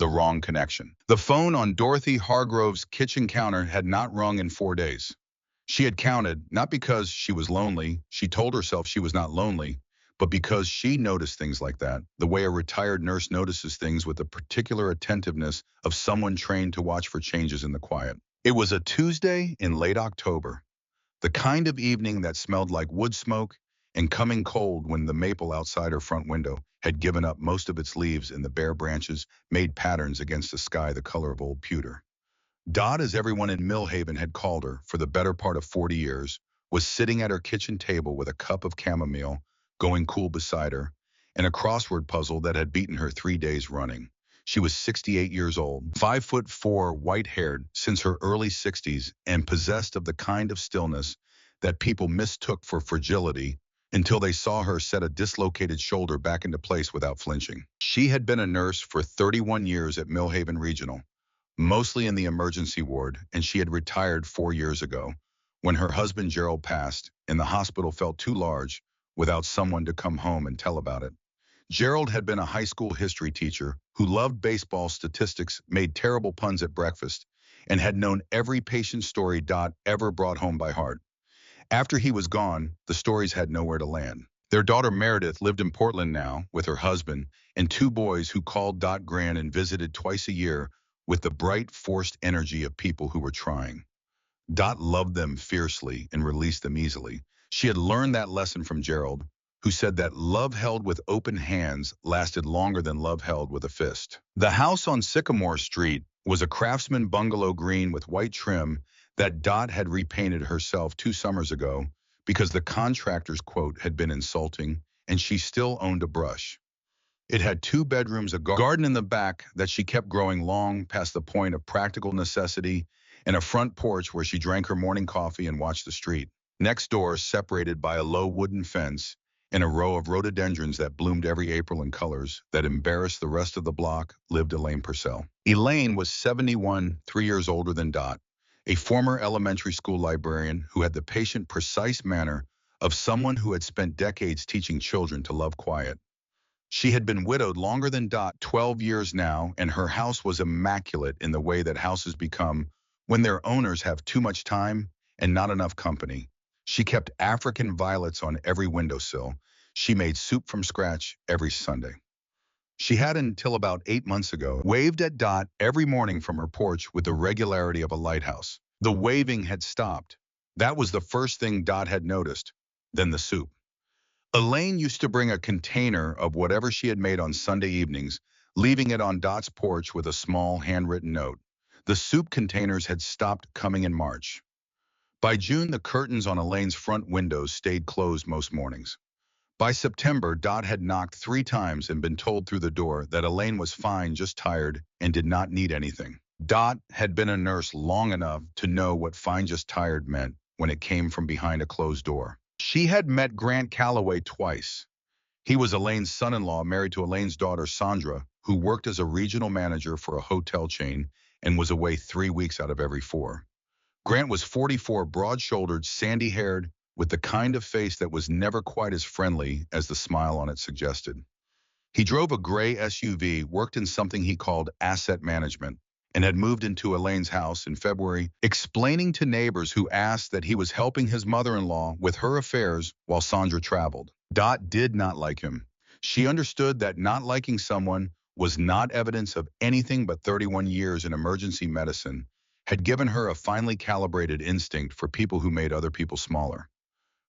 the wrong connection. The phone on Dorothy Hargrove's kitchen counter had not rung in 4 days. She had counted, not because she was lonely, she told herself she was not lonely, but because she noticed things like that, the way a retired nurse notices things with the particular attentiveness of someone trained to watch for changes in the quiet. It was a Tuesday in late October, the kind of evening that smelled like wood smoke and coming cold when the maple outside her front window had given up most of its leaves and the bare branches made patterns against a sky the color of old pewter. Dot, as everyone in Millhaven had called her for the better part of 40 years, was sitting at her kitchen table with a cup of chamomile going cool beside her and a crossword puzzle that had beaten her 3 days running. She was 68 years old, 5'4", white-haired since her early 60s, and possessed of the kind of stillness that people mistook for fragility until they saw her set a dislocated shoulder back into place without flinching. She had been a nurse for 31 years at Millhaven Regional, mostly in the emergency ward, and she had retired 4 years ago when her husband Gerald passed and the hospital felt too large without someone to come home and tell about it. Gerald had been a high school history teacher who loved baseball statistics, made terrible puns at breakfast, and had known every patient story Dot ever brought home by heart. After he was gone, the stories had nowhere to land. Their daughter Meredith lived in Portland now with her husband and 2 boys who called Dot Gran and visited twice a year with the bright, forced energy of people who were trying. Dot loved them fiercely and released them easily. She had learned that lesson from Gerald, who said that love held with open hands lasted longer than love held with a fist. The house on Sycamore Street was a craftsman bungalow green with white trim that Dot had repainted herself 2 summers ago because the contractor's quote had been insulting and she still owned a brush. It had 2 bedrooms, a garden in the back that she kept growing long past the point of practical necessity, and a front porch where she drank her morning coffee and watched the street. Next door, separated by a low wooden fence and a row of rhododendrons that bloomed every April in colors that embarrassed the rest of the block, lived Elaine Purcell. Elaine was 71, 3 years older than Dot, a former elementary school librarian who had the patient, precise manner of someone who had spent decades teaching children to love quiet. She had been widowed longer than Dot, 12 years now, and her house was immaculate in the way that houses become when their owners have too much time and not enough company. She kept African violets on every windowsill. She made soup from scratch every Sunday. She had, until about 8 months ago, waved at Dot every morning from her porch with the regularity of a lighthouse. The waving had stopped. That was the first thing Dot had noticed, then the soup. Elaine used to bring a container of whatever she had made on Sunday evenings, leaving it on Dot's porch with a small handwritten note. The soup containers had stopped coming in March. By June, the curtains on Elaine's front windows stayed closed most mornings. By September, Dot had knocked 3 times and been told through the door that Elaine was fine, just tired, and did not need anything. Dot had been a nurse long enough to know what fine, just tired meant when it came from behind a closed door. She had met Grant Calloway twice. He was Elaine's son-in-law, married to Elaine's daughter, Sandra, who worked as a regional manager for a hotel chain and was away 3 weeks out of every 4. Grant was 44, broad-shouldered, sandy-haired, with the kind of face that was never quite as friendly as the smile on it suggested. He drove a gray SUV, worked in something he called asset management, and had moved into Elaine's house in February, explaining to neighbors who asked that he was helping his mother-in-law with her affairs while Sandra traveled. Dot did not like him. She understood that not liking someone was not evidence of anything, but 31 years in emergency medicine had given her a finely calibrated instinct for people who made other people smaller.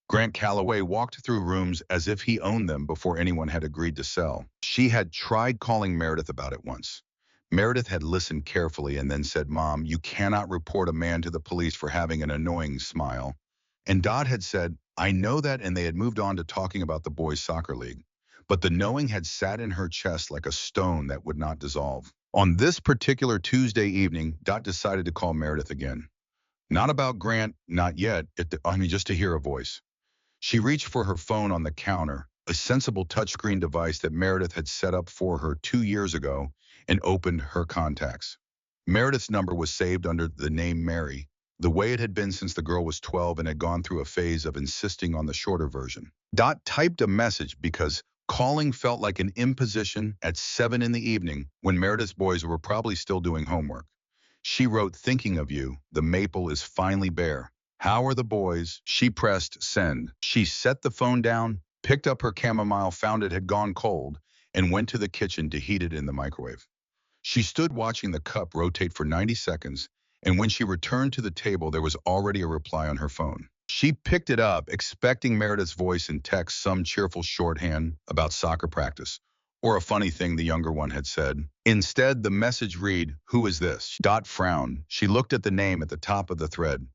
Grant Calloway walked through rooms as if he owned them before anyone had agreed to sell. She had tried calling Meredith about it once. Meredith had listened carefully and then said, "Mom, you cannot report a man to the police for having an annoying smile." And Dot had said, "I know that," and they had moved on to talking about the boys' soccer league. But the knowing had sat in her chest like a stone that would not dissolve. On this particular Tuesday evening, Dot decided to call Meredith again. Not about Grant, not yet, just to hear a voice. She reached for her phone on the counter, a sensible touchscreen device that Meredith had set up for her 2 years ago, and opened her contacts. Meredith's number was saved under the name Mary, the way it had been since the girl was 12 and had gone through a phase of insisting on the shorter version. Dot typed a message because Calling felt like an imposition at 7 in the evening when Meredith's boys were probably still doing homework. She wrote, thinking of you, the maple is finally bare. How are the boys? She pressed send. She set the phone down, picked up her chamomile, found it had gone cold, and went to the kitchen to heat it in the microwave. She stood watching the cup rotate for 90 seconds, and when she returned to the table, there was already a reply on her phone. She picked it up, expecting Meredith's voice in text, some cheerful shorthand about soccer practice, or a funny thing the younger one had said. Instead, the message read, "Who is this?" Dot frowned. She looked at the name at the top of the thread.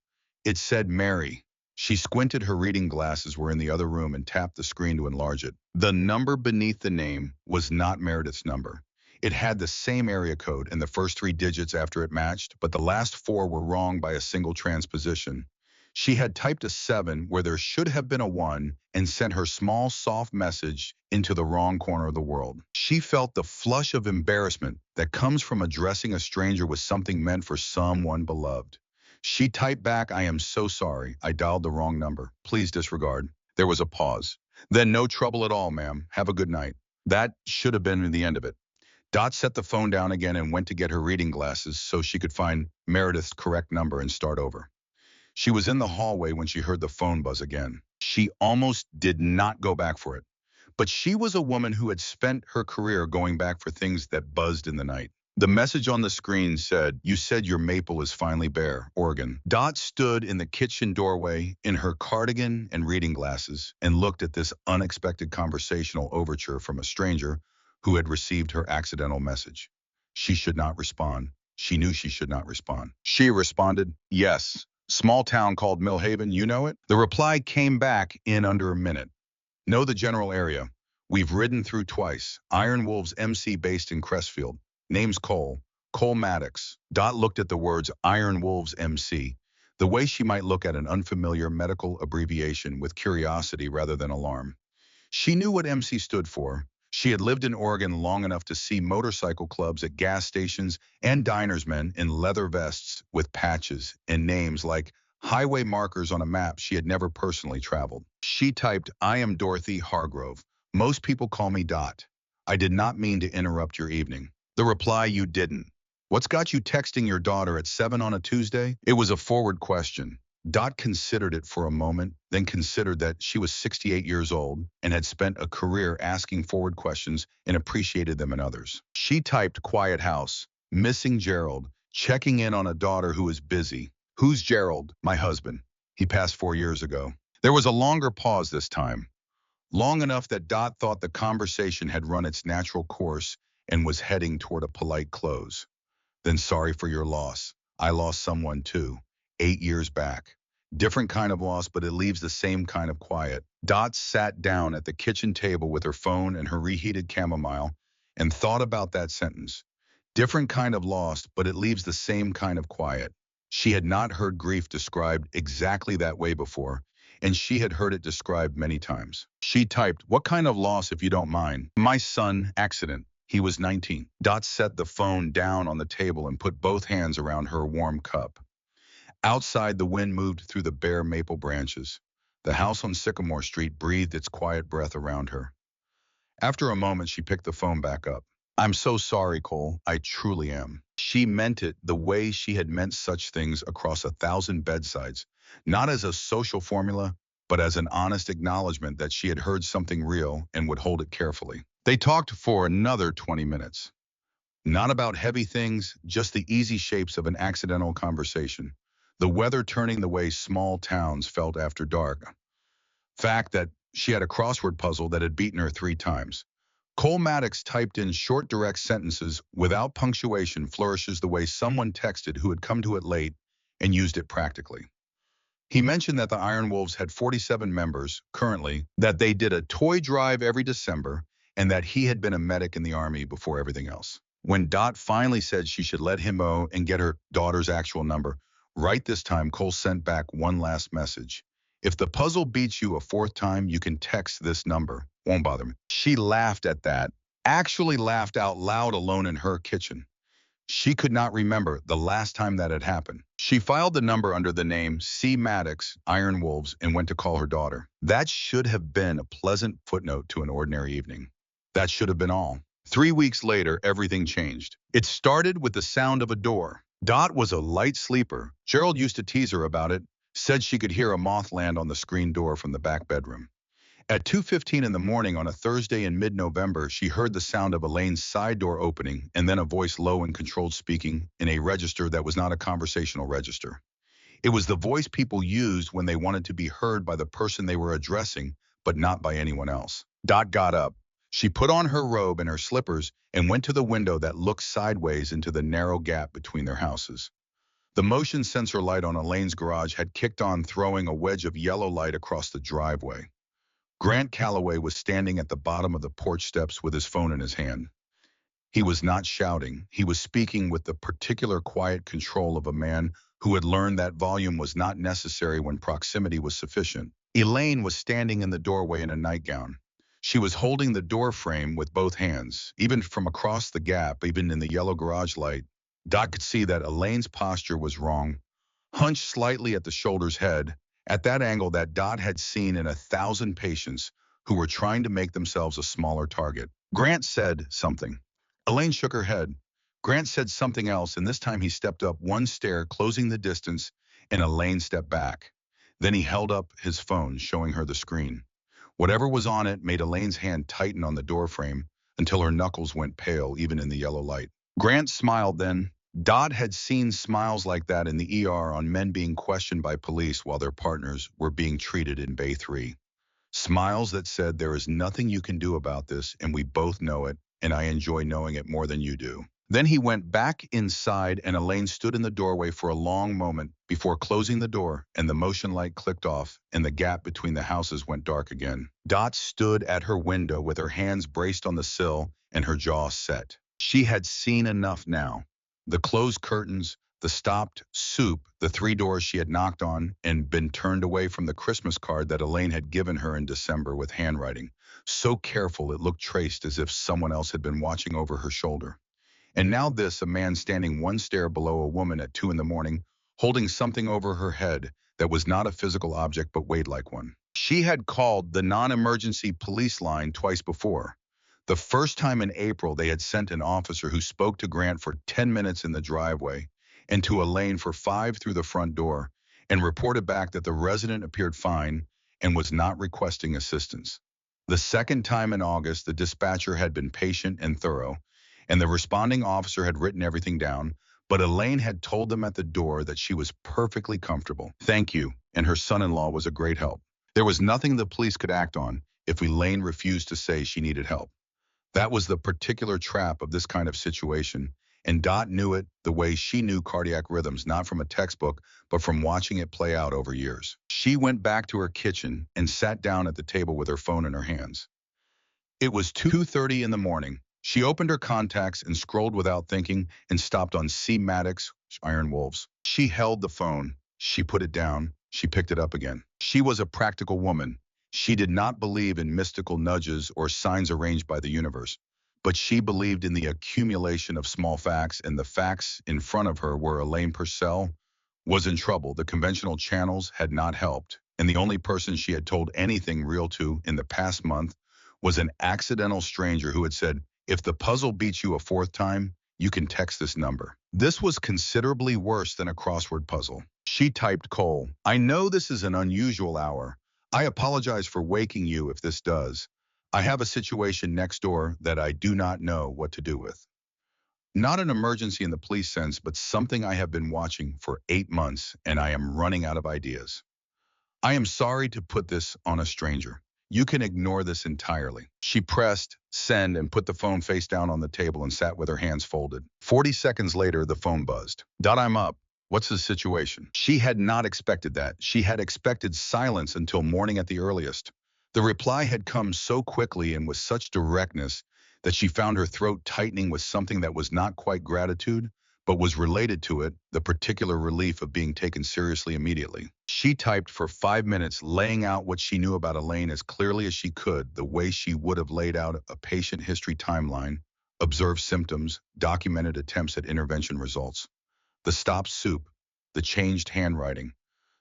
It said Mary. She squinted, her reading glasses were in the other room, and tapped the screen to enlarge it. The number beneath the name was not Meredith's number. It had the same area code and the first 3 digits after it matched, but the last 4 were wrong by a single transposition. She had typed a 7 where there should have been a 1 and sent her small, soft message into the wrong corner of the world. She felt the flush of embarrassment that comes from addressing a stranger with something meant for someone beloved. She typed back, "I am so sorry. I dialed the wrong number. Please disregard." There was a pause. Then, "No trouble at all, ma'am. Have a good night." That should have been the end of it. Dot set the phone down again and went to get her reading glasses so she could find Meredith's correct number and start over. She was in the hallway when she heard the phone buzz again. She almost did not go back for it. But she was a woman who had spent her career going back for things that buzzed in the night. The message on the screen said, "You said your maple is finally bare, Oregon." Dot stood in the kitchen doorway in her cardigan and reading glasses and looked at this unexpected conversational overture from a stranger who had received her accidental message. She should not respond. She knew she should not respond. She responded, "Yes. Small town called Millhaven, you know it?" The reply came back in under a minute. "Know the general area. We've ridden through twice. Iron Wolves MC based in Crestfield. Name's Cole. Cole Maddox." Dot looked at the words Iron Wolves MC, the way she might look at an unfamiliar medical abbreviation, with curiosity rather than alarm. She knew what MC stood for. She had lived in Oregon long enough to see motorcycle clubs at gas stations and diners, men in leather vests with patches and names like highway markers on a map she had never personally traveled. She typed, "I am Dorothy Hargrove. Most people call me Dot. I did not mean to interrupt your evening." The reply, "You didn't. What's got you texting your daughter at 7 on a Tuesday?" It was a forward question. Dot considered it for a moment, then considered that she was 68 years old and had spent a career asking forward questions and appreciated them in others. She typed, "Quiet house. Missing Gerald. Checking in on a daughter who is busy." "Who's Gerald?" "My husband. He passed 4 years ago." There was a longer pause this time, long enough that Dot thought the conversation had run its natural course and was heading toward a polite close. "Then sorry for your loss. I lost someone too, 8 years back. Different kind of loss, but it leaves the same kind of quiet." Dot sat down at the kitchen table with her phone and her reheated chamomile and thought about that sentence. Different kind of loss, but it leaves the same kind of quiet. She had not heard grief described exactly that way before, and she had heard it described many times. She typed, "What kind of loss, if you don't mind?" "My son, accident. He was 19. Dot set the phone down on the table and put both hands around her warm cup. Outside, the wind moved through the bare maple branches. The house on Sycamore Street breathed its quiet breath around her. After a moment, she picked the phone back up. "I'm so sorry, Cole. I truly am." She meant it the way she had meant such things across 1,000 bedsides, not as a social formula, but as an honest acknowledgement that she had heard something real and would hold it carefully. They talked for another 20 minutes. Not about heavy things, just the easy shapes of an accidental conversation. The weather turning the way small towns felt after dark. Fact that she had a crossword puzzle that had beaten her 3 times. Cole Maddox typed in short, direct sentences without punctuation, flourishes the way someone texted who had come to it late and used it practically. He mentioned that the Iron Wolves had 47 members currently, that they did a toy drive every December, and that he had been a medic in the Army before everything else. When Dot finally said she should let him know and get her daughter's actual number, right this time Cole sent back one last message. "If the puzzle beats you a 4th time, you can text this number. Won't bother me." She laughed at that, actually laughed out loud alone in her kitchen. She could not remember the last time that had happened. She filed the number under the name C. Maddox, Iron Wolves, and went to call her daughter. That should have been a pleasant footnote to an ordinary evening. That should have been all. 3 weeks later, everything changed. It started with the sound of a door. Dot was a light sleeper. Gerald used to tease her about it, said she could hear a moth land on the screen door from the back bedroom. At 2:15 in the morning on a Thursday in mid-November, she heard the sound of Elaine's side door opening and then a voice low and controlled speaking in a register that was not a conversational register. It was the voice people used when they wanted to be heard by the person they were addressing, but not by anyone else. Dot got up. She put on her robe and her slippers and went to the window that looked sideways into the narrow gap between their houses. The motion sensor light on Elaine's garage had kicked on, throwing a wedge of yellow light across the driveway. Grant Calloway was standing at the bottom of the porch steps with his phone in his hand. He was not shouting. He was speaking with the particular quiet control of a man who had learned that volume was not necessary when proximity was sufficient. Elaine was standing in the doorway in a nightgown. She was holding the door frame with both hands. Even from across the gap, even in the yellow garage light, Dot could see that Elaine's posture was wrong, hunched slightly at the shoulder's head, at that angle that Dot had seen in 1,000 patients who were trying to make themselves a smaller target. Grant said something. Elaine shook her head. Grant said something else, and this time he stepped up one stair, closing the distance, and Elaine stepped back. Then he held up his phone, showing her the screen. Whatever was on it made Elaine's hand tighten on the doorframe until her knuckles went pale, even in the yellow light. Grant smiled then. Dot had seen smiles like that in the ER on men being questioned by police while their partners were being treated in Bay 3. Smiles that said, "There is nothing you can do about this, and we both know it, and I enjoy knowing it more than you do." Then he went back inside, and Elaine stood in the doorway for a long moment before closing the door, and the motion light clicked off, and the gap between the houses went dark again. Dot stood at her window with her hands braced on the sill and her jaw set. She had seen enough now. The closed curtains, the stopped soup, the 3 doors she had knocked on and been turned away from the Christmas card that Elaine had given her in December with handwriting. So careful it looked traced, as if someone else had been watching over her shoulder. And now this, a man standing one stair below a woman at 2 in the morning, holding something over her head that was not a physical object but weighed like one. She had called the non-emergency police line twice before. The first time in April, they had sent an officer who spoke to Grant for 10 minutes in the driveway and to Elaine for 5 through the front door, and reported back that the resident appeared fine and was not requesting assistance. The second time in August, the dispatcher had been patient and thorough, and the responding officer had written everything down, but Elaine had told them at the door that she was perfectly comfortable. Thank you, and her son-in-law was a great help. There was nothing the police could act on if Elaine refused to say she needed help. That was the particular trap of this kind of situation, and Dot knew it the way she knew cardiac rhythms, not from a textbook, but from watching it play out over years. She went back to her kitchen and sat down at the table with her phone in her hands. It was 2:30 in the morning. She opened her contacts and scrolled without thinking and stopped on C. Maddox, Iron Wolves. She held the phone. She put it down. She picked it up again. She was a practical woman. She did not believe in mystical nudges or signs arranged by the universe, but she believed in the accumulation of small facts, and the facts in front of her were Elaine Purcell was in trouble. The conventional channels had not helped, and the only person she had told anything real to in the past month was an accidental stranger who had said, "If the puzzle beats you a 4th time, you can text this number." This was considerably worse than a crossword puzzle. She typed, Cole, "I know this is an unusual hour. I apologize for waking you if this does. I have a situation next door that I do not know what to do with. Not an emergency in the police sense, but something I have been watching for 8 months, and I am running out of ideas. I am sorry to put this on a stranger. You can ignore this entirely." She pressed send and put the phone face down on the table and sat with her hands folded. 40 seconds later, the phone buzzed. "Dot, I'm up. What's the situation?" She had not expected that. She had expected silence until morning at the earliest. The reply had come so quickly and with such directness that she found her throat tightening with something that was not quite gratitude, but was related to it, the particular relief of being taken seriously immediately. She typed for 5 minutes, laying out what she knew about Elaine as clearly as she could, the way she would have laid out a patient history timeline, observed symptoms, documented attempts at intervention results, the stopped soup, the changed handwriting,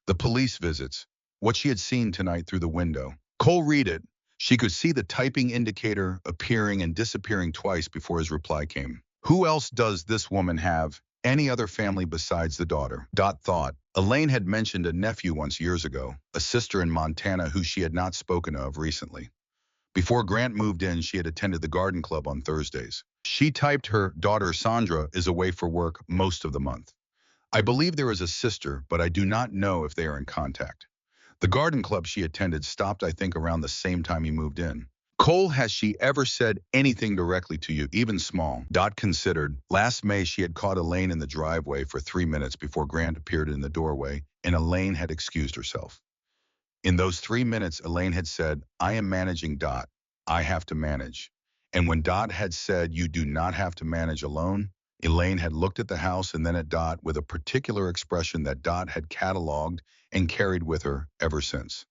the police visits, what she had seen tonight through the window. Cole read it. She could see the typing indicator appearing and disappearing twice before his reply came. Who else does this woman have? Any other family besides the daughter? Dot thought. Elaine had mentioned a nephew once years ago, a sister in Montana who she had not spoken of recently. Before Grant moved in, she had attended the garden club on Thursdays. She typed her daughter Sandra is away for work most of the month. I believe there is a sister, but I do not know if they are in contact. The garden club she attended stopped, I think, around the same time he moved in. Cole, has she ever said anything directly to you, even small? Dot considered. Last May, she had caught Elaine in the driveway for 3 minutes before Grant appeared in the doorway, and Elaine had excused herself. In those 3 minutes, Elaine had said, I am managing Dot. I have to manage. And when Dot had said, you do not have to manage alone, Elaine had looked at the house and then at Dot with a particular expression that Dot had cataloged and carried with her ever since.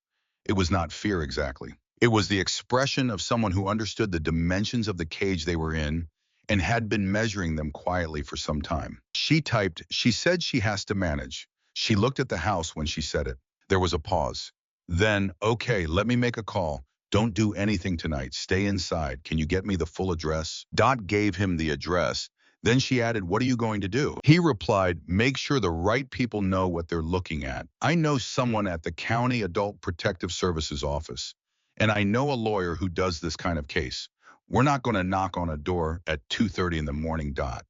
It was not fear exactly. It was the expression of someone who understood the dimensions of the cage they were in and had been measuring them quietly for some time. She typed, she said she has to manage. She looked at the house when she said it. There was a pause. Then, okay, let me make a call. Don't do anything tonight. Stay inside. Can you get me the full address? Dot gave him the address. Then she added, what are you going to do? He replied, make sure the right people know what they're looking at. I know someone at the County Adult Protective Services office, and I know a lawyer who does this kind of case. We're not going to knock on a door at 2:30 in the morning, Dot,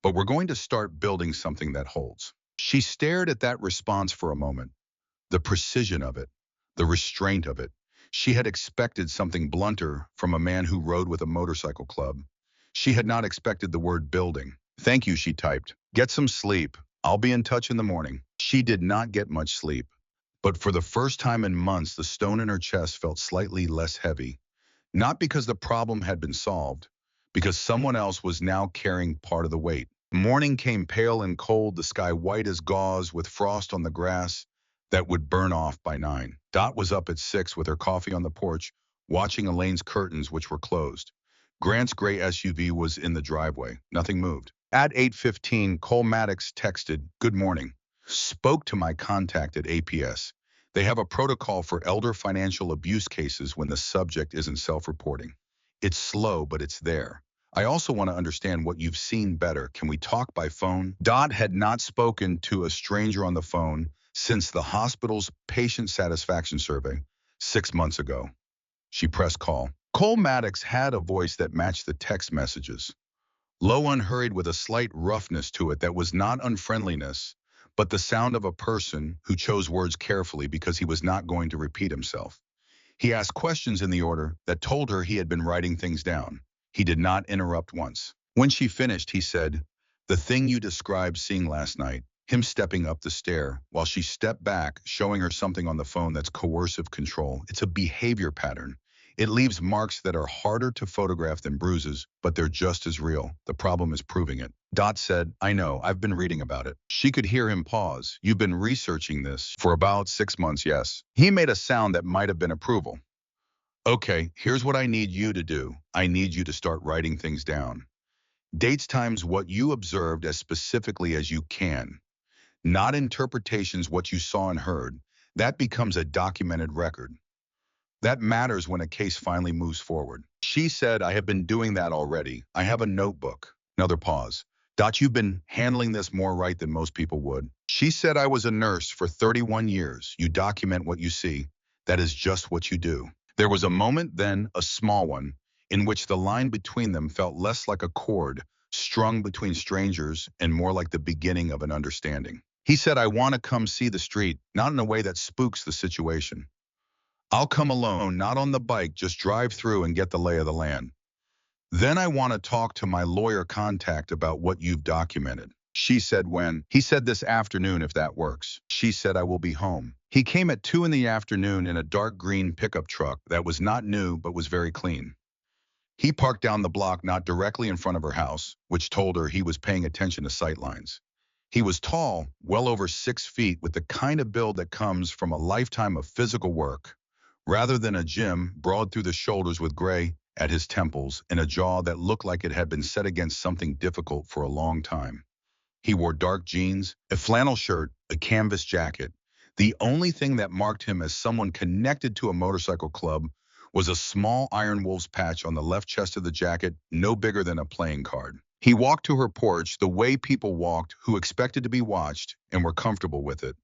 but we're going to start building something that holds. She stared at that response for a moment. The precision of it, the restraint of it. She had expected something blunter from a man who rode with a motorcycle club. She had not expected the word building. Thank you, she typed. Get some sleep. I'll be in touch in the morning. She did not get much sleep. But for the first time in months, the stone in her chest felt slightly less heavy. Not because the problem had been solved, because someone else was now carrying part of the weight. Morning came pale and cold, the sky white as gauze with frost on the grass that would burn off by 9. Dot was up at 6 with her coffee on the porch, watching Elaine's curtains, which were closed. Grant's gray SUV was in the driveway. Nothing moved. At 8:15, Cole Maddox texted, good morning. Spoke to my contact at APS. They have a protocol for elder financial abuse cases when the subject isn't self-reporting. It's slow, but it's there. I also want to understand what you've seen better. Can we talk by phone? Dot had not spoken to a stranger on the phone since the hospital's patient satisfaction survey 6 months ago. She pressed call. Cole Maddox had a voice that matched the text messages. Low, unhurried, with a slight roughness to it that was not unfriendliness, but the sound of a person who chose words carefully because he was not going to repeat himself. He asked questions in the order that told her he had been writing things down. He did not interrupt once. When she finished, he said, the thing you described seeing last night, him stepping up the stair while she stepped back, showing her something on the phone that's coercive control. It's a behavior pattern. It leaves marks that are harder to photograph than bruises, but they're just as real. The problem is proving it. Dot said, I know, I've been reading about it. She could hear him pause. You've been researching this for about 6 months, yes. He made a sound that might have been approval. Okay, here's what I need you to do. I need you to start writing things down. Dates, times, what you observed as specifically as you can. Not interpretations, what you saw and heard. That becomes a documented record. That matters when a case finally moves forward. She said, I have been doing that already. I have a notebook. Another pause. Dot, you've been handling this more right than most people would. She said, I was a nurse for 31 years. You document what you see. That is just what you do. There was a moment then, a small one, in which the line between them felt less like a cord strung between strangers and more like the beginning of an understanding. He said, I want to come see the street, not in a way that spooks the situation. I'll come alone, not on the bike, just drive through and get the lay of the land. Then I want to talk to my lawyer contact about what you've documented. She said when. He said this afternoon if that works. She said I will be home. He came at 2 in the afternoon in a dark green pickup truck that was not new but was very clean. He parked down the block not directly in front of her house, which told her he was paying attention to sightlines. He was tall, well over 6 feet, with the kind of build that comes from a lifetime of physical work, rather than a gym, broad through the shoulders with gray at his temples and a jaw that looked like it had been set against something difficult for a long time. He wore dark jeans, a flannel shirt, a canvas jacket. The only thing that marked him as someone connected to a motorcycle club was a small Iron Wolves patch on the left chest of the jacket, no bigger than a playing card. He walked to her porch the way people walked who expected to be watched and were comfortable with it.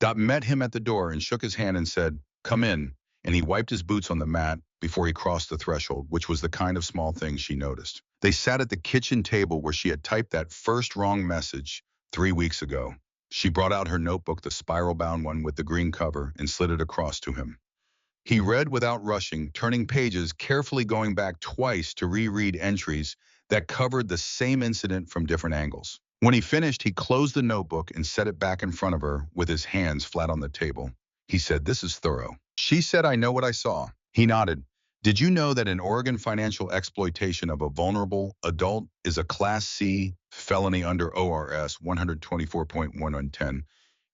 Dot met him at the door and shook his hand and said, "Come in," and he wiped his boots on the mat before he crossed the threshold, which was the kind of small thing she noticed. They sat at the kitchen table where she had typed that first wrong message 3 weeks ago. She brought out her notebook, the spiral-bound one with the green cover, and slid it across to him. He read without rushing, turning pages, carefully going back twice to reread entries that covered the same incident from different angles. When he finished, he closed the notebook and set it back in front of her with his hands flat on the table. He said, "This is thorough." She said, "I know what I saw." He nodded. "Did you know that in Oregon, financial exploitation of a vulnerable adult is a Class C felony under ORS 124.110?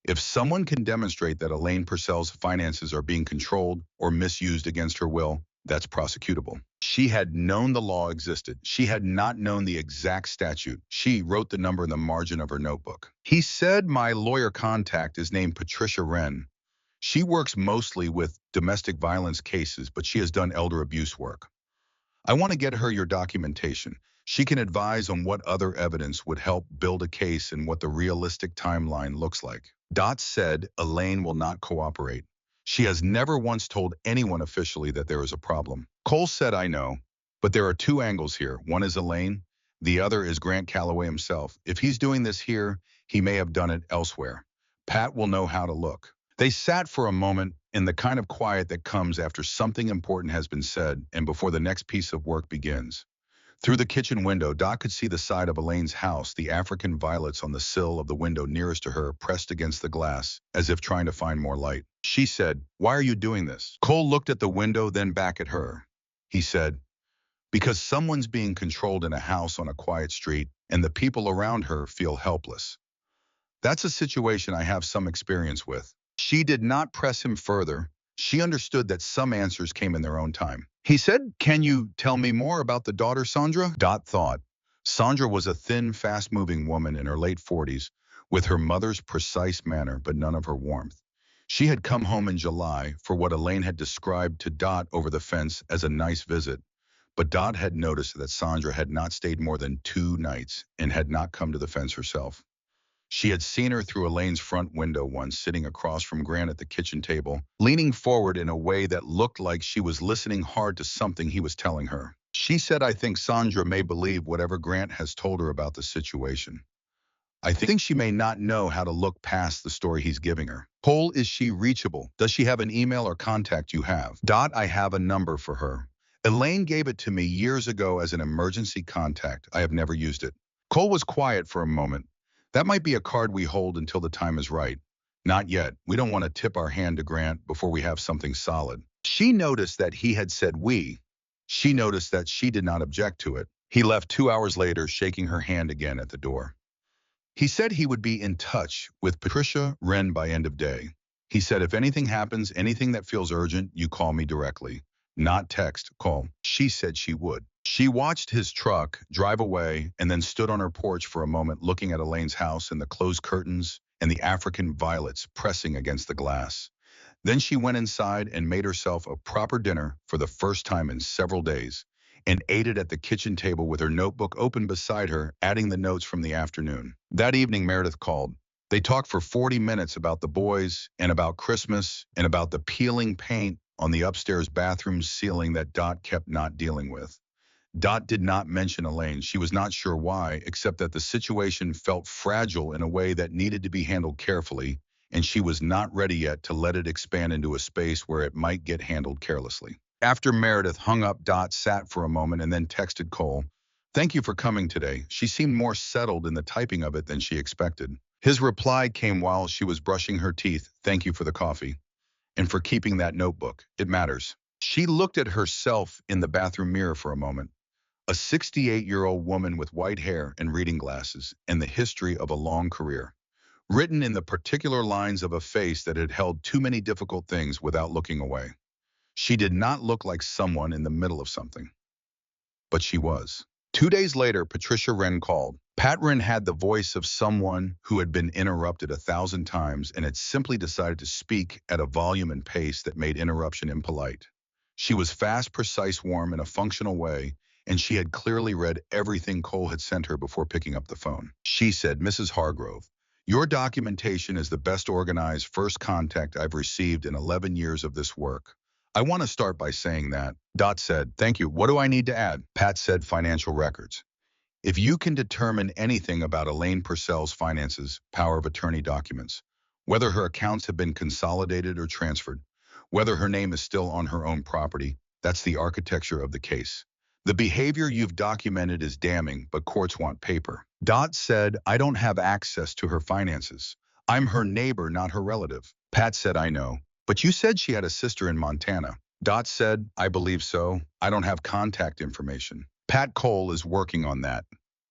If someone can demonstrate that Elaine Purcell's finances are being controlled or misused against her will, that's prosecutable." She had known the law existed. She had not known the exact statute. She wrote the number in the margin of her notebook. He said, "My lawyer contact is named Patricia Wren. She works mostly with domestic violence cases, but she has done elder abuse work. I want to get her your documentation. She can advise on what other evidence would help build a case and what the realistic timeline looks like." Dot said Elaine will not cooperate. She has never once told anyone officially that there is a problem. Cole said, "I know, but there are two angles here. One is Elaine. The other is Grant Calloway himself. If he's doing this here, he may have done it elsewhere. Pat will know how to look." They sat for a moment in the kind of quiet that comes after something important has been said and before the next piece of work begins. Through the kitchen window, Dot could see the side of Elaine's house, the African violets on the sill of the window nearest to her pressed against the glass, as if trying to find more light. She said, "Why are you doing this?" Cole looked at the window, then back at her. He said, "Because someone's being controlled in a house on a quiet street, and the people around her feel helpless. That's a situation I have some experience with." She did not press him further. She understood that some answers came in their own time. He said, "Can you tell me more about the daughter, Sandra?" Dot thought. Sandra was a thin, fast-moving woman in her late 40s, with her mother's precise manner but none of her warmth. She had come home in July for what Elaine had described to Dot over the fence as a nice visit, but Dot had noticed that Sandra had not stayed more than 2 nights and had not come to the fence herself. She had seen her through Elaine's front window once, sitting across from Grant at the kitchen table, leaning forward in a way that looked like she was listening hard to something he was telling her. She said, "I think Sandra may believe whatever Grant has told her about the situation. I think she may not know how to look past the story he's giving her." Cole, "Is she reachable? Does she have an email or contact you have?" Dot, "I have a number for her. Elaine gave it to me years ago as an emergency contact. I have never used it." Cole was quiet for a moment. "That might be a card we hold until the time is right." "Not yet. We don't want to tip our hand to Grant before we have something solid." She noticed that he had said "we." She noticed that she did not object to it. He left 2 hours later, shaking her hand again at the door. He said he would be in touch with Patricia Wren by end of day. He said, "If anything happens, anything that feels urgent, you call me directly. Not text, call." She said she would. She watched his truck drive away and then stood on her porch for a moment looking at Elaine's house and the closed curtains and the African violets pressing against the glass. Then she went inside and made herself a proper dinner for the first time in several days and ate it at the kitchen table with her notebook open beside her, adding the notes from the afternoon. That evening, Meredith called. They talked for 40 minutes about the boys and about Christmas and about the peeling paint on the upstairs bathroom ceiling that Dot kept not dealing with. Dot did not mention Elaine. She was not sure why, except that the situation felt fragile in a way that needed to be handled carefully, and she was not ready yet to let it expand into a space where it might get handled carelessly. After Meredith hung up, Dot sat for a moment and then texted Cole, "Thank you for coming today." She seemed more settled in the typing of it than she expected. His reply came while she was brushing her teeth. "Thank you for the coffee. And for keeping that notebook. It matters." She looked at herself in the bathroom mirror for a moment. A 68-year-old woman with white hair and reading glasses, and the history of a long career, written in the particular lines of a face that had held too many difficult things without looking away. She did not look like someone in the middle of something, but she was. 2 days later, Patricia Wren called. Pat Wren had the voice of someone who had been interrupted 1,000 times and had simply decided to speak at a volume and pace that made interruption impolite. She was fast, precise, warm, in a functional way, and she had clearly read everything Cole had sent her before picking up the phone. She said, "Mrs. Hargrove, your documentation is the best organized first contact I've received in 11 years of this work. I want to start by saying that." Dot said, "Thank you. What do I need to add?" Pat said, "Financial records. If you can determine anything about Elaine Purcell's finances, power of attorney documents, whether her accounts have been consolidated or transferred, whether her name is still on her own property, that's the architecture of the case. The behavior you've documented is damning, but courts want paper." Dot said, "I don't have access to her finances. I'm her neighbor, not her relative." Pat said, "I know. But you said she had a sister in Montana." Dot said, "I believe so. I don't have contact information. Pat Cole is working on that.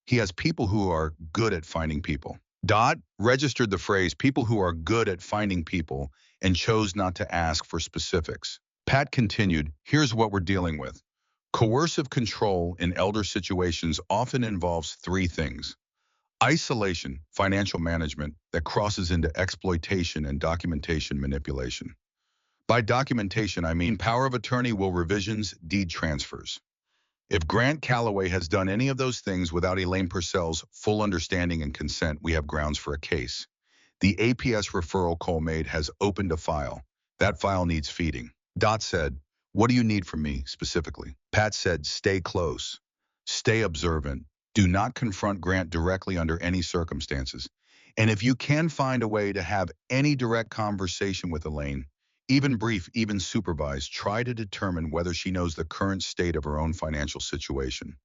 He has people who are good at finding people." Dot registered the phrase "people who are good at finding people" and chose not to ask for specifics. Pat continued, "Here's what we're dealing with. Coercive control in elder situations often involves three things: isolation, financial management that crosses into exploitation, and documentation manipulation. By documentation, I mean power of attorney, will revisions, deed transfers. If Grant Calloway has done any of those things without Elaine Purcell's full understanding and consent, we have grounds for a case. The APS referral Cole made has opened a file. That file needs feeding." Dot said, "What do you need from me specifically?" Pat said, "Stay close. Stay observant. Do not confront Grant directly under any circumstances. And if you can find a way to have any direct conversation with Elaine, even brief, even supervised, try to determine whether she knows the current state of her own financial situation.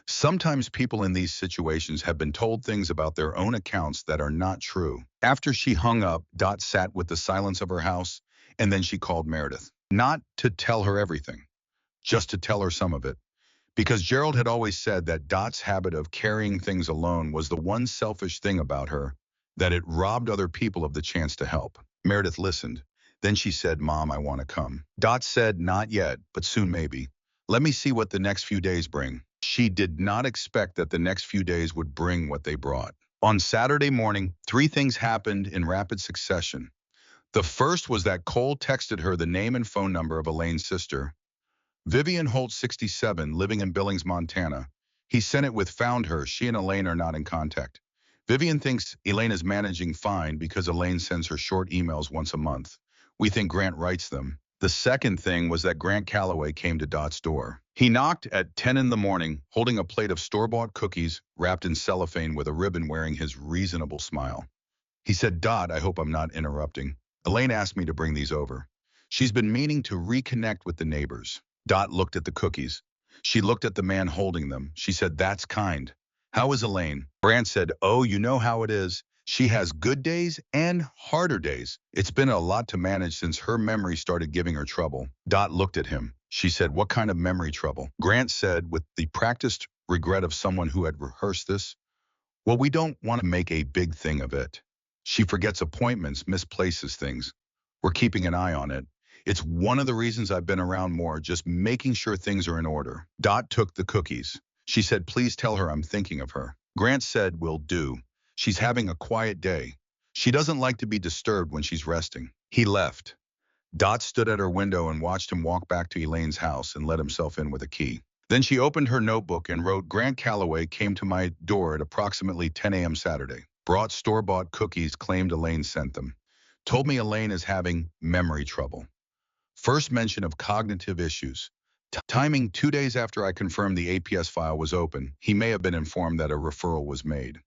Sometimes people in these situations have been told things about their own accounts that are not true." After she hung up, Dot sat with the silence of her house, and then she called Meredith. Not to tell her everything, just to tell her some of it. Because Gerald had always said that Dot's habit of carrying things alone was the one selfish thing about her, that it robbed other people of the chance to help. Meredith listened. Then she said, "Mom, I want to come." Dot said, "Not yet, but soon maybe. Let me see what the next few days bring." She did not expect that the next few days would bring what they brought. On Saturday morning, three things happened in rapid succession. The first was that Cole texted her the name and phone number of Elaine's sister, Vivian Holt, 67, living in Billings, Montana. He sent it with "Found her. She and Elaine are not in contact. Vivian thinks Elaine is managing fine because Elaine sends her short emails once a month. We think Grant writes them." The second thing was that Grant Calloway came to Dot's door. He knocked at 10 in the morning, holding a plate of store-bought cookies wrapped in cellophane with a ribbon, wearing his reasonable smile. He said, "Dot, I hope I'm not interrupting. Elaine asked me to bring these over. She's been meaning to reconnect with the neighbors." Dot looked at the cookies. She looked at the man holding them. She said, "That's kind. How is Elaine?" Grant said, "Oh, you know how it is. She has good days and harder days. It's been a lot to manage since her memory started giving her trouble." Dot looked at him. She said, "What kind of memory trouble?" Grant said, with the practiced regret of someone who had rehearsed this, "Well, we don't want to make a big thing of it. She forgets appointments, misplaces things. We're keeping an eye on it. It's one of the reasons I've been around more, just making sure things are in order." Dot took the cookies. She said, "Please tell her I'm thinking of her." Grant said, "Will do. She's having a quiet day. She doesn't like to be disturbed when she's resting." He left. Dot stood at her window and watched him walk back to Elaine's house and let himself in with a key. Then she opened her notebook and wrote, "Grant Calloway came to my door at approximately 10 a.m. Saturday. Brought store-bought cookies, claimed Elaine sent them. Told me Elaine is having memory trouble. First mention of cognitive issues. Timing 2 days after I confirmed the APS file was open. He may have been informed that a referral was made.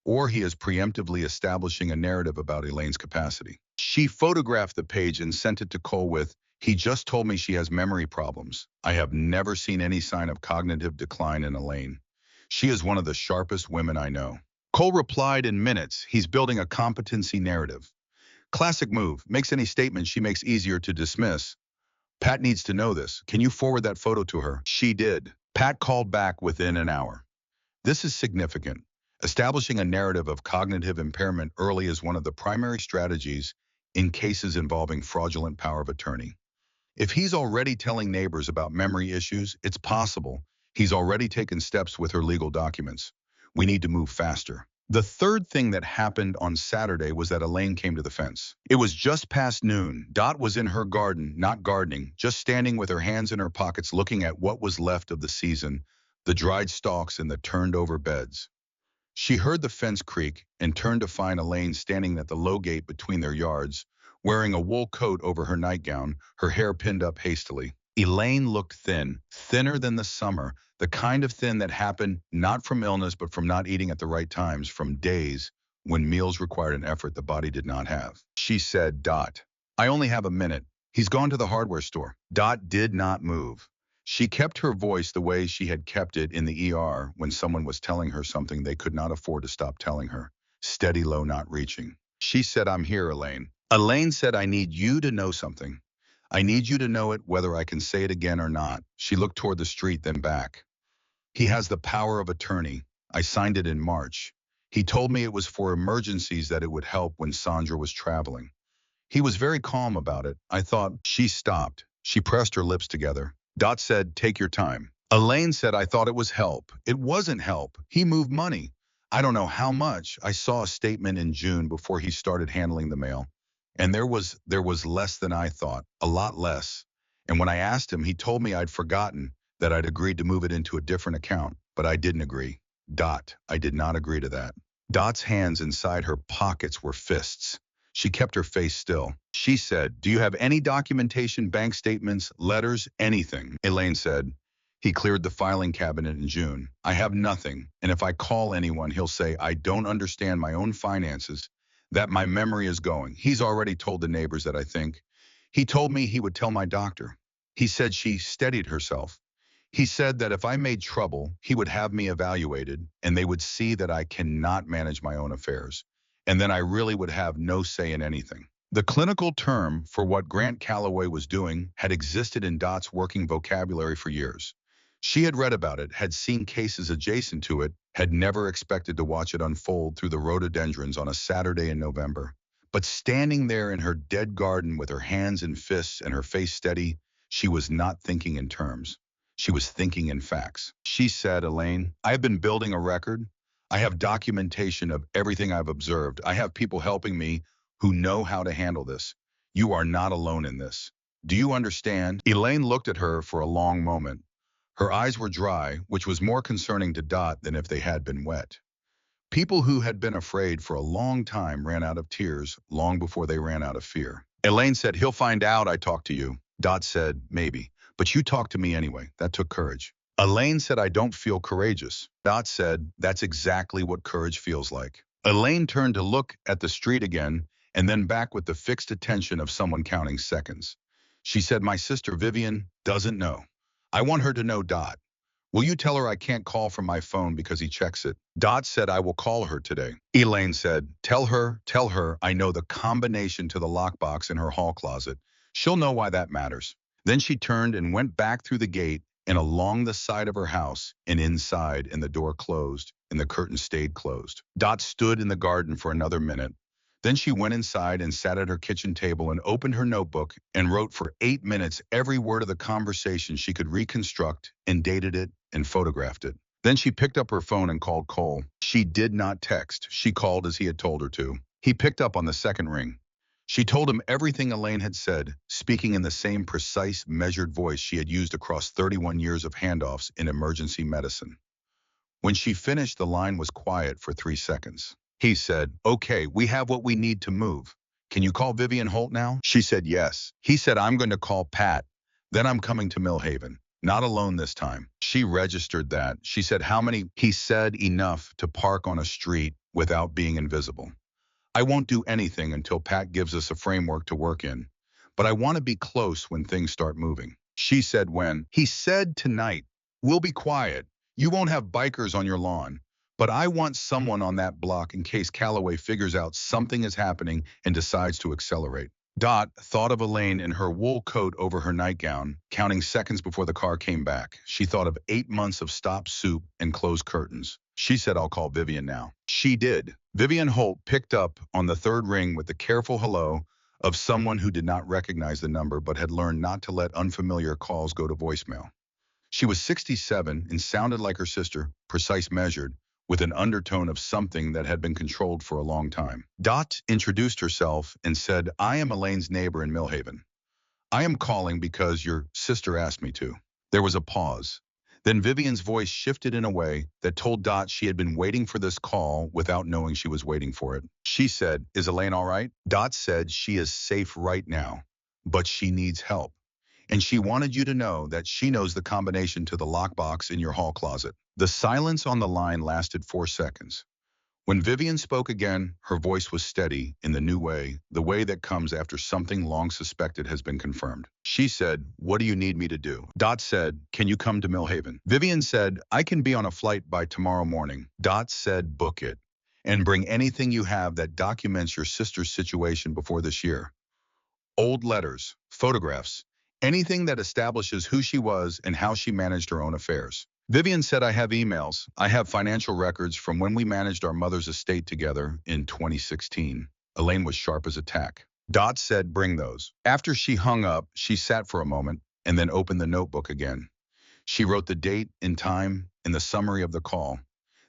Or he is preemptively establishing a narrative about Elaine's capacity." She photographed the page and sent it to Cole with, "He just told me she has memory problems. I have never seen any sign of cognitive decline in Elaine. She is one of the sharpest women I know." Cole replied in minutes, "He's building a competency narrative. Classic move, makes any statement she makes easier to dismiss. Pat needs to know this. Can you forward that photo to her?" She did. Pat called back within an hour. "This is significant. Establishing a narrative of cognitive impairment early is one of the primary strategies in cases involving fraudulent power of attorney. If he's already telling neighbors about memory issues, it's possible he's already taken steps with her legal documents. We need to move faster. The third thing that happened on Saturday was that Elaine came to the fence. It was just past noon. Dot was in her garden, not gardening, just standing with her hands in her pockets looking at what was left of the season, the dried stalks and the turned-over beds. She heard the fence creak and turned to find Elaine standing at the low gate between their yards, wearing a wool coat over her nightgown, her hair pinned up hastily. Elaine looked thin, thinner than the summer, the kind of thin that happened not from illness but from not eating at the right times, from days when meals required an effort the body did not have. She said, Dot, I only have a minute. He's gone to the hardware store. Dot did not move. She kept her voice the way she had kept it in the ER when someone was telling her something they could not afford to stop telling her. Steady, low, not reaching. She said, I'm here, Elaine. Elaine said, I need you to know something. I need you to know it whether I can say it again or not. She looked toward the street, then back. He has the power of attorney. I signed it in March. He told me it was for emergencies, that it would help when Sandra was traveling. He was very calm about it. I thought. She stopped. She pressed her lips together. Dot said, take your time. Elaine said, I thought it was help. It wasn't help. He moved money. I don't know how much. I saw a statement in June before he started handling the mail. And there was less than I thought, a lot less. And when I asked him, he told me I'd forgotten, that I'd agreed to move it into a different account, but I didn't agree. Dot, I did not agree to that. Dot's hands inside her pockets were fists. She kept her face still. She said, do you have any documentation, bank statements, letters, anything? Elaine said, he cleared the filing cabinet in June. I have nothing, and if I call anyone, he'll say I don't understand my own finances, that my memory is going. He's already told the neighbors that, I think. He told me he would tell my doctor. He said. She steadied herself. He said that if I made trouble, he would have me evaluated, and they would see that I cannot manage my own affairs. And then I really would have no say in anything. The clinical term for what Grant Calloway was doing had existed in Dot's working vocabulary for years. She had read about it, had seen cases adjacent to it, had never expected to watch it unfold through the rhododendrons on a Saturday in November. But standing there in her dead garden with her hands in fists and her face steady, she was not thinking in terms. She was thinking in facts. She said, Elaine, I have been building a record. I have documentation of everything I've observed. I have people helping me who know how to handle this. You are not alone in this. Do you understand? Elaine looked at her for a long moment. Her eyes were dry, which was more concerning to Dot than if they had been wet. People who had been afraid for a long time ran out of tears long before they ran out of fear. Elaine said, he'll find out I talked to you. Dot said, maybe. But you talked to me anyway. That took courage. Elaine said, I don't feel courageous. Dot said, that's exactly what courage feels like. Elaine turned to look at the street again and then back with the fixed attention of someone counting seconds. She said, my sister Vivian doesn't know. I want her to know, Dot. Will you tell her I can't call from my phone because he checks it? Dot said, I will call her today. Elaine said, tell her I know the combination to the lockbox in her hall closet. She'll know why that matters. Then she turned and went back through the gate and along the side of her house and inside, and the door closed and the curtain stayed closed. Dot stood in the garden for another minute. Then she went inside and sat at her kitchen table and opened her notebook and wrote for 8 minutes every word of the conversation she could reconstruct, and dated it and photographed it. Then she picked up her phone and called Cole. She did not text. She called as he had told her to. He picked up on the second ring. She told him everything Elaine had said, speaking in the same precise, measured voice she had used across 31 years of handoffs in emergency medicine. When she finished, the line was quiet for 3 seconds. He said, okay, we have what we need to move. Can you call Vivian Holt now? She said yes. He said, I'm going to call Pat. Then I'm coming to Millhaven. Not alone this time. She registered that. She said, how many? He said, enough to park on a street without being invisible. I won't do anything until Pat gives us a framework to work in. But I want to be close when things start moving. She said when. He said tonight. We'll be quiet. You won't have bikers on your lawn. But I want someone on that block in case Calloway figures out something is happening and decides to accelerate. Dot thought of Elaine in her wool coat over her nightgown, counting seconds before the car came back. She thought of 8 months of stop soup and closed curtains. She said, I'll call Vivian now. She did. Vivian Holt picked up on the third ring with the careful hello, of someone who did not recognize the number but had learned not to let unfamiliar calls go to voicemail. She was 67 and sounded like her sister, precise measured, with an undertone of something that had been controlled for a long time. Dot introduced herself and said, "I am Elaine's neighbor in Millhaven. I am calling because your sister asked me to." There was a pause. Then Vivian's voice shifted in a way that told Dot she had been waiting for this call without knowing she was waiting for it. She said, "Is Elaine all right?" Dot said she is safe right now, but she needs help. And she wanted you to know that she knows the combination to the lockbox in your hall closet. The silence on the line lasted 4 seconds. When Vivian spoke again, her voice was steady in the new way, the way that comes after something long suspected has been confirmed. She said, "What do you need me to do?" Dot said, "Can you come to Millhaven?" Vivian said, "I can be on a flight by tomorrow morning." Dot said, "Book it. And bring anything you have that documents your sister's situation before this year. Old letters, photographs, anything that establishes who she was and how she managed her own affairs." Vivian said, "I have emails. I have financial records from when we managed our mother's estate together in 2016. Elaine was sharp as a tack. Dot said, "Bring those." After she hung up, she sat for a moment and then opened the notebook again. She wrote the date and time and the summary of the call.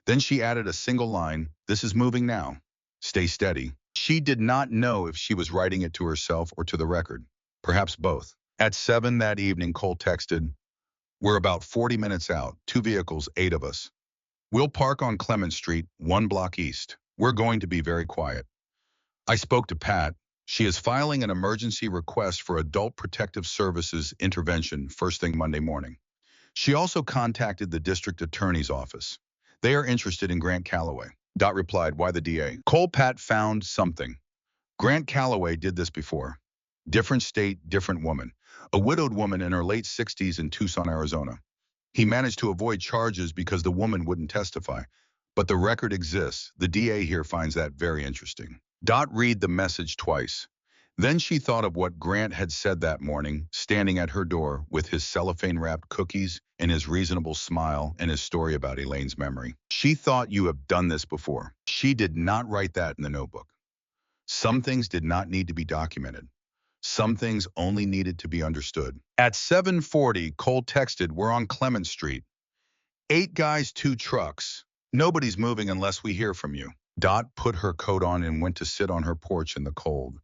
Then she added a single line, "This is moving now. Stay steady." She did not know if she was writing it to herself or to the record. Perhaps both. At 7 that evening, Cole texted, "We're about 40 minutes out, 2 vehicles, 8 of us. We'll park on Clement Street, 1 block east. We're going to be very quiet. I spoke to Pat. She is filing an emergency request for Adult Protective Services intervention first thing Monday morning." She also contacted the district attorney's office. "They are interested in Grant Calloway." Dot replied, "Why the DA?" Cole Pat found something. Grant Calloway did this before. Different state, different woman. A widowed woman in her late 60s in Tucson, Arizona. He managed to avoid charges because the woman wouldn't testify. But the record exists. The DA here finds that very interesting. Dot read the message twice. Then she thought of what Grant had said that morning, standing at her door with his cellophane-wrapped cookies and his reasonable smile and his story about Elaine's memory. She thought, "You have done this before." She did not write that in the notebook. Some things did not need to be documented. Some things only needed to be understood. At 7:40, Cole texted, "We're on Clement Street. 8 guys, 2 trucks. Nobody's moving unless we hear from you." Dot put her coat on and went to sit on her porch in the cold.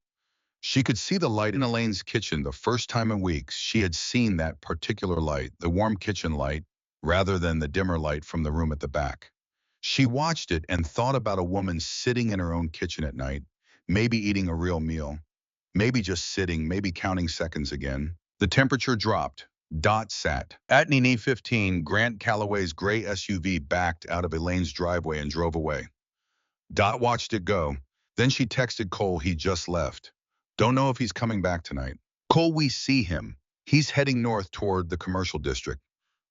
She could see the light in Elaine's kitchen the first time in weeks. She had seen that particular light, the warm kitchen light, rather than the dimmer light from the room at the back. She watched it and thought about a woman sitting in her own kitchen at night, maybe eating a real meal, maybe just sitting, maybe counting seconds again. The temperature dropped. Dot sat. At Nene 15, Grant Calloway's gray SUV backed out of Elaine's driveway and drove away. Dot watched it go. Then she texted Cole he just left. "Don't know if he's coming back tonight." "Cole, we see him. He's heading north toward the commercial district.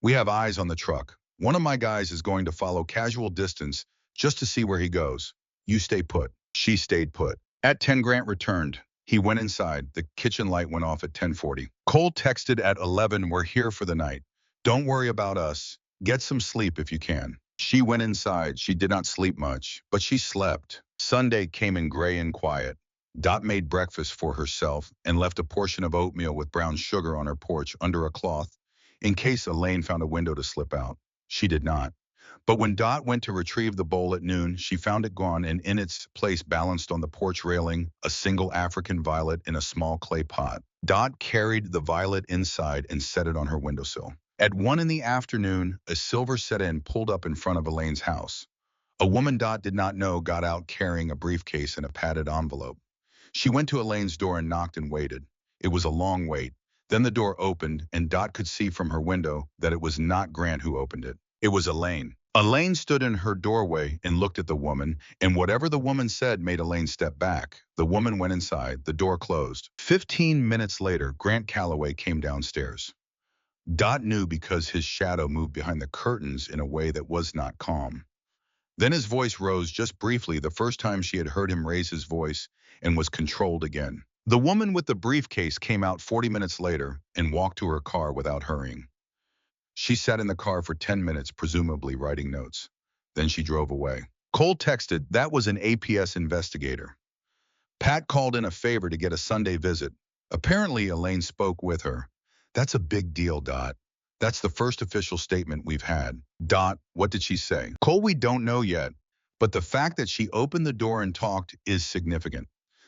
We have eyes on the truck. One of my guys is going to follow casual distance just to see where he goes. You stay put." She stayed put. At 10, Grant returned. He went inside. The kitchen light went off at 10:40. Cole texted at 11, "We're here for the night. Don't worry about us. Get some sleep if you can." She went inside. She did not sleep much, but she slept. Sunday came in gray and quiet. Dot made breakfast for herself and left a portion of oatmeal with brown sugar on her porch under a cloth in case Elaine found a window to slip out. She did not. But when Dot went to retrieve the bowl at noon, she found it gone, and in its place, balanced on the porch railing, a single African violet in a small clay pot. Dot carried the violet inside and set it on her windowsill. At 1 in the afternoon, a silver sedan pulled up in front of Elaine's house. A woman Dot did not know got out carrying a briefcase and a padded envelope. She went to Elaine's door and knocked and waited. It was a long wait. Then the door opened, and Dot could see from her window that it was not Grant who opened it. It was Elaine. Elaine stood in her doorway and looked at the woman, and whatever the woman said made Elaine step back. The woman went inside. The door closed. 15 minutes later, Grant Calloway came downstairs. Dot knew because his shadow moved behind the curtains in a way that was not calm. Then his voice rose just briefly, the first time she had heard him raise his voice, and was controlled again. The woman with the briefcase came out 40 minutes later and walked to her car without hurrying. She sat in the car for 10 minutes, presumably writing notes. Then she drove away. Cole texted, "That was an APS investigator." Pat called in a favor to get a Sunday visit. Apparently, Elaine spoke with her. That's a big deal, Dot. That's the first official statement we've had. Dot, what did she say? Cole, we don't know yet, but the fact that she opened the door and talked is significant.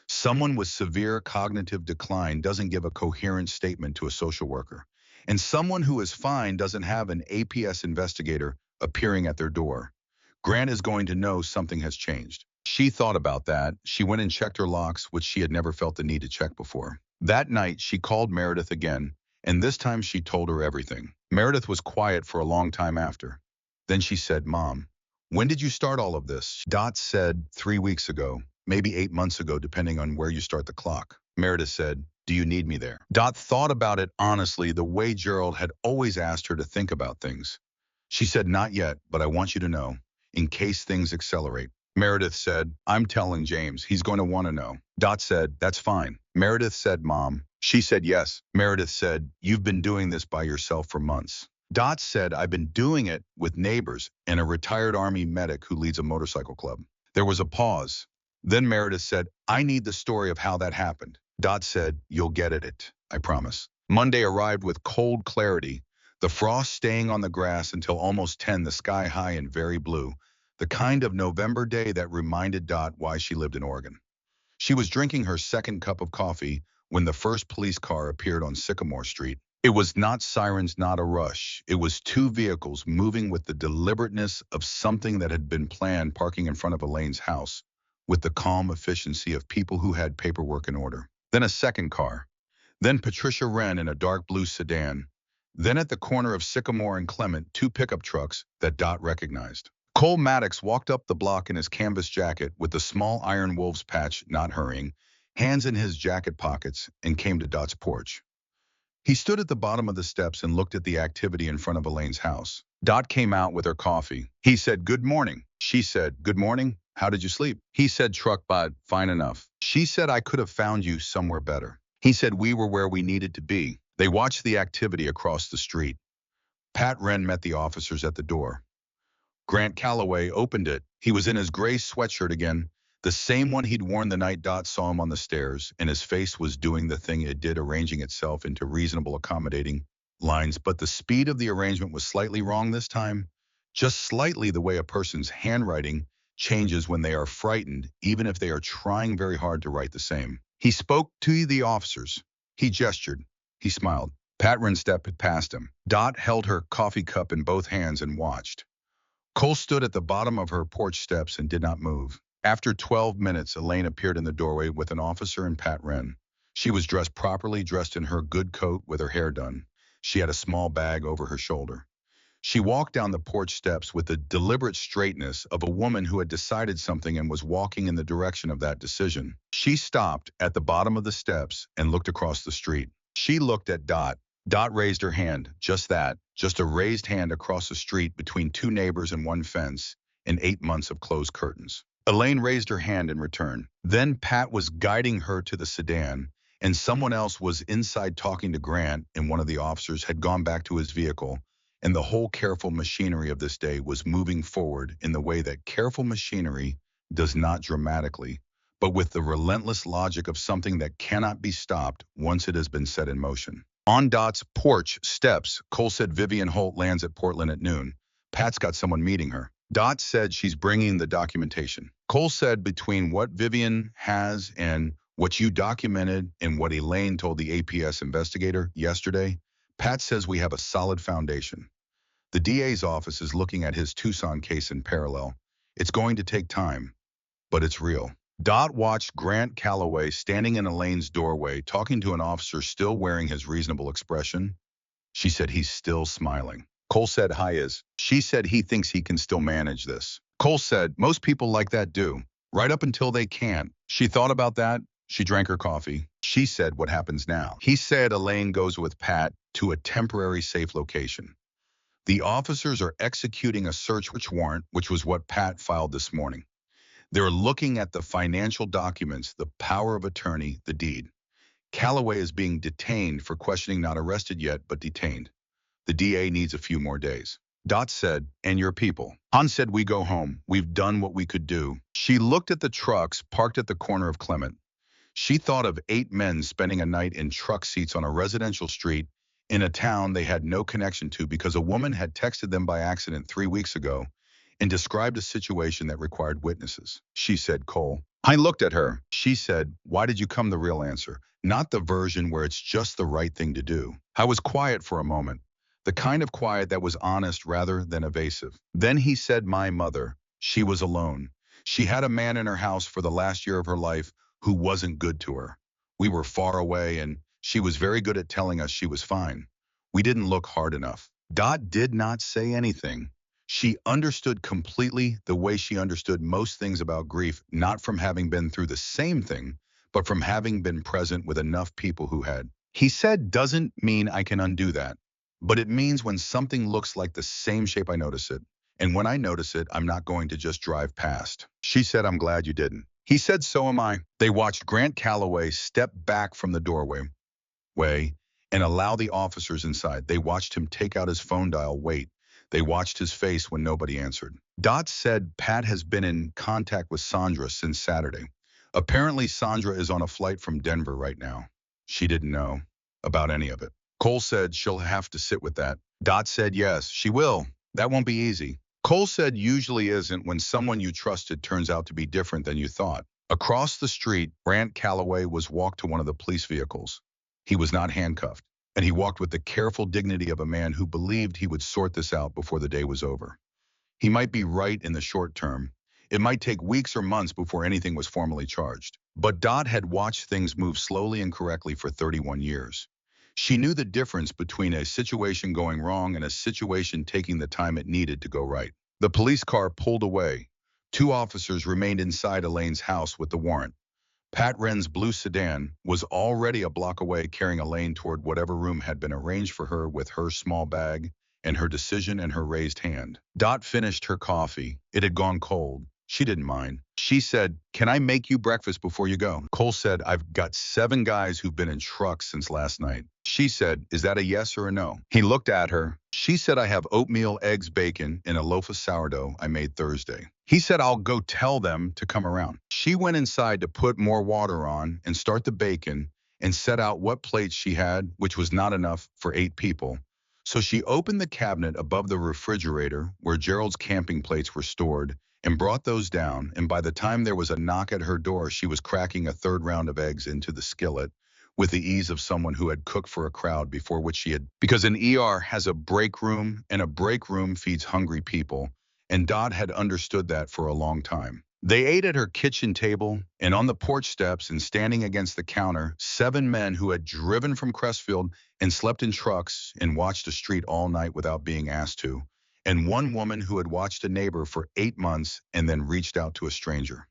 Someone with severe cognitive decline doesn't give a coherent statement to a social worker. And someone who is fine doesn't have an APS investigator appearing at their door. Grant is going to know something has changed. She thought about that. She went and checked her locks, which she had never felt the need to check before. That night, she called Meredith again, and this time she told her everything. Meredith was quiet for a long time after. Then she said, Mom, when did you start all of this? Dot said 3 weeks ago, maybe 8 months ago, depending on where you start the clock. Meredith said, do you need me there? Dot thought about it honestly, the way Gerald had always asked her to think about things. She said, not yet, but I want you to know, in case things accelerate. Meredith said, I'm telling James, he's going to want to know. Dot said, that's fine. Meredith said, Mom. She said, yes. Meredith said, you've been doing this by yourself for months. Dot said, I've been doing it with neighbors and a retired Army medic who leads a motorcycle club. There was a pause. Then Meredith said, I need the story of how that happened. Dot said, you'll get it, I promise. Monday arrived with cold clarity, the frost staying on the grass until almost 10, the sky high and very blue, the kind of November day that reminded Dot why she lived in Oregon. She was drinking her second cup of coffee when the first police car appeared on Sycamore Street. It was not sirens, not a rush. It was two vehicles moving with the deliberateness of something that had been planned, parking in front of Elaine's house, with the calm efficiency of people who had paperwork in order. Then a second car. Then Patricia Wren in a dark blue sedan. Then at the corner of Sycamore and Clement, two pickup trucks that Dot recognized. Cole Maddox walked up the block in his canvas jacket with the small Iron Wolves patch, not hurrying, hands in his jacket pockets, and came to Dot's porch. He stood at the bottom of the steps and looked at the activity in front of Elaine's house. Dot came out with her coffee. He said, good morning. She said, good morning. How did you sleep? He said, truck bud, fine enough. She said, I could have found you somewhere better. He said, we were where we needed to be. They watched the activity across the street. Pat Wren met the officers at the door. Grant Calloway opened it. He was in his gray sweatshirt again, the same one he'd worn the night Dot saw him on the stairs, and his face was doing the thing it did, arranging itself into reasonable, accommodating lines. But the speed of the arrangement was slightly wrong this time, just slightly, the way a person's handwriting changes when they are frightened, even if they are trying very hard to write the same. He spoke to the officers. He gestured. He smiled. Pat Wren stepped past him. Dot held her coffee cup in both hands and watched. Cole stood at the bottom of her porch steps and did not move. After 12 minutes, Elaine appeared in the doorway with an officer and Pat Wren. She was dressed properly, dressed in her good coat with her hair done. She had a small bag over her shoulder. She walked down the porch steps with the deliberate straightness of a woman who had decided something and was walking in the direction of that decision. She stopped at the bottom of the steps and looked across the street. She looked at Dot. Dot raised her hand, just that, just a raised hand across the street between two neighbors and one fence, in 8 months of closed curtains. Elaine raised her hand in return. Then Pat was guiding her to the sedan, and someone else was inside talking to Grant, and one of the officers had gone back to his vehicle, and the whole careful machinery of this day was moving forward in the way that careful machinery does not dramatically, but with the relentless logic of something that cannot be stopped once it has been set in motion. On Dot's porch steps, Cole said Vivian Holt lands at Portland at noon. Pat's got someone meeting her. Dot said she's bringing the documentation. Cole said between what Vivian has and what you documented and what Elaine told the APS investigator yesterday, Pat says we have a solid foundation. The DA's office is looking at his Tucson case in parallel. It's going to take time, but it's real. Dot watched Grant Calloway standing in Elaine's doorway, talking to an officer still wearing his reasonable expression. She said he's still smiling. Cole said hi is. She said he thinks he can still manage this. Cole said most people like that do, right up until they can't. She thought about that. She drank her coffee. She said what happens now. He said Elaine goes with Pat to a temporary safe location. The officers are executing a search warrant, which was what Pat filed this morning. They're looking at the financial documents, the power of attorney, the deed. Calloway is being detained for questioning, not arrested yet, but detained. The DA needs a few more days. Dot said, and your people. Han said, we go home. We've done what we could do. She looked at the trucks parked at the corner of Clement. She thought of 8 men spending a night in truck seats on a residential street in a town they had no connection to because a woman had texted them by accident 3 weeks ago and described a situation that required witnesses. She said, Cole. I looked at her. She said, why did you come? The real answer, not the version where it's just the right thing to do. I was quiet for a moment, the kind of quiet that was honest rather than evasive. Then he said, my mother. She was alone. She had a man in her house for the last year of her life who wasn't good to her. We were far away and she was very good at telling us she was fine. We didn't look hard enough. Dot did not say anything. She understood completely the way she understood most things about grief, not from having been through the same thing, but from having been present with enough people who had. He said, doesn't mean I can undo that, but it means when something looks like the same shape, I notice it. And when I notice it, I'm not going to just drive past. She said, I'm glad you didn't. He said, so am I. They watched Grant Calloway step back from the doorway and allow the officers inside. They watched him take out his phone dial, wait. They watched his face when nobody answered. Dot said Pat has been in contact with Sandra since Saturday. Apparently, Sandra is on a flight from Denver right now. She didn't know about any of it. Cole said she'll have to sit with that. Dot said yes, she will. That won't be easy. Cole said usually isn't when someone you trusted turns out to be different than you thought. Across the street, Grant Calloway was walked to one of the police vehicles. He was not handcuffed, and he walked with the careful dignity of a man who believed he would sort this out before the day was over. He might be right in the short term. It might take weeks or months before anything was formally charged. But Dot had watched things move slowly and correctly for 31 years. She knew the difference between a situation going wrong and a situation taking the time it needed to go right. The police car pulled away. 2 officers remained inside Elaine's house with the warrant. Pat Wren's blue sedan was already a block away, carrying Elaine toward whatever room had been arranged for her with her small bag and her decision in her raised hand. Dot finished her coffee. It had gone cold. She didn't mind. She said, can I make you breakfast before you go? Cole said, I've got 7 guys who've been in trucks since last night. She said, is that a yes or a no? He looked at her. She said, I have oatmeal, eggs, bacon, and a loaf of sourdough I made Thursday. He said, I'll go tell them to come around. She went inside to put more water on and start the bacon and set out what plates she had, which was not enough for 8 people. So she opened the cabinet above the refrigerator where Gerald's camping plates were stored and brought those down, and by the time there was a knock at her door, she was cracking a 3rd round of eggs into the skillet with the ease of someone who had cooked for a crowd before which she had, because an ER has a break room and a break room feeds hungry people, and Dot had understood that for a long time. They ate at her kitchen table and on the porch steps, and standing against the counter, 7 men who had driven from Crestfield and slept in trucks and watched a street all night without being asked to, and 1 woman who had watched a neighbor for 8 months and then reached out to a stranger.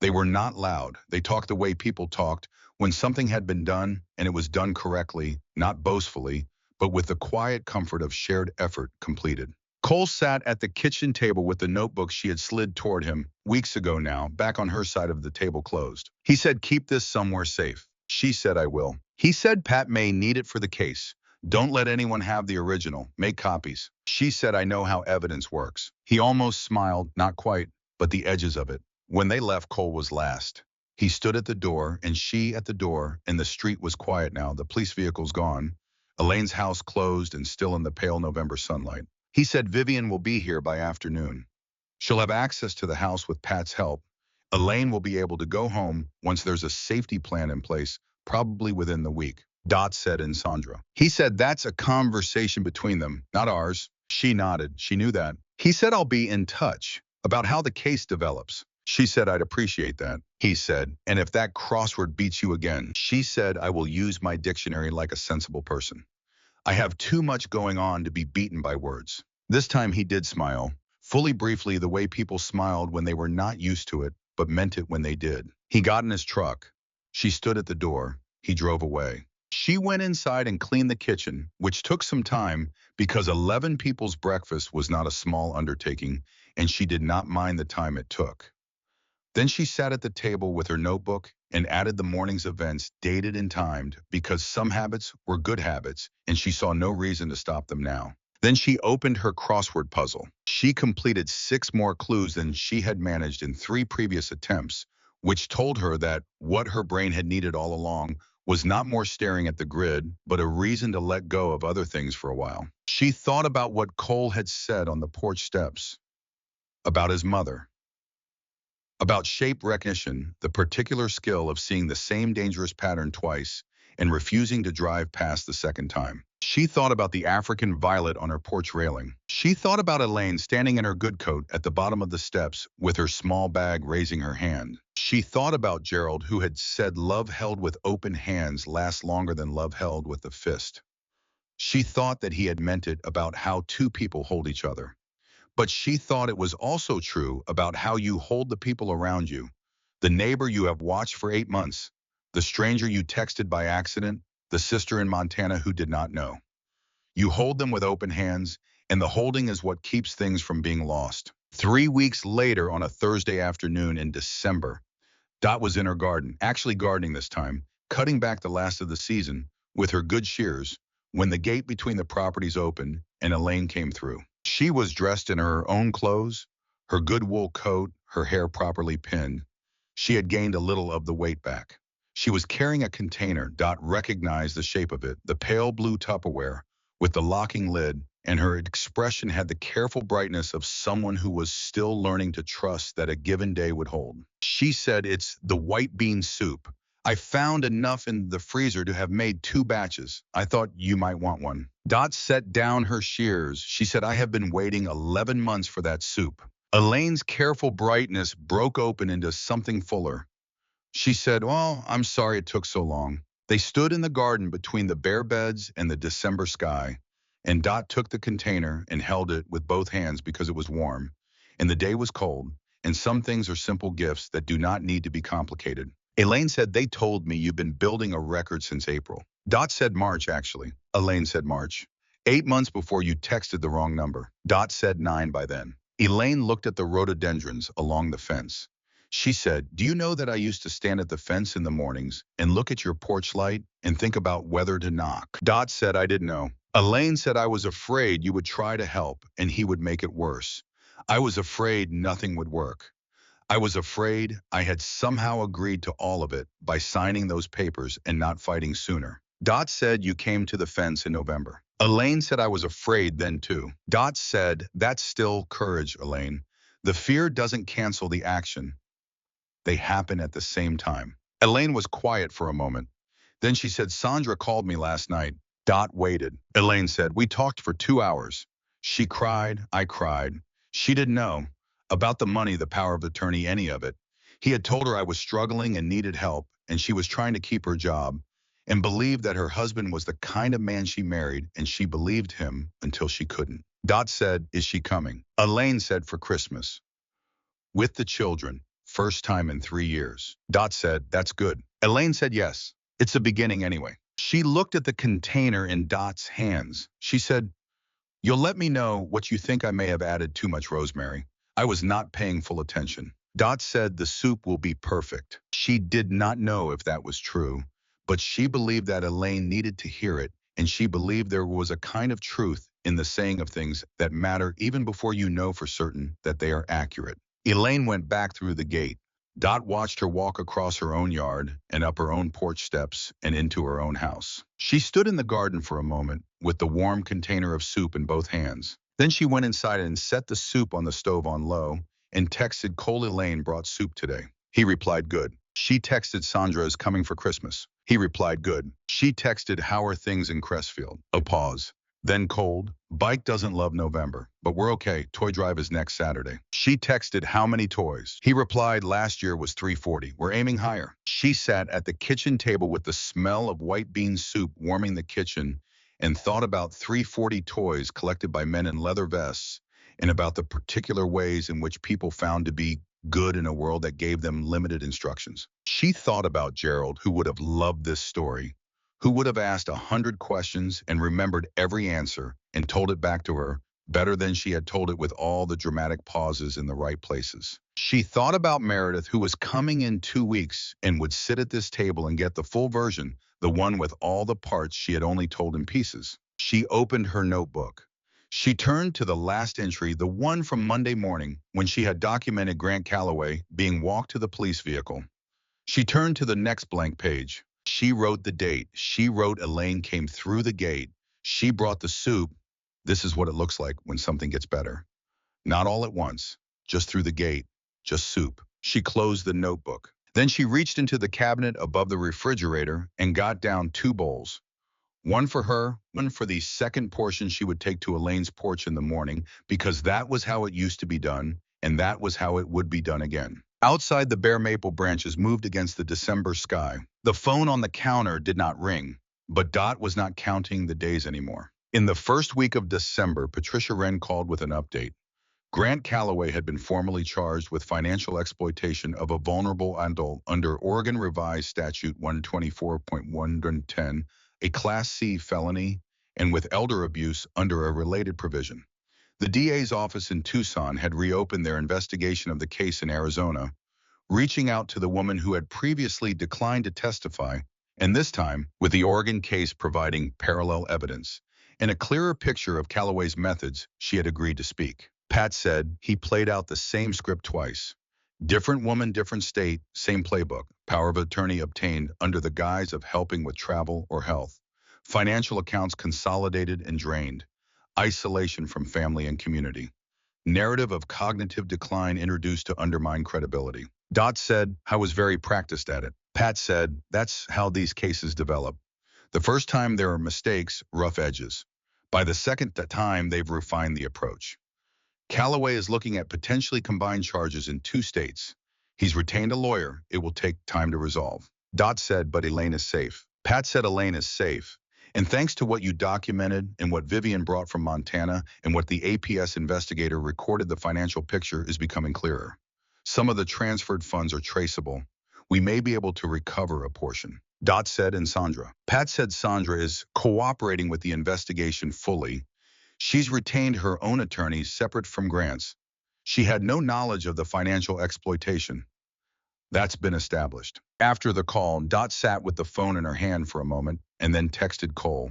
They were not loud. They talked the way people talked when something had been done, and it was done correctly, not boastfully, but with the quiet comfort of shared effort completed. Cole sat at the kitchen table with the notebook she had slid toward him weeks ago now, back on her side of the table closed. He said, keep this somewhere safe. She said, I will. He said, Pat may need it for the case. Don't let anyone have the original. Make copies. She said, I know how evidence works. He almost smiled, not quite, but the edges of it. When they left, Cole was last. He stood at the door, and she at the door, and the street was quiet now, the police vehicles gone, Elaine's house closed and still in the pale November sunlight. He said, Vivian will be here by afternoon. She'll have access to the house with Pat's help. Elaine will be able to go home once there's a safety plan in place, probably within the week. Dot said, and Sandra. He said, that's a conversation between them, not ours. She nodded. She knew that. He said, I'll be in touch about how the case develops. She said, I'd appreciate that. He said, and if that crossword beats you again, she said, I will use my dictionary like a sensible person. I have too much going on to be beaten by words. This time he did smile, fully briefly the way people smiled when they were not used to it, but meant it when they did. He got in his truck. She stood at the door. He drove away. She went inside and cleaned the kitchen, which took some time because 11 people's breakfast was not a small undertaking, and she did not mind the time it took. Then she sat at the table with her notebook and added the morning's events, dated and timed, because some habits were good habits, and she saw no reason to stop them now. Then she opened her crossword puzzle. She completed 6 more clues than she had managed in 3 previous attempts, which told her that what her brain had needed all along was not more staring at the grid, but a reason to let go of other things for a while. She thought about what Cole had said on the porch steps, about his mother, about shape recognition, the particular skill of seeing the same dangerous pattern twice and refusing to drive past the second time. She thought about the African violet on her porch railing. She thought about Elaine standing in her good coat at the bottom of the steps with her small bag raising her hand. She thought about Gerald, who had said love held with open hands lasts longer than love held with a fist. She thought that he had meant it about how two people hold each other. But she thought it was also true about how you hold the people around you, the neighbor you have watched for 8 months, the stranger you texted by accident, the sister in Montana who did not know. You hold them with open hands, and the holding is what keeps things from being lost. 3 weeks later, on a Thursday afternoon in December, Dot was in her garden, actually gardening this time, cutting back the last of the season with her good shears, when the gate between the properties opened and Elaine came through. She was dressed in her own clothes, her good wool coat, her hair properly pinned. She had gained a little of the weight back. She was carrying a container. Dot recognized the shape of it, the pale blue Tupperware with the locking lid, and her expression had the careful brightness of someone who was still learning to trust that a given day would hold. She said, "It's the white bean soup. I found enough in the freezer to have made 2 batches. I thought you might want one." Dot set down her shears. She said, "I have been waiting 11 months for that soup." Elaine's careful brightness broke open into something fuller. She said, "Well, I'm sorry it took so long." They stood in the garden between the bare beds and the December sky, and Dot took the container and held it with both hands because it was warm, and the day was cold, and some things are simple gifts that do not need to be complicated. Elaine said, "They told me you've been building a record since April." Dot said March, actually. Elaine said March. 8 months before you texted the wrong number. Dot said 9 by then. Elaine looked at the rhododendrons along the fence. She said, "Do you know that I used to stand at the fence in the mornings and look at your porch light and think about whether to knock?" Dot said, "I didn't know." Elaine said, "I was afraid you would try to help and he would make it worse. I was afraid nothing would work. I was afraid I had somehow agreed to all of it by signing those papers and not fighting sooner." Dot said, "You came to the fence in November." Elaine said, "I was afraid then too." Dot said, "That's still courage, Elaine. The fear doesn't cancel the action. They happen at the same time." Elaine was quiet for a moment. Then she said, "Sandra called me last night." Dot waited. Elaine said, "We talked for 2 hours. She cried, I cried. She didn't know about the money, the power of attorney, any of it. He had told her I was struggling and needed help, and she was trying to keep her job and believed that her husband was the kind of man she married, and she believed him until she couldn't." Dot said, "Is she coming?" Elaine said, "For Christmas. With the children. First time in 3 years." Dot said, "That's good." Elaine said, "Yes. It's a beginning anyway." She looked at the container in Dot's hands. She said, "You'll let me know what you think. I may have added too much rosemary. I was not paying full attention." Dot said, "The soup will be perfect." She did not know if that was true, but she believed that Elaine needed to hear it, and she believed there was a kind of truth in the saying of things that matter even before you know for certain that they are accurate. Elaine went back through the gate. Dot watched her walk across her own yard and up her own porch steps and into her own house. She stood in the garden for a moment with the warm container of soup in both hands. Then she went inside and set the soup on the stove on low and texted Cole. "Elaine brought soup today." He replied, "Good." She texted, "Sandra is coming for Christmas." He replied, "Good." She texted, "How are things in Crestfield?" A pause. Then cold. "Bike doesn't love November, but we're okay. Toy drive is next Saturday." She texted, "How many toys?" He replied, "Last year was 340. We're aiming higher." She sat at the kitchen table with the smell of white bean soup warming the kitchen and thought about 340 toys collected by men in leather vests and about the particular ways in which people found to be good in a world that gave them limited instructions. She thought about Gerald, who would have loved this story, who would have asked 100 questions and remembered every answer and told it back to her better than she had told it with all the dramatic pauses in the right places. She thought about Meredith, who was coming in 2 weeks and would sit at this table and get the full version, the one with all the parts she had only told in pieces. She opened her notebook. She turned to the last entry, the one from Monday morning, when she had documented Grant Calloway being walked to the police vehicle. She turned to the next blank page. She wrote the date. She wrote Elaine came through the gate. She brought the soup. This is what it looks like when something gets better. Not all at once, just through the gate, just soup. She closed the notebook. Then she reached into the cabinet above the refrigerator and got down 2 bowls. One for her, one for the second portion she would take to Elaine's porch in the morning, because that was how it used to be done, and that was how it would be done again. Outside, the bare maple branches moved against the December sky. The phone on the counter did not ring, but Dot was not counting the days anymore. In the first week of December, Patricia Wren called with an update. Grant Calloway had been formally charged with financial exploitation of a vulnerable adult under Oregon Revised Statute 124.110, a Class C felony, and with elder abuse under a related provision. The DA's office in Tucson had reopened their investigation of the case in Arizona, reaching out to the woman who had previously declined to testify, and this time with the Oregon case providing parallel evidence. And a clearer picture of Calloway's methods, she had agreed to speak. Pat said he played out the same script twice. Different woman, different state, same playbook. Power of attorney obtained under the guise of helping with travel or health. Financial accounts consolidated and drained. Isolation from family and community. Narrative of cognitive decline introduced to undermine credibility. Dot said, I was very practiced at it. Pat said, that's how these cases develop. The first time there are mistakes, rough edges. By the second time, they've refined the approach. Calloway is looking at potentially combined charges in 2 states. He's retained a lawyer. It will take time to resolve. Dot said, but Elaine is safe. Pat said Elaine is safe. And thanks to what you documented and what Vivian brought from Montana and what the APS investigator recorded, the financial picture is becoming clearer. Some of the transferred funds are traceable. We may be able to recover a portion. Dot said, and Sandra. Pat said Sandra is cooperating with the investigation fully. She's retained her own attorneys separate from Grant's. She had no knowledge of the financial exploitation. That's been established. After the call, Dot sat with the phone in her hand for a moment and then texted Cole.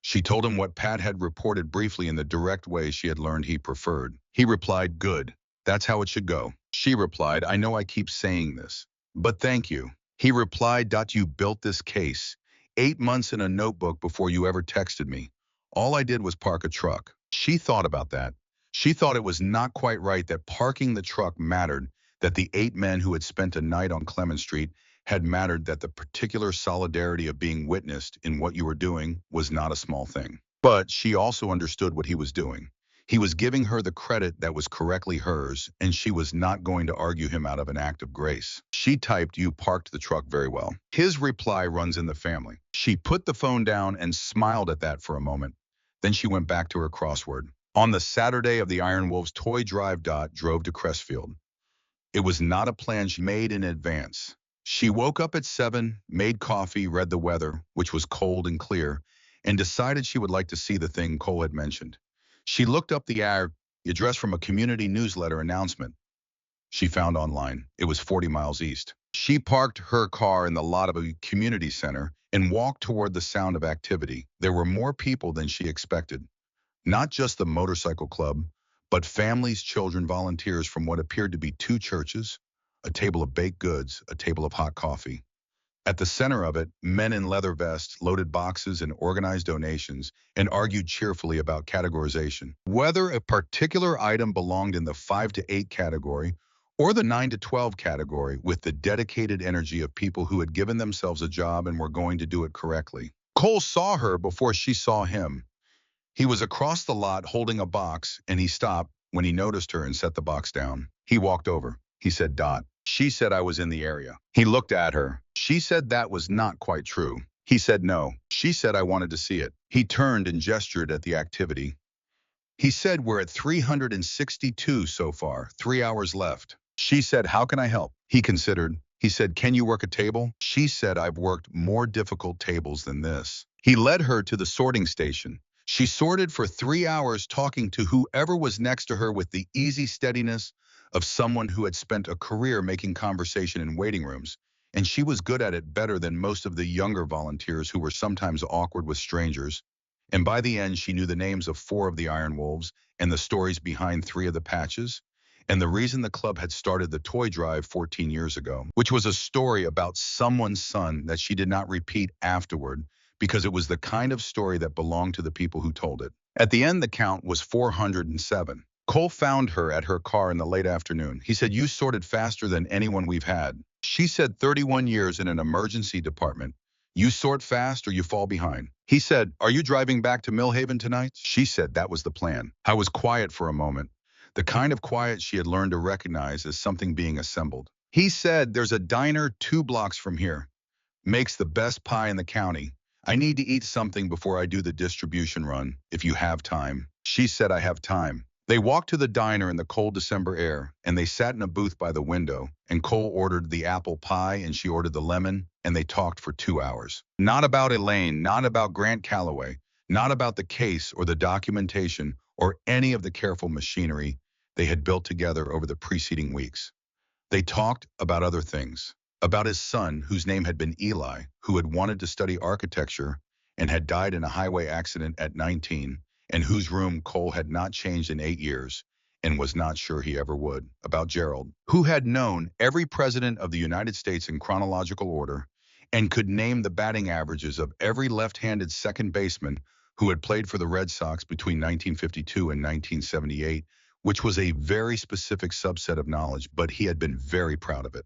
She told him what Pat had reported briefly in the direct way she had learned he preferred. He replied, good. That's how it should go. She replied, I know I keep saying this, but thank you. He replied, you built this case 8 months in a notebook before you ever texted me. All I did was park a truck. She thought about that. She thought it was not quite right that parking the truck mattered, that the 8 men who had spent a night on Clement Street had mattered, that the particular solidarity of being witnessed in what you were doing was not a small thing. But she also understood what he was doing. He was giving her the credit that was correctly hers, and she was not going to argue him out of an act of grace. She typed, you parked the truck very well. His reply runs in the family. She put the phone down and smiled at that for a moment. Then she went back to her crossword. On the Saturday of the Iron Wolves toy drive, Dot drove to Crestfield. It was not a plan she made in advance. She woke up at 7, made coffee, read the weather, which was cold and clear, and decided she would like to see the thing Cole had mentioned. She looked up the address from a community newsletter announcement she found online. It was 40 miles east. She parked her car in the lot of a community center and walked toward the sound of activity. There were more people than she expected. Not just the motorcycle club, but families, children, volunteers from what appeared to be 2 churches, a table of baked goods, a table of hot coffee. At the center of it, men in leather vests loaded boxes and organized donations and argued cheerfully about categorization. Whether a particular item belonged in the 5 to 8 category or the 9 to 12 category, with the dedicated energy of people who had given themselves a job and were going to do it correctly. Cole saw her before she saw him. He was across the lot holding a box, and he stopped when he noticed her and set the box down. He walked over. He said, Dot. She said I was in the area. He looked at her. She said that was not quite true. He said no. She said I wanted to see it. He turned and gestured at the activity. He said we're at 362 so far, 3 hours left. She said, how can I help? He considered. He said, can you work a table? She said, I've worked more difficult tables than this. He led her to the sorting station. She sorted for 3 hours, talking to whoever was next to her with the easy steadiness of someone who had spent a career making conversation in waiting rooms, and she was good at it, better than most of the younger volunteers who were sometimes awkward with strangers And by the end, she knew the names of 4 of the Iron Wolves and the stories behind 3 of the patches, and the reason the club had started the toy drive 14 years ago, which was a story about someone's son that she did not repeat afterward because it was the kind of story that belonged to the people who told it. At the end, the count was 407. Cole found her at her car in the late afternoon. He said, "You sorted faster than anyone we've had." She said, 31 years in an emergency department. You sort fast or you fall behind. He said, "Are you driving back to Millhaven tonight?" She said that was the plan. I was quiet for a moment, the kind of quiet she had learned to recognize as something being assembled. He said, "There's a diner 2 blocks from here. Makes the best pie in the county. I need to eat something before I do the distribution run, if you have time." She said, "I have time." They walked to the diner in the cold December air, and they sat in a booth by the window, and Cole ordered the apple pie and she ordered the lemon, and they talked for 2 hours. Not about Elaine, not about Grant Calloway, not about the case or the documentation or any of the careful machinery they had built together over the preceding weeks. They talked about other things, about his son, whose name had been Eli, who had wanted to study architecture and had died in a highway accident at 19, and whose room Cole had not changed in 8 years and was not sure he ever would. About Gerald, who had known every president of the United States in chronological order and could name the batting averages of every left-handed second baseman who had played for the Red Sox between 1952 and 1978, which was a very specific subset of knowledge, but he had been very proud of it.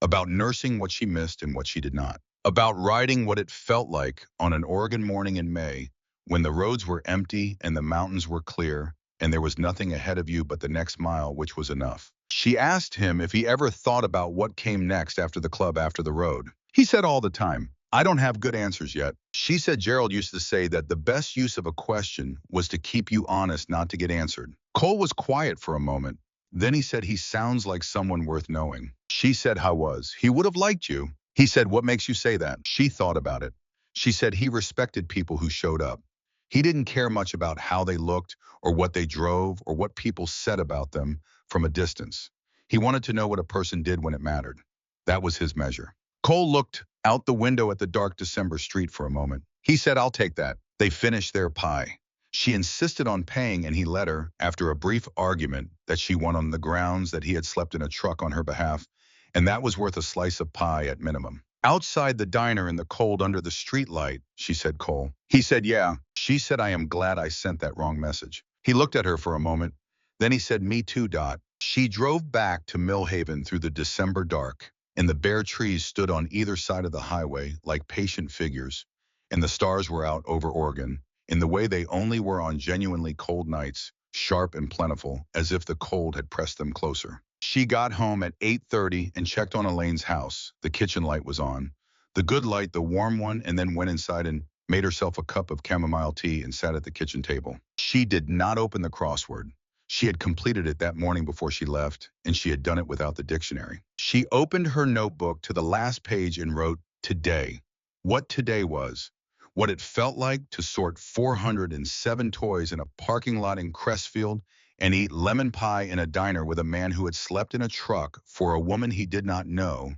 About nursing what she missed and what she did not. About riding what it felt like on an Oregon morning in May when the roads were empty and the mountains were clear and there was nothing ahead of you but the next mile, which was enough. She asked him if he ever thought about what came next after the club, after the road. He said all the time, "I don't have good answers yet." She said Gerald used to say that the best use of a question was to keep you honest, not to get answered. Cole was quiet for a moment. Then he said, "He sounds like someone worth knowing." She said, "How was? He would have liked you." He said, "What makes you say that?" She thought about it. She said he respected people who showed up. He didn't care much about how they looked or what they drove or what people said about them from a distance. He wanted to know what a person did when it mattered. That was his measure. Cole looked out the window at the dark December street for a moment. He said, "I'll take that." They finished their pie. She insisted on paying, and he let her, after a brief argument that she won on the grounds that he had slept in a truck on her behalf, and that was worth a slice of pie at minimum. Outside the diner in the cold under the street light, she said, "Cole." He said, "Yeah." She said, "I am glad I sent that wrong message." He looked at her for a moment. Then he said, "Me too, Dot." She drove back to Millhaven through the December dark, and the bare trees stood on either side of the highway like patient figures, and the stars were out over Oregon in the way they only were on genuinely cold nights, sharp and plentiful, as if the cold had pressed them closer. She got home at 8:30 and checked on Elaine's house. The kitchen light was on. The good light, the warm one, and then went inside and made herself a cup of chamomile tea and sat at the kitchen table. She did not open the crossword. She had completed it that morning before she left, and she had done it without the dictionary. She opened her notebook to the last page and wrote, "Today." What today was. What it felt like to sort 407 toys in a parking lot in Crestfield and eat lemon pie in a diner with a man who had slept in a truck for a woman he did not know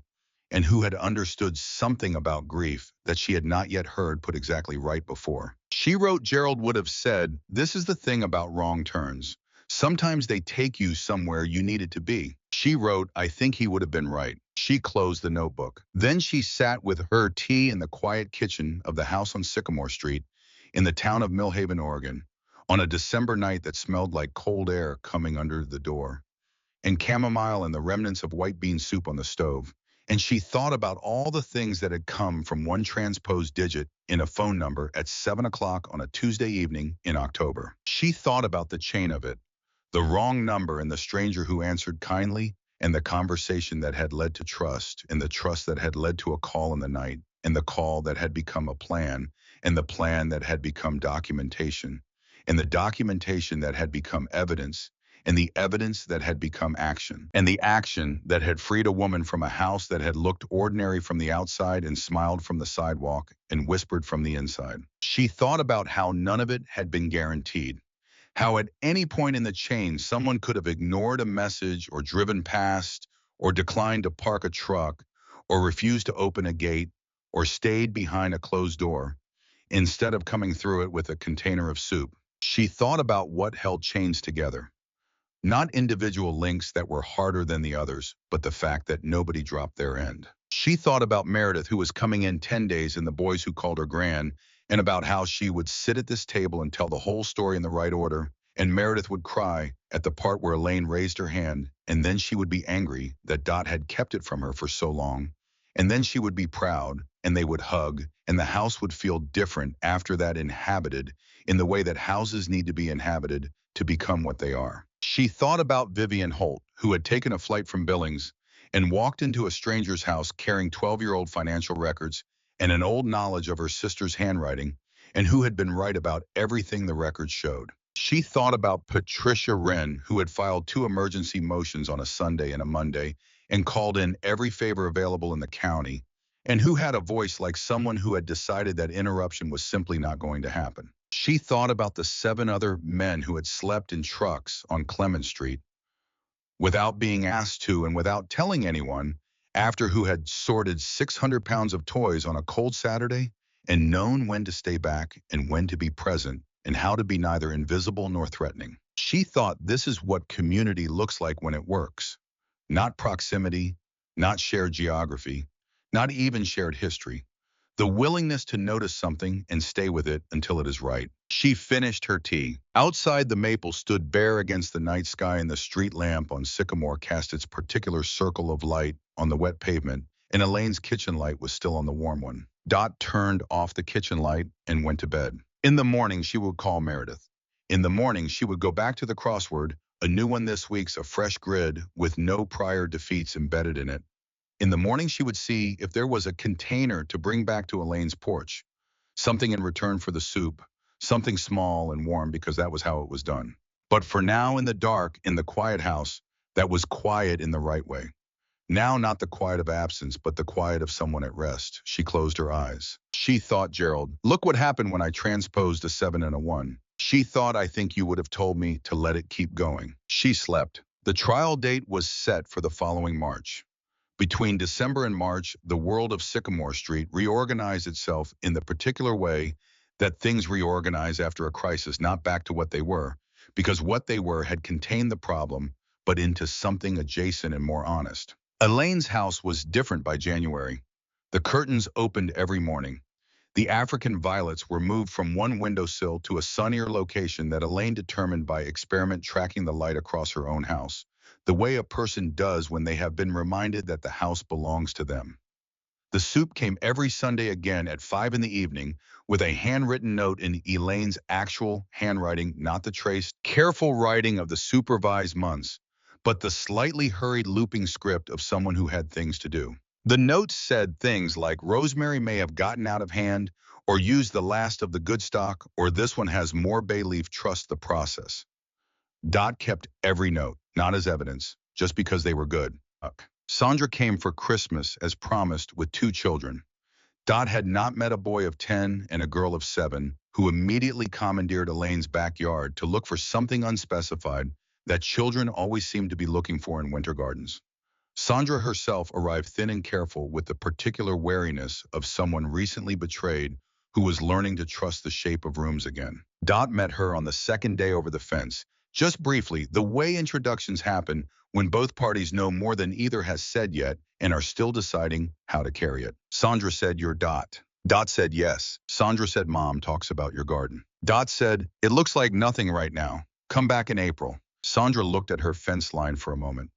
and who had understood something about grief that she had not yet heard put exactly right before. She wrote Gerald would have said, "This is the thing about wrong turns. Sometimes they take you somewhere you needed to be." She wrote, "I think he would have been right." She closed the notebook. Then she sat with her tea in the quiet kitchen of the house on Sycamore Street in the town of Millhaven, Oregon, on a December night that smelled like cold air coming under the door, and chamomile and the remnants of white bean soup on the stove. And she thought about all the things that had come from one transposed digit in a phone number at 7 o'clock on a Tuesday evening in October. She thought about the chain of it, the wrong number and the stranger who answered kindly, and the conversation that had led to trust, and the trust that had led to a call in the night, and the call that had become a plan, and the plan that had become documentation, and the documentation that had become evidence, and the evidence that had become action, and the action that had freed a woman from a house that had looked ordinary from the outside and smiled from the sidewalk and whispered from the inside. She thought about how none of it had been guaranteed, how at any point in the chain someone could have ignored a message or driven past or declined to park a truck or refused to open a gate or stayed behind a closed door, instead of coming through it with a container of soup. She thought about what held chains together. Not individual links that were harder than the others, but the fact that nobody dropped their end. She thought about Meredith, who was coming in 10 days, and the boys who called her Gran, and about how she would sit at this table and tell the whole story in the right order, and Meredith would cry at the part where Elaine raised her hand, and then she would be angry that Dot had kept it from her for so long, and then she would be proud, and they would hug, and the house would feel different after that, inhabited in the way that houses need to be inhabited to become what they are. She thought about Vivian Holt, who had taken a flight from Billings and walked into a stranger's house carrying 12-year-old financial records and an old knowledge of her sister's handwriting, and who had been right about everything the records showed. She thought about Patricia Wren, who had filed 2 emergency motions on a Sunday and a Monday and called in every favor available in the county, and who had a voice like someone who had decided that interruption was simply not going to happen. She thought about the 7 other men who had slept in trucks on Clement Street without being asked to and without telling anyone, after who had sorted 600 pounds of toys on a cold Saturday and known when to stay back and when to be present and how to be neither invisible nor threatening. She thought this is what community looks like when it works. Not proximity, not shared geography, not even shared history. The willingness to notice something and stay with it until it is right. She finished her tea. Outside, the maple stood bare against the night sky, and the street lamp on Sycamore cast its particular circle of light on the wet pavement, and Elaine's kitchen light was still on the warm one. Dot turned off the kitchen light and went to bed. In the morning, she would call Meredith. In the morning, she would go back to the crossword, a new one this week's, a fresh grid with no prior defeats embedded in it. In the morning, she would see if there was a container to bring back to Elaine's porch, something in return for the soup, something small and warm because that was how it was done. But for now, in the dark, in the quiet house, that was quiet in the right way. Now, not the quiet of absence, but the quiet of someone at rest. She closed her eyes. She thought, Gerald, look what happened when I transposed a 7 and a 1. She thought, I think you would have told me to let it keep going. She slept. The trial date was set for the following March. Between December and March, the world of Sycamore Street reorganized itself in the particular way that things reorganize after a crisis, not back to what they were, because what they were had contained the problem, but into something adjacent and more honest. Elaine's house was different by January. The curtains opened every morning. The African violets were moved from one windowsill to a sunnier location that Elaine determined by experiment, tracking the light across her own house, the way a person does when they have been reminded that the house belongs to them. The soup came every Sunday again at 5 in the evening with a handwritten note in Elaine's actual handwriting, not the traced, careful writing of the supervised months, but the slightly hurried looping script of someone who had things to do. The notes said things like, Rosemary may have gotten out of hand, or used the last of the good stock, or this one has more bay leaf, trust the process. Dot kept every note, not as evidence, just because they were good. Sandra came for Christmas as promised with 2 children. Dot had not met a boy of 10 and a girl of 7 who immediately commandeered Elaine's backyard to look for something unspecified that children always seem to be looking for in winter gardens. Sandra herself arrived thin and careful with the particular wariness of someone recently betrayed who was learning to trust the shape of rooms again. Dot met her on the second day over the fence, just briefly, the way introductions happen when both parties know more than either has said yet and are still deciding how to carry it. Sandra said, "You're Dot." Dot said, "Yes." Sandra said, "Mom talks about your garden." Dot said, "It looks like nothing right now. Come back in April." Sandra looked at her fence line for a moment.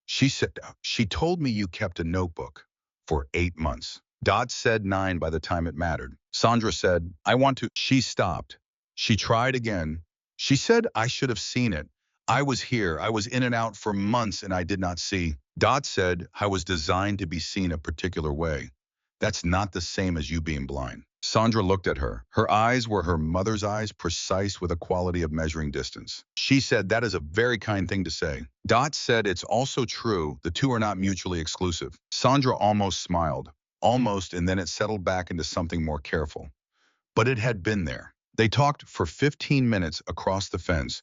She said, "She told me you kept a notebook for 8 months." Dot said 9 by the time it mattered. Sandra said, "I want to." She stopped. She tried again. She said, "I should have seen it. I was here. I was in and out for months and I did not see." Dot said, "I was designed to be seen a particular way. That's not the same as you being blind." Sandra looked at her. Her eyes were her mother's eyes, precise with a quality of measuring distance. She said, "That is a very kind thing to say." Dot said, "It's also true. The two are not mutually exclusive." Sandra almost smiled. Almost, and then it settled back into something more careful. But it had been there. They talked for 15 minutes across the fence,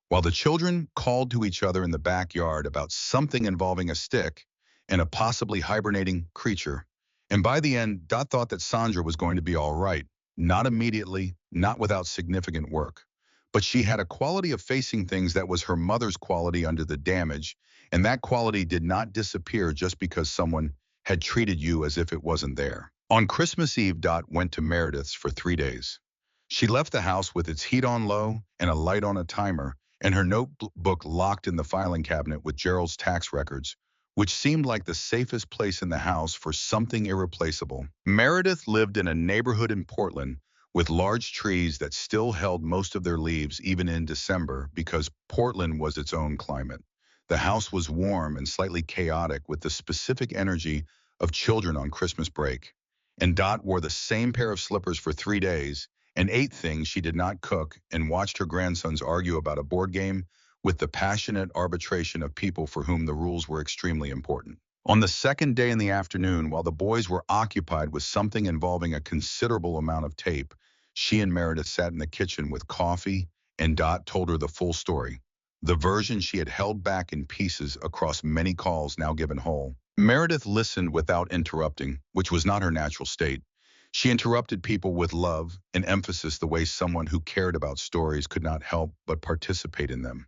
while the children called to each other in the backyard about something involving a stick and a possibly hibernating creature. And by the end, Dot thought that Sandra was going to be all right. not immediately, not without significant work. But she had a quality of facing things that was her mother's quality under the damage, and that quality did not disappear just because someone had treated you as if it wasn't there. On Christmas Eve, Dot went to Meredith's for 3 days. She left the house with its heat on low and a light on a timer, and her notebook locked in the filing cabinet with Gerald's tax records, which seemed like the safest place in the house for something irreplaceable. Meredith lived in a neighborhood in Portland with large trees that still held most of their leaves even in December because Portland was its own climate. The house was warm and slightly chaotic with the specific energy of children on Christmas break. And Dot wore the same pair of slippers for 3 days and ate things she did not cook and watched her grandsons argue about a board game with the passionate arbitration of people for whom the rules were extremely important. On the second day in the afternoon, while the boys were occupied with something involving a considerable amount of tape, she and Meredith sat in the kitchen with coffee, and Dot told her the full story, the version she had held back in pieces across many calls now given whole. Meredith listened without interrupting, which was not her natural state. She interrupted people with love and emphasis the way someone who cared about stories could not help but participate in them.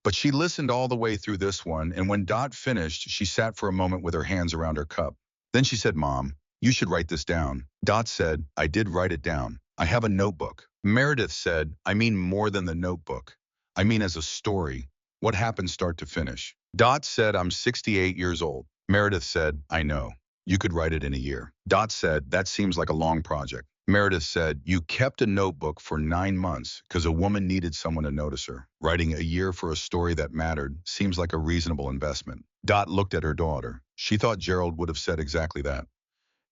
But she listened all the way through this one, and when Dot finished, she sat for a moment with her hands around her cup. Then she said, "Mom, you should write this down." Dot said, "I did write it down. I have a notebook." Meredith said, "I mean more than the notebook. I mean as a story. What happened start to finish?" Dot said, "I'm 68 years old." Meredith said, "I know. You could write it in a year." Dot said, "That seems like a long project." Meredith said, "You kept a notebook for 9 months because a woman needed someone to notice her. Writing a year for a story that mattered seems like a reasonable investment." Dot looked at her daughter. She thought Gerald would have said exactly that.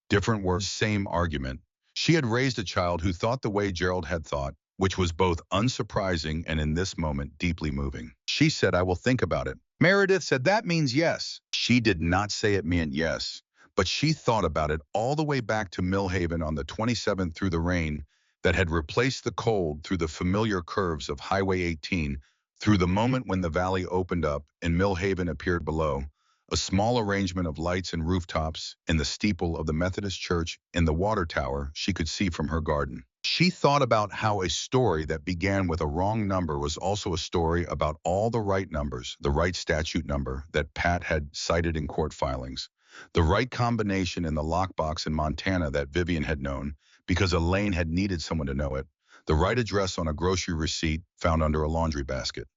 Different words, same argument. She had raised a child who thought the way Gerald had thought, which was both unsurprising and in this moment deeply moving. She said, "I will think about it." Meredith said, "That means yes." She did not say it meant yes, but she thought about it all the way back to Millhaven on the 27th through the rain that had replaced the cold, through the familiar curves of Highway 18, through the moment when the valley opened up and Millhaven appeared below, a small arrangement of lights and rooftops, and the steeple of the Methodist church and the water tower she could see from her garden. She thought about how a story that began with a wrong number was also a story about all the right numbers, the right statute number that Pat had cited in court filings, the right combination in the lockbox in Montana that Vivian had known because Elaine had needed someone to know it, the right address on a grocery receipt found under a laundry basket.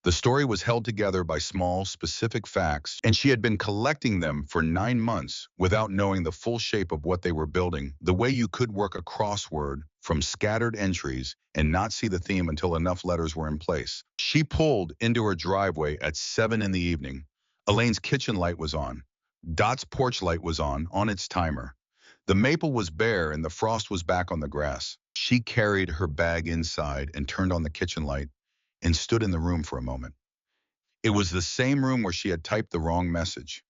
The story was held together by small, specific facts, and she had been collecting them for 9 months without knowing the full shape of what they were building, the way you could work a crossword from scattered entries and not see the theme until enough letters were in place. She pulled into her driveway at 7 in the evening. Elaine's kitchen light was on. Dot's porch light was on its timer. The maple was bare and the frost was back on the grass. She carried her bag inside and turned on the kitchen light and stood in the room for a moment. It was the same room where she had typed the wrong message,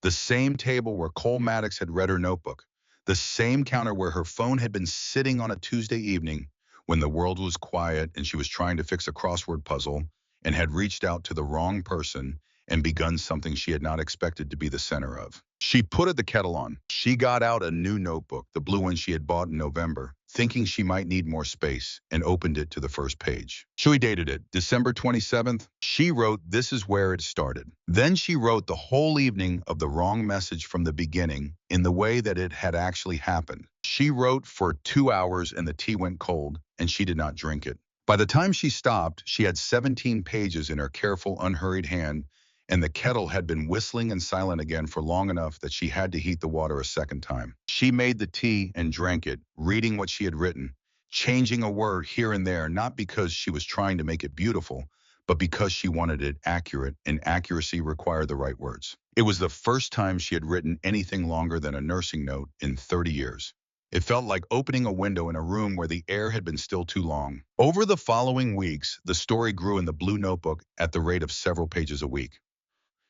the same table where Cole Maddox had read her notebook, the same counter where her phone had been sitting on a Tuesday evening when the world was quiet and she was trying to fix a crossword puzzle and had reached out to the wrong person and begun something she had not expected to be the center of. She put the kettle on. She got out a new notebook, the blue one she had bought in November, thinking she might need more space, and opened it to the first page. She dated it, December 27th. She wrote, "This is where it started." Then she wrote the whole evening of the wrong message from the beginning in the way that it had actually happened. She wrote for 2 hours and the tea went cold, and she did not drink it. By the time she stopped, she had 17 pages in her careful, unhurried hand, and the kettle had been whistling and silent again for long enough that she had to heat the water a second time. She made the tea and drank it, reading what she had written, changing a word here and there, not because she was trying to make it beautiful, but because she wanted it accurate, and accuracy required the right words. It was the first time she had written anything longer than a nursing note in 30 years. It felt like opening a window in a room where the air had been still too long. Over the following weeks, the story grew in the blue notebook at the rate of several pages a week.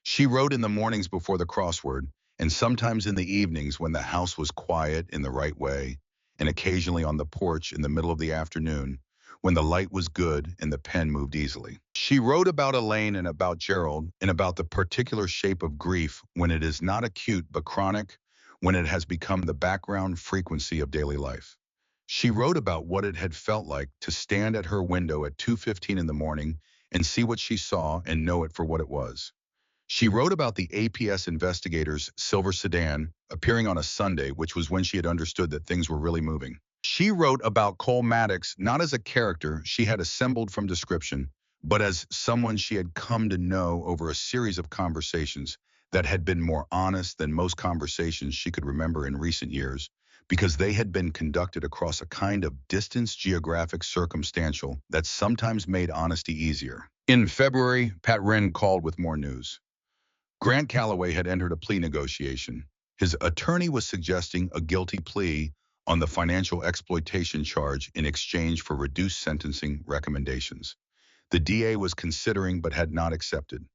She wrote in the mornings before the crossword, and sometimes in the evenings when the house was quiet in the right way, and occasionally on the porch in the middle of the afternoon, when the light was good and the pen moved easily. She wrote about Elaine and about Gerald, and about the particular shape of grief when it is not acute but chronic, when it has become the background frequency of daily life. She wrote about what it had felt like to stand at her window at 2:15 in the morning and see what she saw and know it for what it was. She wrote about the APS investigator's silver sedan appearing on a Sunday, which was when she had understood that things were really moving. She wrote about Cole Maddox not as a character she had assembled from description, but as someone she had come to know over a series of conversations that had been more honest than most conversations she could remember in recent years, because they had been conducted across a kind of distance geographic circumstantial that sometimes made honesty easier. In February, Pat Wren called with more news. Grant Calloway had entered a plea negotiation. His attorney was suggesting a guilty plea on the financial exploitation charge in exchange for reduced sentencing recommendations. The DA was considering but had not accepted.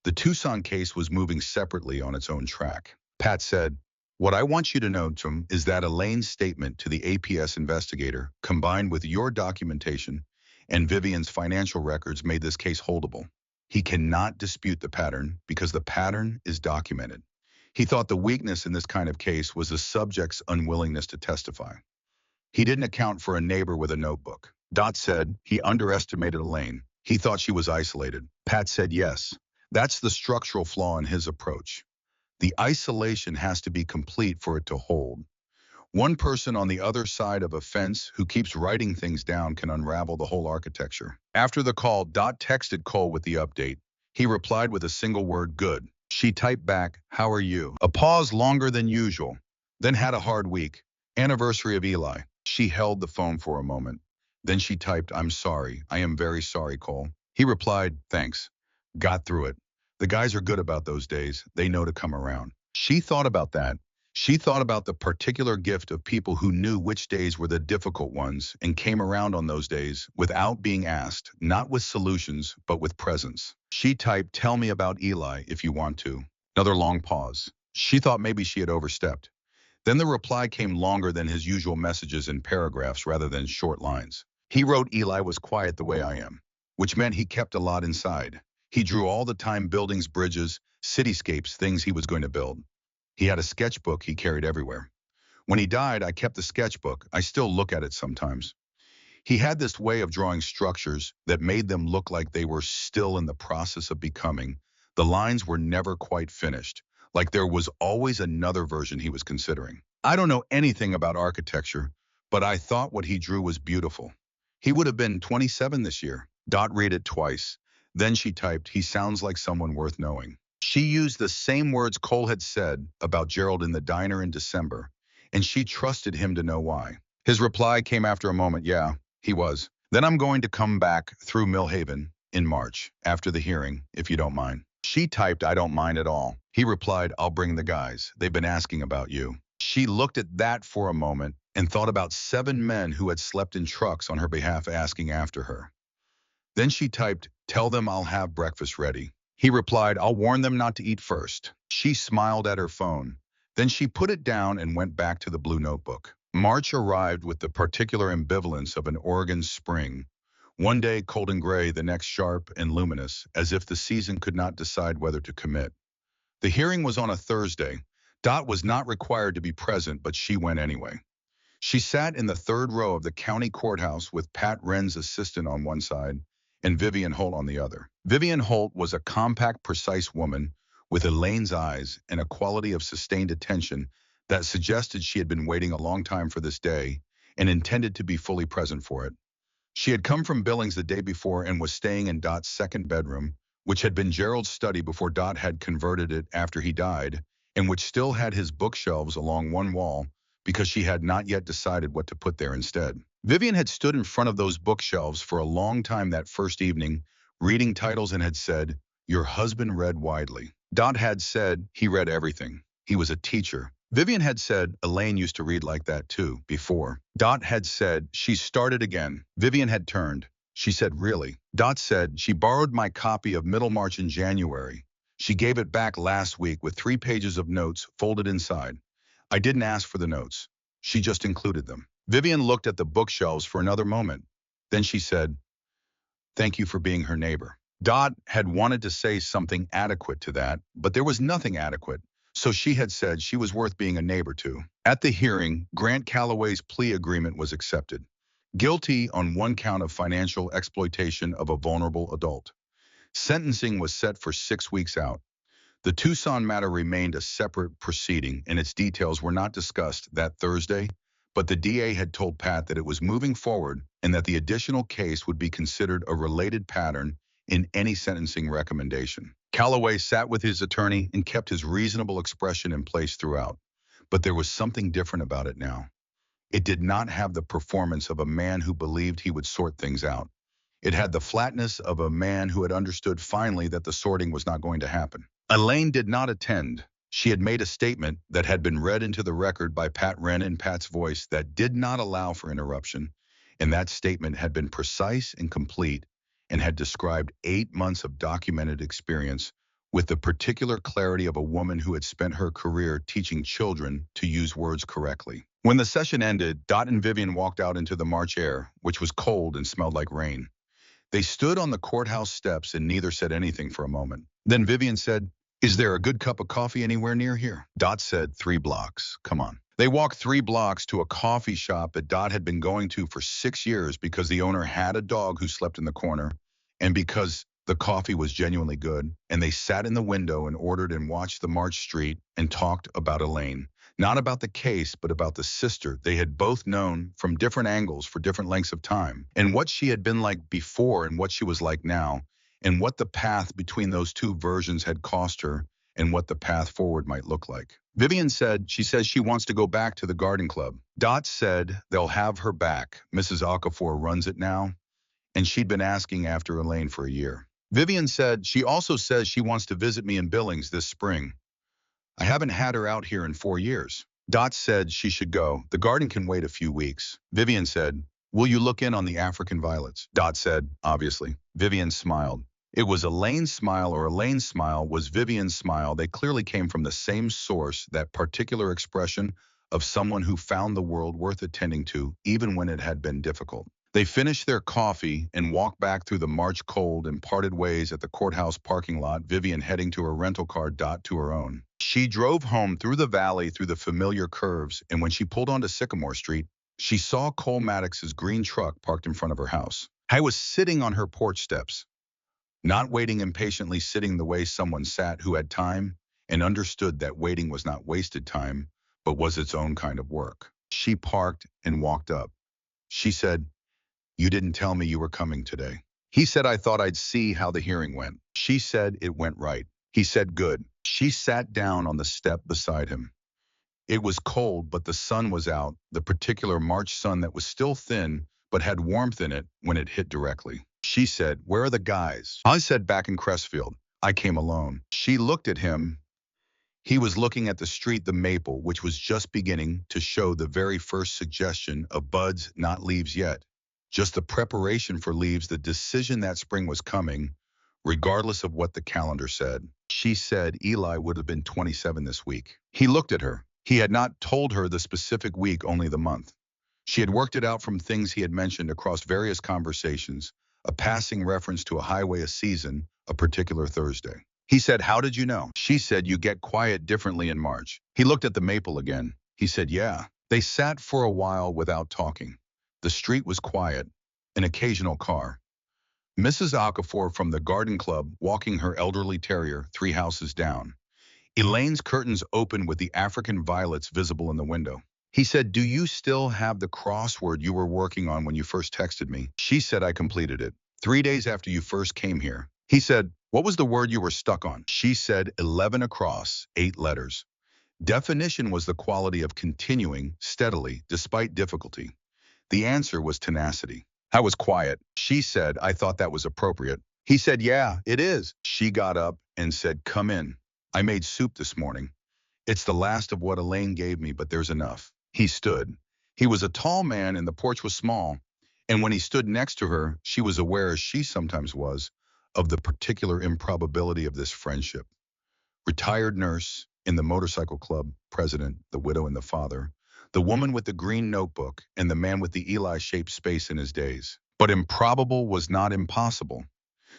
The Tucson case was moving separately on its own track. Pat said, "What I want you to know, Tom, is that Elaine's statement to the APS investigator, combined with your documentation and Vivian's financial records, made this case holdable. He cannot dispute the pattern because the pattern is documented." He thought the weakness in this kind of case was the subject's unwillingness to testify. He didn't account for a neighbor with a notebook. Dot said he underestimated Elaine. He thought she was isolated. Pat said yes. That's the structural flaw in his approach. The isolation has to be complete for it to hold. One person on the other side of a fence who keeps writing things down can unravel the whole architecture. After the call, Dot texted Cole with the update. He replied with a single word, "Good." She typed back, "How are you?" A pause longer than usual. Then had a hard week. Anniversary of Eli. She held the phone for a moment. Then she typed, "I'm sorry. I am very sorry, Cole." He replied, "Thanks. Got through it. The guys are good about those days. They know to come around." She thought about that. She thought about the particular gift of people who knew which days were the difficult ones and came around on those days without being asked, not with solutions, but with presence. She typed, "Tell me about Eli if you want to." Another long pause. She thought maybe she had overstepped. Then the reply came longer than his usual messages in paragraphs rather than short lines. He wrote, "Eli was quiet the way I am," which meant he kept a lot inside. He drew all the time buildings, bridges, cityscapes, things he was going to build. He had a sketchbook he carried everywhere. When he died, I kept the sketchbook. I still look at it sometimes. He had this way of drawing structures that made them look like they were still in the process of becoming. The lines were never quite finished, like there was always another version he was considering. I don't know anything about architecture, but I thought what he drew was beautiful. He would have been 27 this year. Dot read it twice. Then she typed, "He sounds like someone worth knowing." She used the same words Cole had said about Gerald in the diner in December, and she trusted him to know why. His reply came after a moment, "Yeah, he was. Then I'm going to come back through Millhaven in March, after the hearing, if you don't mind." She typed, "I don't mind at all." He replied, "I'll bring the guys. They've been asking about you." She looked at that for a moment and thought about 7 men who had slept in trucks on her behalf asking after her. Then she typed, "Tell them I'll have breakfast ready." He replied, "I'll warn them not to eat first." She smiled at her phone. Then she put it down and went back to the blue notebook. March arrived with the particular ambivalence of an Oregon spring. One day cold and gray, the next sharp and luminous, as if the season could not decide whether to commit. The hearing was on a Thursday. Dot was not required to be present, but she went anyway. She sat in the third row of the county courthouse with Pat Wren's assistant on one side and Vivian Holt on the other. Vivian Holt was a compact, precise woman with Elaine's eyes and a quality of sustained attention that suggested she had been waiting a long time for this day and intended to be fully present for it. She had come from Billings the day before and was staying in Dot's second bedroom, which had been Gerald's study before Dot had converted it after he died, and which still had his bookshelves along one wall because she had not yet decided what to put there instead. Vivian had stood in front of those bookshelves for a long time that first evening, reading titles, and had said, "Your husband read widely." Dot had said he read everything. He was a teacher. Vivian had said Elaine used to read like that too, before. Dot had said she started again. Vivian had turned. She said, "Really?" Dot said she borrowed my copy of Middlemarch in January. She gave it back last week with 3 pages of notes folded inside. I didn't ask for the notes. She just included them. Vivian looked at the bookshelves for another moment. Then she said, "Thank you for being her neighbor." Dot had wanted to say something adequate to that, but there was nothing adequate. So she had said she was worth being a neighbor to. At the hearing, Grant Calloway's plea agreement was accepted. Guilty on one count of financial exploitation of a vulnerable adult. Sentencing was set for 6 weeks out. The Tucson matter remained a separate proceeding, and its details were not discussed that Thursday, but the DA had told Pat that it was moving forward and that the additional case would be considered a related pattern in any sentencing recommendation. Calloway sat with his attorney and kept his reasonable expression in place throughout, but there was something different about it now. It did not have the performance of a man who believed he would sort things out. It had the flatness of a man who had understood finally that the sorting was not going to happen. Elaine did not attend. She had made a statement that had been read into the record by Pat Wren in Pat's voice that did not allow for interruption, and that statement had been precise and complete and had described 8 months of documented experience with the particular clarity of a woman who had spent her career teaching children to use words correctly. When the session ended, Dot and Vivian walked out into the March air, which was cold and smelled like rain. They stood on the courthouse steps and neither said anything for a moment. Then Vivian said, "Is there a good cup of coffee anywhere near here?" Dot said, 3 blocks. Come on. They walked 3 blocks to a coffee shop that Dot had been going to for 6 years because the owner had a dog who slept in the corner and because the coffee was genuinely good. And they sat in the window and ordered and watched the March Street and talked about Elaine. Not about the case, but about the sister they had both known from different angles for different lengths of time, and what she had been like before and what she was like now, and what the path between those two versions had cost her, and what the path forward might look like. Vivian said she says she wants to go back to the garden club. Dot said they'll have her back. Mrs. Okafor runs it now, and she'd been asking after Elaine for a year. Vivian said she also says she wants to visit me in Billings this spring. I haven't had her out here in 4 years. Dot said she should go. The garden can wait a few weeks. Vivian said, will you look in on the African violets? Dot said, obviously. Vivian smiled. It was Elaine's smile, or Elaine's smile was Vivian's smile. They clearly came from the same source, that particular expression of someone who found the world worth attending to, even when it had been difficult. They finished their coffee and walked back through the March cold and parted ways at the courthouse parking lot, Vivian heading to her rental car, Dot to her own. She drove home through the valley, through the familiar curves, and when she pulled onto Sycamore Street, she saw Cole Maddox's green truck parked in front of her house. I was sitting on her porch steps, not waiting impatiently, sitting the way someone sat who had time and understood that waiting was not wasted time, but was its own kind of work. She parked and walked up. She said, you didn't tell me you were coming today. He said, I thought I'd see how the hearing went. She said it went right. He said, good. She sat down on the step beside him. It was cold, but the sun was out, the particular March sun that was still thin, but had warmth in it when it hit directly. She said, where are the guys? I said, back in Crestfield. I came alone. She looked at him. He was looking at the street, the maple, which was just beginning to show the very first suggestion of buds, not leaves yet. Just the preparation for leaves, the decision that spring was coming, regardless of what the calendar said. She said Eli would have been 27 this week. He looked at her. He had not told her the specific week, only the month. She had worked it out from things he had mentioned across various conversations, a passing reference to a highway, a season, a particular Thursday. He said, how did you know? She said, you get quiet differently in March. He looked at the maple again. He said, yeah. They sat for a while without talking. The street was quiet, an occasional car. Mrs. Okafor from the garden club walking her elderly terrier 3 houses down. Elaine's curtains open with the African violets visible in the window. He said, do you still have the crossword you were working on when you first texted me? She said, I completed it 3 days after you first came here. He said, what was the word you were stuck on? She said, 11 across, 8 letters. Definition was the quality of continuing steadily despite difficulty. The answer was tenacity. I was quiet. She said, I thought that was appropriate. He said, yeah, it is. She got up and said, come in. I made soup this morning. It's the last of what Elaine gave me, but there's enough. He stood. He was a tall man and the porch was small. And when he stood next to her, she was aware, as she sometimes was, of the particular improbability of this friendship. Retired nurse in the motorcycle club, president, the widow and the father, the woman with the green notebook, and the man with the Eli-shaped space in his days. But improbable was not impossible.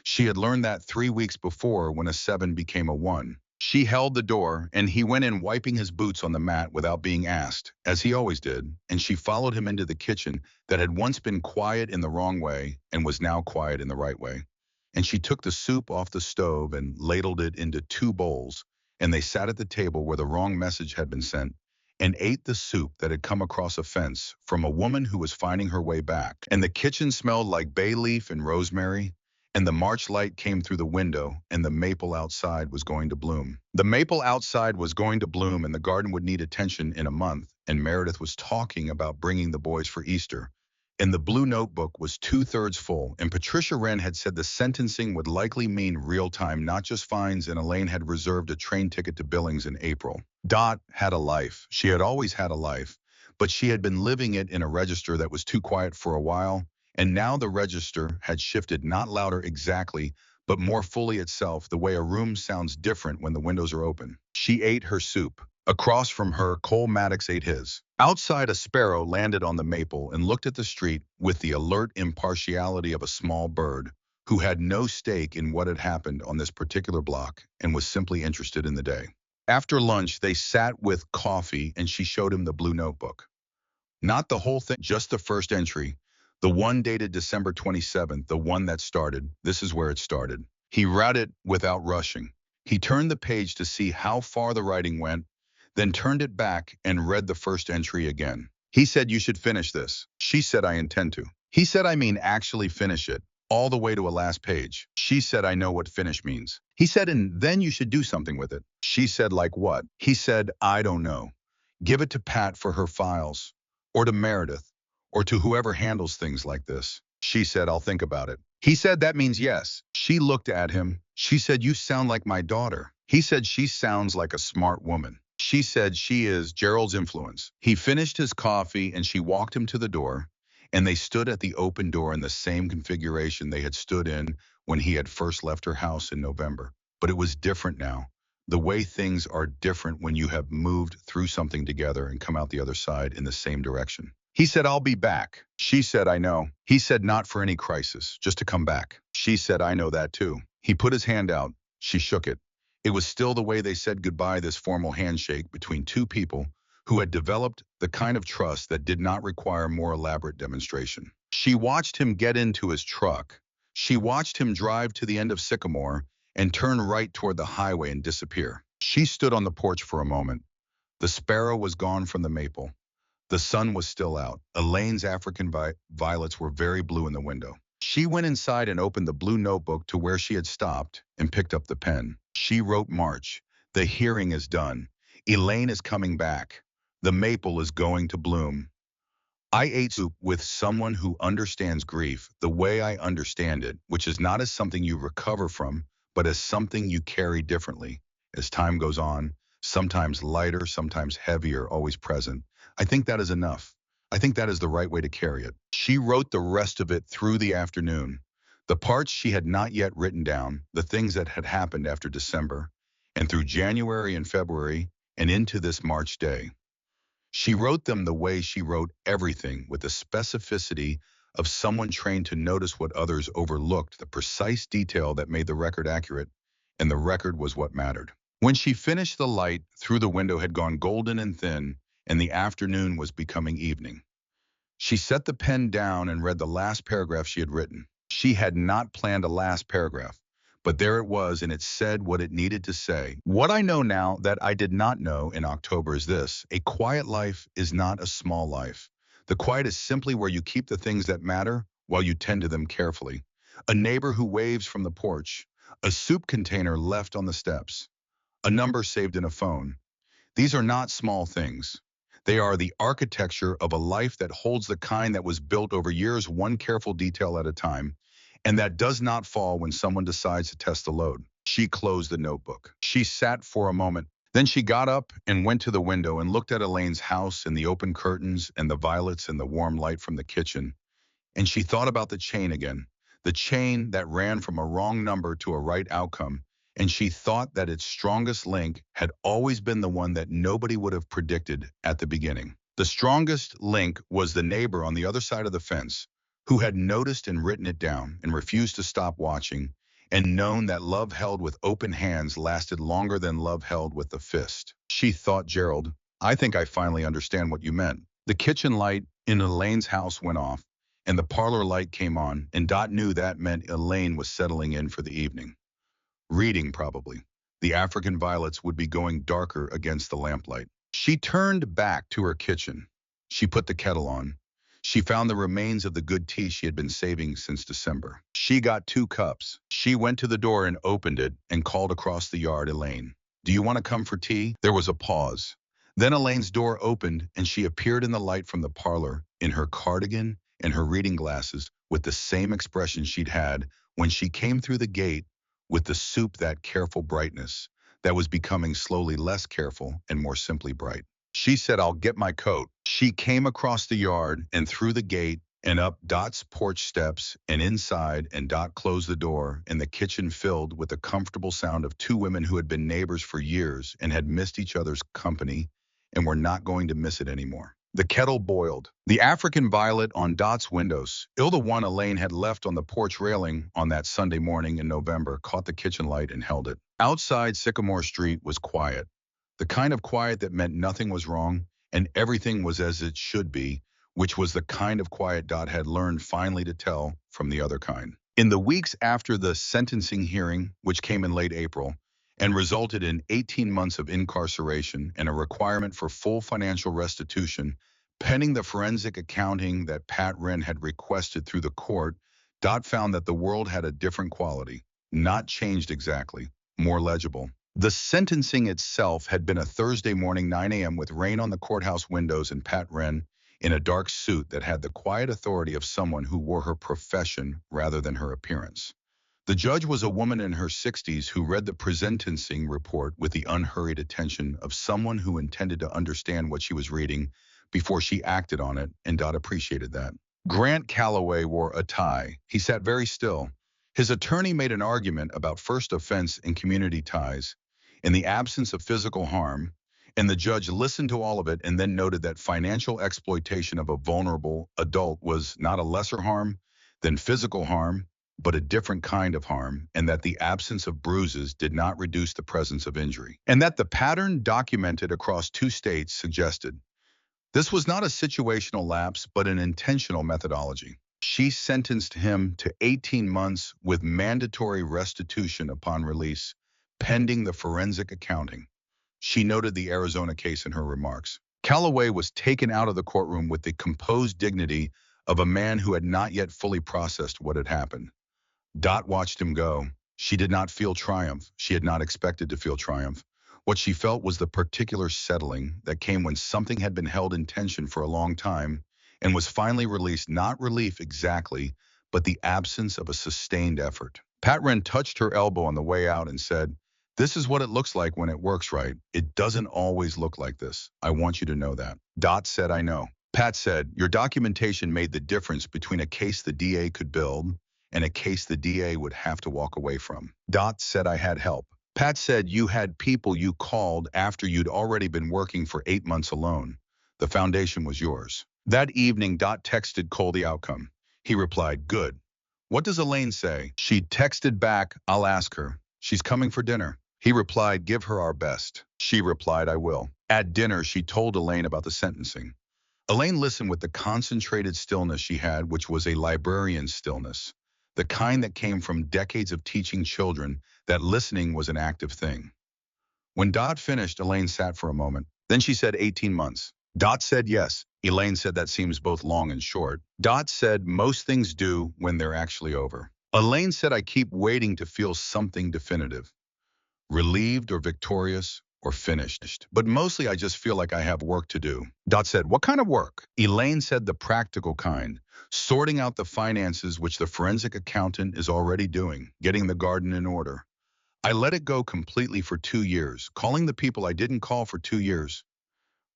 She had learned that 3 weeks before when a 7 became a 1. She held the door, and he went in wiping his boots on the mat without being asked, as he always did, and she followed him into the kitchen that had once been quiet in the wrong way and was now quiet in the right way. And she took the soup off the stove and ladled it into two bowls, and they sat at the table where the wrong message had been sent and ate the soup that had come across a fence from a woman who was finding her way back. And the kitchen smelled like bay leaf and rosemary, and the March light came through the window, and the maple outside was going to bloom. The maple outside was going to bloom, and the garden would need attention in a month, and Meredith was talking about bringing the boys for Easter. And the blue notebook was two-thirds full, and Patricia Wren had said the sentencing would likely mean real time, not just fines, and Elaine had reserved a train ticket to Billings in April. Dot had a life. She had always had a life, but she had been living it in a register that was too quiet for a while, and now the register had shifted, not louder exactly, but more fully itself, the way a room sounds different when the windows are open. She ate her soup. Across from her, Cole Maddox ate his. Outside, a sparrow landed on the maple and looked at the street with the alert impartiality of a small bird who had no stake in what had happened on this particular block and was simply interested in the day. After lunch, they sat with coffee, and she showed him the blue notebook. Not the whole thing, just the first entry, the one dated December 27th, the one that started. This is where it started. He read it without rushing. He turned the page to see how far the writing went, then turned it back and read the first entry again. He said, "You should finish this." She said, "I intend to." He said, "I mean actually finish it, all the way to a last page." She said, "I know what finish means." He said, "And then you should do something with it." She said, "Like what?" He said, "I don't know. Give it to Pat for her files, or to Meredith, or to whoever handles things like this." She said, "I'll think about it." He said, "That means yes." She looked at him. She said, "You sound like my daughter." He said, "She sounds like a smart woman." She said, "She is Gerald's influence." He finished his coffee, and she walked him to the door, and they stood at the open door in the same configuration they had stood in when he had first left her house in November. But it was different now. The way things are different when you have moved through something together and come out the other side in the same direction. He said, "I'll be back." She said, "I know." He said, "Not for any crisis, just to come back." She said, "I know that too." He put his hand out. She shook it. It was still the way they said goodbye, this formal handshake between two people who had developed the kind of trust that did not require more elaborate demonstration. She watched him get into his truck. She watched him drive to the end of Sycamore and turn right toward the highway and disappear. She stood on the porch for a moment. The sparrow was gone from the maple. The sun was still out. Elaine's African violets were very blue in the window. She went inside and opened the blue notebook to where she had stopped and picked up the pen. She wrote March. "The hearing is done. Elaine is coming back. The maple is going to bloom. I ate soup with someone who understands grief the way I understand it, which is not as something you recover from, but as something you carry differently. As time goes on, sometimes lighter, sometimes heavier, always present. I think that is enough. I think that is the right way to carry it." She wrote the rest of it through the afternoon. The parts she had not yet written down, the things that had happened after December, and through January and February, and into this March day. She wrote them the way she wrote everything, with the specificity of someone trained to notice what others overlooked, the precise detail that made the record accurate, and the record was what mattered. When she finished, the light through the window had gone golden and thin, and the afternoon was becoming evening. She set the pen down and read the last paragraph she had written. She had not planned a last paragraph, but there it was, and it said what it needed to say. "What I know now that I did not know in October is this: a quiet life is not a small life. The quiet is simply where you keep the things that matter while you tend to them carefully. A neighbor who waves from the porch, a soup container left on the steps, a number saved in a phone. These are not small things. They are the architecture of a life that holds the kind that was built over years, one careful detail at a time, and that does not fall when someone decides to test the load." She closed the notebook. She sat for a moment. Then she got up and went to the window and looked at Elaine's house and the open curtains and the violets and the warm light from the kitchen. And she thought about the chain again, the chain that ran from a wrong number to a right outcome. And she thought that its strongest link had always been the one that nobody would have predicted at the beginning. The strongest link was the neighbor on the other side of the fence, who had noticed and written it down and refused to stop watching, and known that love held with open hands lasted longer than love held with the fist. She thought, Gerald, I think I finally understand what you meant. The kitchen light in Elaine's house went off, and the parlor light came on, and Dot knew that meant Elaine was settling in for the evening. Reading, probably. The African violets would be going darker against the lamplight. She turned back to her kitchen. She put the kettle on. She found the remains of the good tea she had been saving since December. She got 2 cups. She went to the door and opened it and called across the yard, Elaine. Do you want to come for tea? There was a pause. Then Elaine's door opened and she appeared in the light from the parlor in her cardigan and her reading glasses with the same expression she'd had when she came through the gate, with the soup, that careful brightness that was becoming slowly less careful and more simply bright. She said, I'll get my coat. She came across the yard and through the gate and up Dot's porch steps and inside, and Dot closed the door, and the kitchen filled with the comfortable sound of 2 women who had been neighbors for years and had missed each other's company and were not going to miss it anymore. The kettle boiled. The African violet on Dot's windows, the one Elaine had left on the porch railing on that Sunday morning in November, caught the kitchen light and held it. Outside Sycamore Street was quiet, the kind of quiet that meant nothing was wrong and everything was as it should be, which was the kind of quiet Dot had learned finally to tell from the other kind. In the weeks after the sentencing hearing, which came in late April, and resulted in 18 months of incarceration and a requirement for full financial restitution, pending the forensic accounting that Pat Wren had requested through the court, Dot found that the world had a different quality, not changed exactly, more legible. The sentencing itself had been a Thursday morning 9 a.m. with rain on the courthouse windows and Pat Wren in a dark suit that had the quiet authority of someone who wore her profession rather than her appearance. The judge was a woman in her 60s who read the sentencing report with the unhurried attention of someone who intended to understand what she was reading before she acted on it, and Dot appreciated that. Grant Calloway wore a tie. He sat very still. His attorney made an argument about first offense and community ties, in the absence of physical harm, and the judge listened to all of it and then noted that financial exploitation of a vulnerable adult was not a lesser harm than physical harm, but a different kind of harm, and that the absence of bruises did not reduce the presence of injury, and that the pattern documented across 2 states suggested this was not a situational lapse, but an intentional methodology. She sentenced him to 18 months with mandatory restitution upon release, pending the forensic accounting. She noted the Arizona case in her remarks. Calloway was taken out of the courtroom with the composed dignity of a man who had not yet fully processed what had happened. Dot watched him go. She did not feel triumph. She had not expected to feel triumph. What she felt was the particular settling that came when something had been held in tension for a long time and was finally released, not relief exactly, but the absence of a sustained effort. Pat Wren touched her elbow on the way out and said, this is what it looks like when it works right. It doesn't always look like this. I want you to know that. Dot said, I know. Pat said, your documentation made the difference between a case the DA could build and a case the DA would have to walk away from. Dot said, I had help. Pat said, you had people you called after you'd already been working for 8 months alone. The foundation was yours. That evening, Dot texted Cole the outcome. He replied, good. What does Elaine say? She texted back, I'll ask her. She's coming for dinner. He replied, give her our best. She replied, I will. At dinner, she told Elaine about the sentencing. Elaine listened with the concentrated stillness she had, which was a librarian's stillness, the kind that came from decades of teaching children that listening was an active thing. When Dot finished, Elaine sat for a moment. Then she said 18 months. Dot said yes. Elaine said that seems both long and short. Dot said most things do when they're actually over. Elaine said I keep waiting to feel something definitive, relieved or victorious or finished. But mostly I just feel like I have work to do. Dot said, what kind of work? Elaine said the practical kind, sorting out the finances, which the forensic accountant is already doing, getting the garden in order. I let it go completely for 2 years, calling the people I didn't call for 2 years.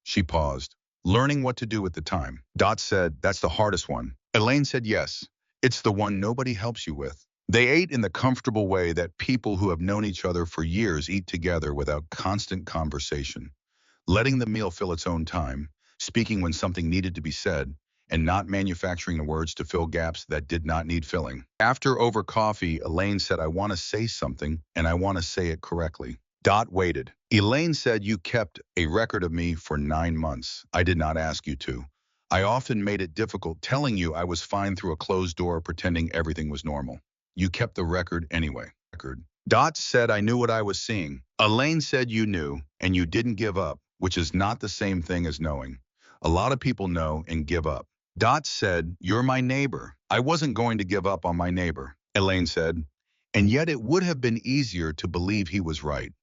She paused, learning what to do with the time. Dot said, that's the hardest one. Elaine said, yes, it's the one nobody helps you with. They ate in the comfortable way that people who have known each other for years eat together without constant conversation, letting the meal fill its own time, speaking when something needed to be said, and not manufacturing the words to fill gaps that did not need filling. After over coffee, Elaine said, I want to say something, and I want to say it correctly. Dot waited. Elaine said, you kept a record of me for 9 months. I did not ask you to. I often made it difficult telling you I was fine through a closed door pretending everything was normal. You kept the record anyway. Dot said, I knew what I was seeing. Elaine said you knew, and you didn't give up, which is not the same thing as knowing. A lot of people know and give up. Dot said, you're my neighbor. I wasn't going to give up on my neighbor. Elaine said, and yet it would have been easier to believe he was right,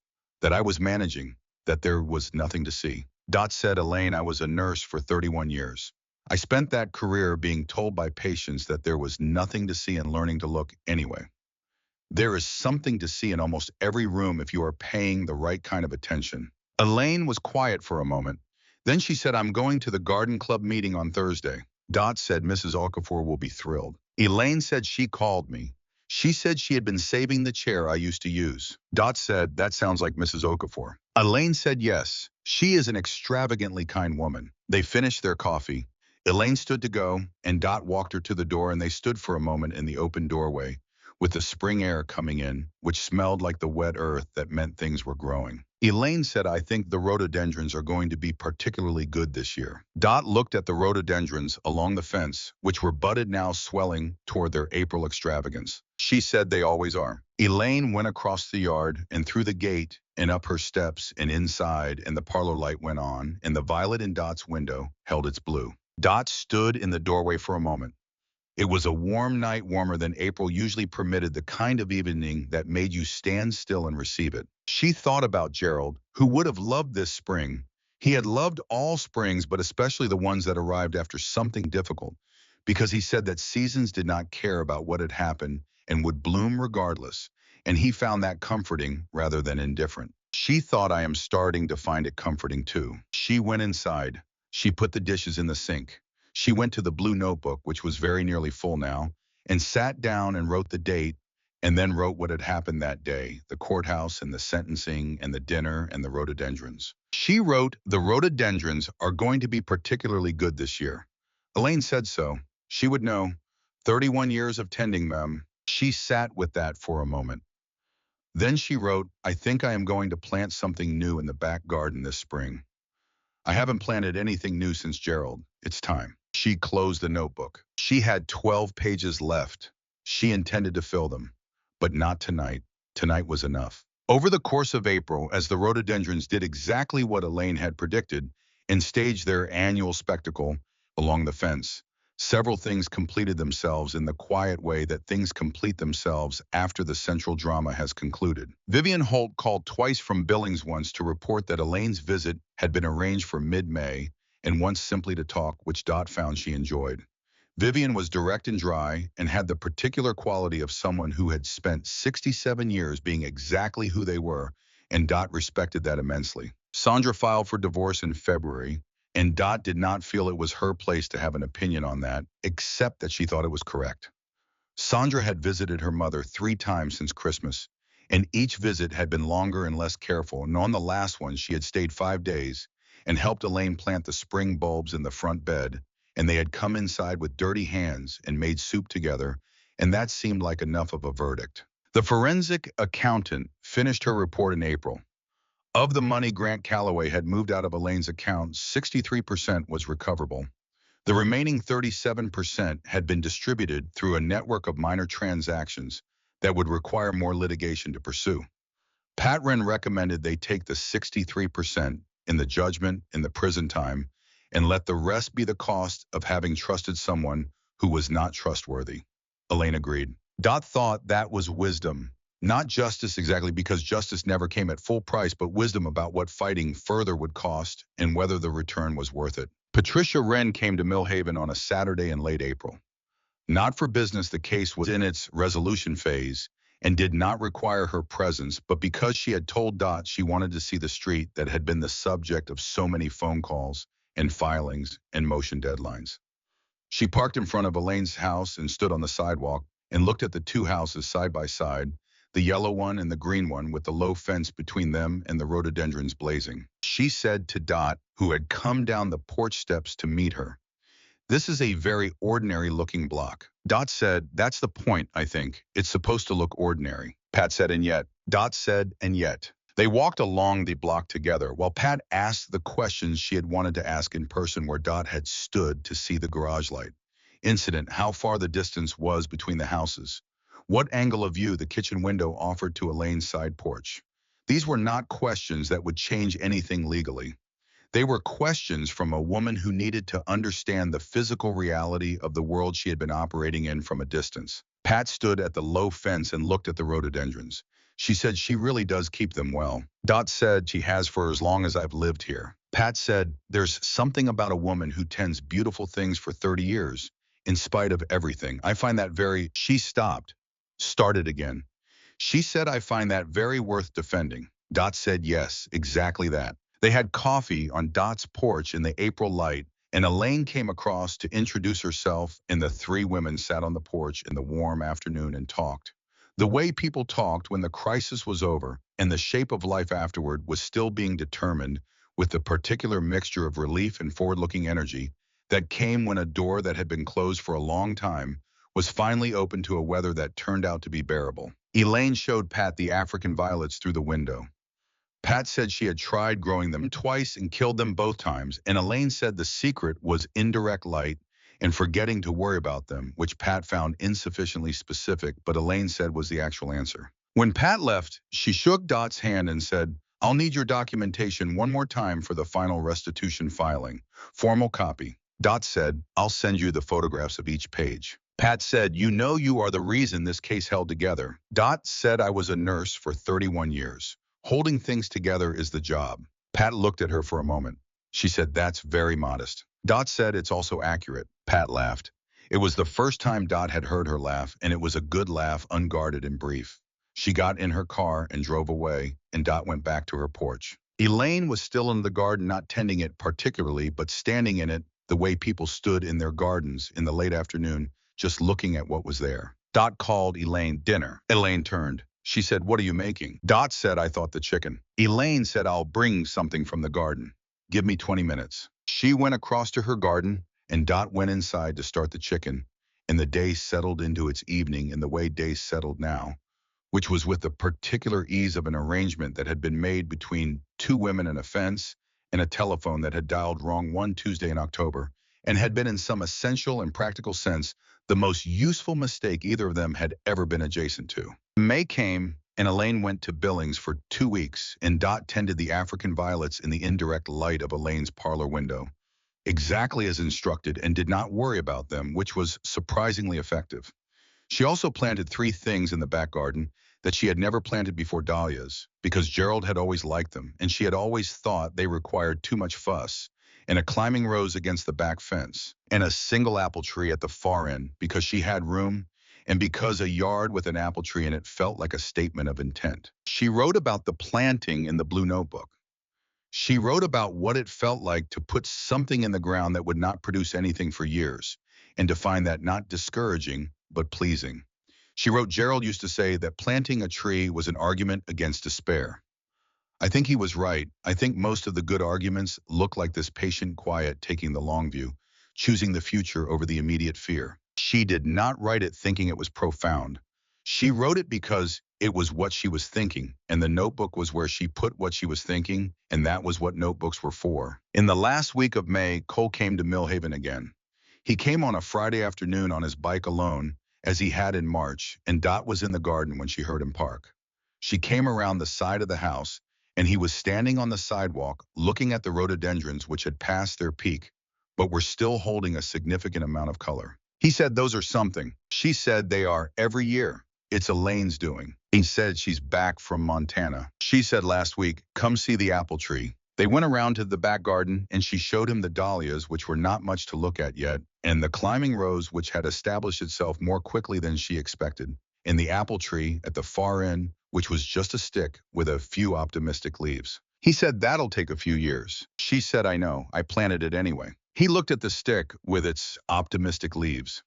that I was managing, that there was nothing to see. Dot said, Elaine, I was a nurse for 31 years. I spent that career being told by patients that there was nothing to see and learning to look anyway. There is something to see in almost every room if you are paying the right kind of attention. Elaine was quiet for a moment. Then she said, I'm going to the garden club meeting on Thursday. Dot said, Mrs. Okafor will be thrilled. Elaine said she called me. She said she had been saving the chair I used to use. Dot said, that sounds like Mrs. Okafor. Elaine said yes. She is an extravagantly kind woman. They finished their coffee. Elaine stood to go, and Dot walked her to the door, and they stood for a moment in the open doorway, with the spring air coming in, which smelled like the wet earth that meant things were growing. Elaine said, I think the rhododendrons are going to be particularly good this year. Dot looked at the rhododendrons along the fence, which were budded now swelling toward their April extravagance. She said they always are. Elaine went across the yard and through the gate and up her steps and inside, and the parlor light went on, and the violet in Dot's window held its blue. Dot stood in the doorway for a moment. It was a warm night, warmer than April usually permitted, the kind of evening that made you stand still and receive it. She thought about Gerald, who would have loved this spring. He had loved all springs, but especially the ones that arrived after something difficult, because he said that seasons did not care about what had happened and would bloom regardless, and he found that comforting rather than indifferent. She thought, I am starting to find it comforting too. She went inside. She put the dishes in the sink. She went to the blue notebook, which was very nearly full now, and sat down and wrote the date, and then wrote what had happened that day, the courthouse and the sentencing and the dinner and the rhododendrons. She wrote, the rhododendrons are going to be particularly good this year. Elaine said so. She would know. 31 years of tending them. She sat with that for a moment. Then she wrote, I think I am going to plant something new in the back garden this spring. I haven't planted anything new since Gerald. It's time. She closed the notebook. She had 12 pages left. She intended to fill them, but not tonight. Tonight was enough. Over the course of April, as the rhododendrons did exactly what Elaine had predicted and staged their annual spectacle along the fence, several things completed themselves in the quiet way that things complete themselves after the central drama has concluded. Vivian Holt called twice from Billings, once to report that Elaine's visit had been arranged for mid-May, and once simply to talk, which Dot found she enjoyed. Vivian was direct and dry and had the particular quality of someone who had spent 67 years being exactly who they were, and Dot respected that immensely. Sandra filed for divorce in February, and Dot did not feel it was her place to have an opinion on that, except that she thought it was correct. Sandra had visited her mother 3 times since Christmas, and each visit had been longer and less careful, and on the last one she had stayed 5 days and helped Elaine plant the spring bulbs in the front bed, and they had come inside with dirty hands and made soup together, and that seemed like enough of a verdict. The forensic accountant finished her report in April. Of the money Grant Calloway had moved out of Elaine's account, 63% was recoverable. The remaining 37% had been distributed through a network of minor transactions that would require more litigation to pursue. Pat Wren recommended they take the 63% in the judgment, in the prison time, and let the rest be the cost of having trusted someone who was not trustworthy. Elaine agreed. Dot thought that was wisdom. Not justice exactly, because justice never came at full price, but wisdom about what fighting further would cost and whether the return was worth it. Patricia Wren came to Millhaven on a Saturday in late April. Not for business, the case was in its resolution phase and did not require her presence, but because she had told Dot she wanted to see the street that had been the subject of so many phone calls and filings and motion deadlines. She parked in front of Elaine's house and stood on the sidewalk and looked at the 2 houses side by side, the yellow one and the green one, with the low fence between them and the rhododendrons blazing. She said to Dot, who had come down the porch steps to meet her, This is a very ordinary-looking block. Dot said, that's the point, I think. It's supposed to look ordinary. Pat said, and yet. Dot said, and yet. They walked along the block together while Pat asked the questions she had wanted to ask in person where Dot had stood to see the garage light. Incident, how far the distance was between the houses. What angle of view the kitchen window offered to Elaine's side porch. These were not questions that would change anything legally. They were questions from a woman who needed to understand the physical reality of the world she had been operating in from a distance. Pat stood at the low fence and looked at the rhododendrons. She said she really does keep them well. Dot said she has for as long as I've lived here. Pat said, there's something about a woman who tends beautiful things for 30 years, in spite of everything. I find that very. She stopped, started again. She said, I find that very worth defending. Dot said, yes, exactly that. They had coffee on Dot's porch in the April light, and Elaine came across to introduce herself, and the three women sat on the porch in the warm afternoon and talked. The way people talked when the crisis was over and the shape of life afterward was still being determined with the particular mixture of relief and forward-looking energy that came when a door that had been closed for a long time was finally opened to a weather that turned out to be bearable. Elaine showed Pat the African violets through the window. Pat said she had tried growing them twice and killed them both times, and Elaine said the secret was indirect light and forgetting to worry about them, which Pat found insufficiently specific, but Elaine said was the actual answer. When Pat left, she shook Dot's hand and said, I'll need your documentation one more time for the final restitution filing. Formal copy. Dot said, I'll send you the photographs of each page. Pat said, you know you are the reason this case held together. Dot said, I was a nurse for 31 years. Holding things together is the job. Pat looked at her for a moment. She said, that's very modest. Dot said, it's also accurate. Pat laughed. It was the first time Dot had heard her laugh, and it was a good laugh, unguarded and brief. She got in her car and drove away, and Dot went back to her porch. Elaine was still in the garden, not tending it particularly, but standing in it the way people stood in their gardens in the late afternoon, just looking at what was there. Dot called Elaine, dinner. Elaine turned. She said, what are you making? Dot said, I thought the chicken. Elaine said, I'll bring something from the garden. Give me 20 minutes. She went across to her garden, and Dot went inside to start the chicken, and the day settled into its evening in the way days settled now, which was with the particular ease of an arrangement that had been made between two women and a fence and a telephone that had dialed wrong one Tuesday in October, and had been in some essential and practical sense the most useful mistake either of them had ever been adjacent to. May came, and Elaine went to Billings for 2 weeks, and Dot tended the African violets in the indirect light of Elaine's parlor window, exactly as instructed, and did not worry about them, which was surprisingly effective. She also planted 3 things in the back garden that she had never planted before: dahlias, because Gerald had always liked them, and she had always thought they required too much fuss, and a climbing rose against the back fence, and a single apple tree at the far end because she had room, and because a yard with an apple tree in it felt like a statement of intent. She wrote about the planting in the blue notebook. She wrote about what it felt like to put something in the ground that would not produce anything for years, and to find that not discouraging, but pleasing. She wrote, Gerald used to say that planting a tree was an argument against despair. I think he was right. I think most of the good arguments look like this patient quiet taking the long view, choosing the future over the immediate fear. She did not write it thinking it was profound. She wrote it because it was what she was thinking, and the notebook was where she put what she was thinking, and that was what notebooks were for. In the last week of May, Cole came to Millhaven again. He came on a Friday afternoon on his bike alone, as he had in March, and Dot was in the garden when she heard him park. She came around the side of the house, and he was standing on the sidewalk looking at the rhododendrons which had passed their peak, but were still holding a significant amount of color. He said, those are something. She said, they are every year. It's Elaine's doing. He said, she's back from Montana. She said last week, come see the apple tree. They went around to the back garden, and she showed him the dahlias, which were not much to look at yet, and the climbing rose, which had established itself more quickly than she expected, and the apple tree at the far end, which was just a stick with a few optimistic leaves. He said, that'll take a few years. She said, I know, I planted it anyway. He looked at the stick with its optimistic leaves.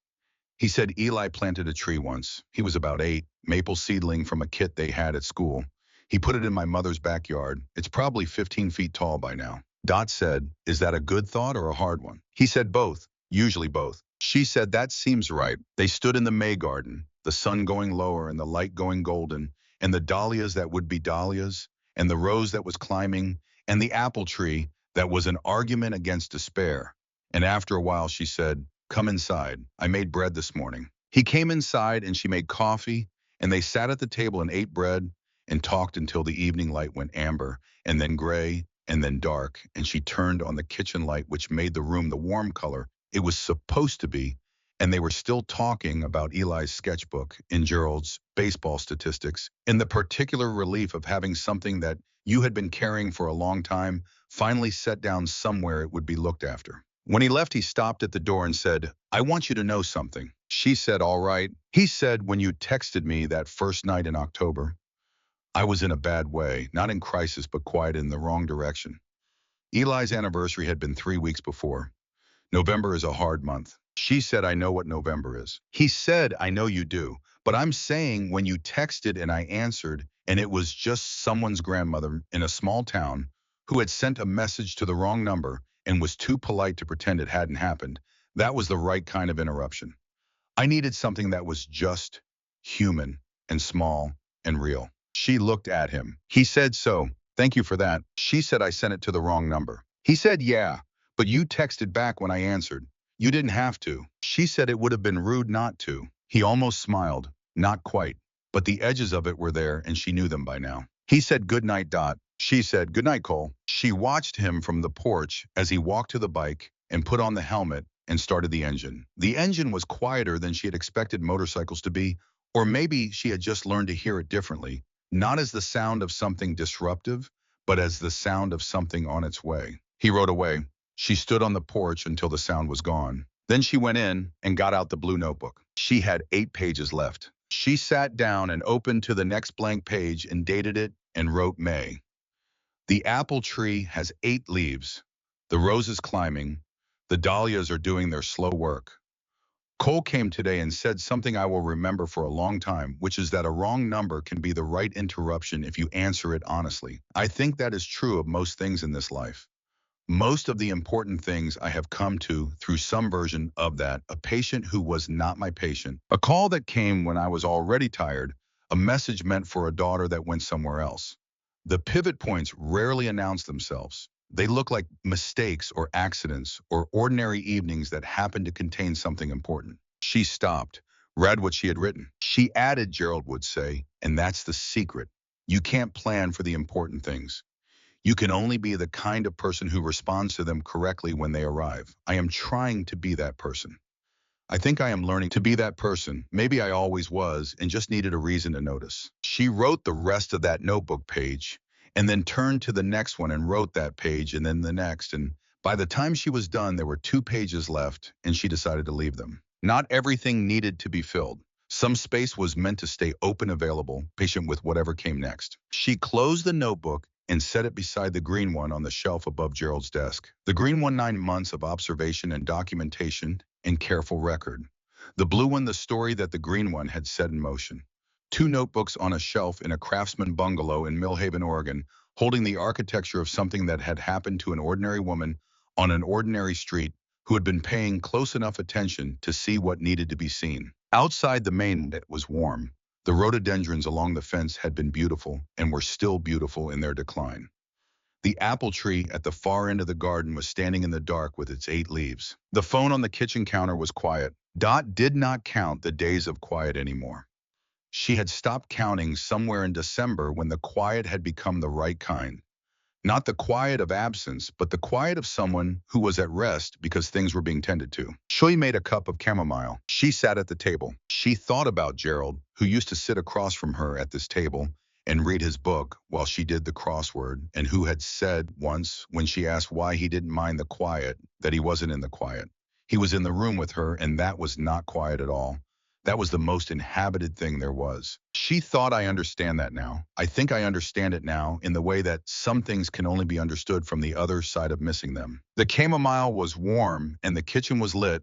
He said, Eli planted a tree once. He was about 8, maple seedling from a kit they had at school. He put it in my mother's backyard. It's probably 15 feet tall by now. Dot said, is that a good thought or a hard one? He said, both. Usually both. She said, that seems right. They stood in the May garden, the sun going lower and the light going golden, and the dahlias that would be dahlias, and the rose that was climbing, and the apple tree that was an argument against despair. And after a while, she said, come inside. I made bread this morning. He came inside and she made coffee, and they sat at the table and ate bread and talked until the evening light went amber and then gray and then dark, and she turned on the kitchen light, which made the room the warm color it was supposed to be, and they were still talking about Eli's sketchbook and Gerald's baseball statistics, and the particular relief of having something that you had been carrying for a long time finally set down somewhere it would be looked after. When he left, he stopped at the door and said, I want you to know something. She said, all right. He said, when you texted me that first night in October, I was in a bad way, not in crisis, but quiet in the wrong direction. Eli's anniversary had been 3 weeks before. November is a hard month. She said, I know what November is. He said, I know you do. But I'm saying when you texted and I answered, and it was just someone's grandmother in a small town who had sent a message to the wrong number and was too polite to pretend it hadn't happened, that was the right kind of interruption. I needed something that was just human and small and real. She looked at him. He said, so, thank you for that. She said, I sent it to the wrong number. He said, yeah, but you texted back when I answered. You didn't have to. She said it would have been rude not to. He almost smiled. Not quite. But the edges of it were there, and she knew them by now. He said, good night, Dot. She said, good night, Cole. She watched him from the porch as he walked to the bike and put on the helmet and started the engine. The engine was quieter than she had expected motorcycles to be, or maybe she had just learned to hear it differently, not as the sound of something disruptive, but as the sound of something on its way. He rode away. She stood on the porch until the sound was gone. Then she went in and got out the blue notebook. She had 8 pages left. She sat down and opened to the next blank page and dated it and wrote May. The apple tree has 8 leaves. The rose is climbing. The dahlias are doing their slow work. Cole came today and said something I will remember for a long time, which is that a wrong number can be the right interruption if you answer it honestly. I think that is true of most things in this life. Most of the important things I have come to through some version of that, a patient who was not my patient, a call that came when I was already tired, a message meant for a daughter that went somewhere else. The pivot points rarely announce themselves. They look like mistakes or accidents or ordinary evenings that happen to contain something important. She stopped, read what she had written. She added, Gerald would say, and that's the secret. You can't plan for the important things. You can only be the kind of person who responds to them correctly when they arrive. I am trying to be that person. I think I am learning to be that person. Maybe I always was and just needed a reason to notice. She wrote the rest of that notebook page and then turned to the next one and wrote that page and then the next. And by the time she was done, there were 2 pages left and she decided to leave them. Not everything needed to be filled. Some space was meant to stay open, available, patient with whatever came next. She closed the notebook and set it beside the green one on the shelf above Gerald's desk. The green one, 9 months of observation and documentation and careful record. The blue one, the story that the green one had set in motion. 2 notebooks on a shelf in a craftsman bungalow in Millhaven, Oregon, holding the architecture of something that had happened to an ordinary woman on an ordinary street who had been paying close enough attention to see what needed to be seen. Outside the main, it was warm. The rhododendrons along the fence had been beautiful and were still beautiful in their decline. The apple tree at the far end of the garden was standing in the dark with its 8 leaves. The phone on the kitchen counter was quiet. Dot did not count the days of quiet anymore. She had stopped counting somewhere in December when the quiet had become the right kind. Not the quiet of absence, but the quiet of someone who was at rest because things were being tended to. She made a cup of chamomile. She sat at the table. She thought about Gerald, who used to sit across from her at this table and read his book while she did the crossword, and who had said once, when she asked why he didn't mind the quiet, that he wasn't in the quiet. He was in the room with her, and that was not quiet at all. That was the most inhabited thing there was. She thought, I understand that now. I think I understand it now in the way that some things can only be understood from the other side of missing them. The chamomile was warm and the kitchen was lit,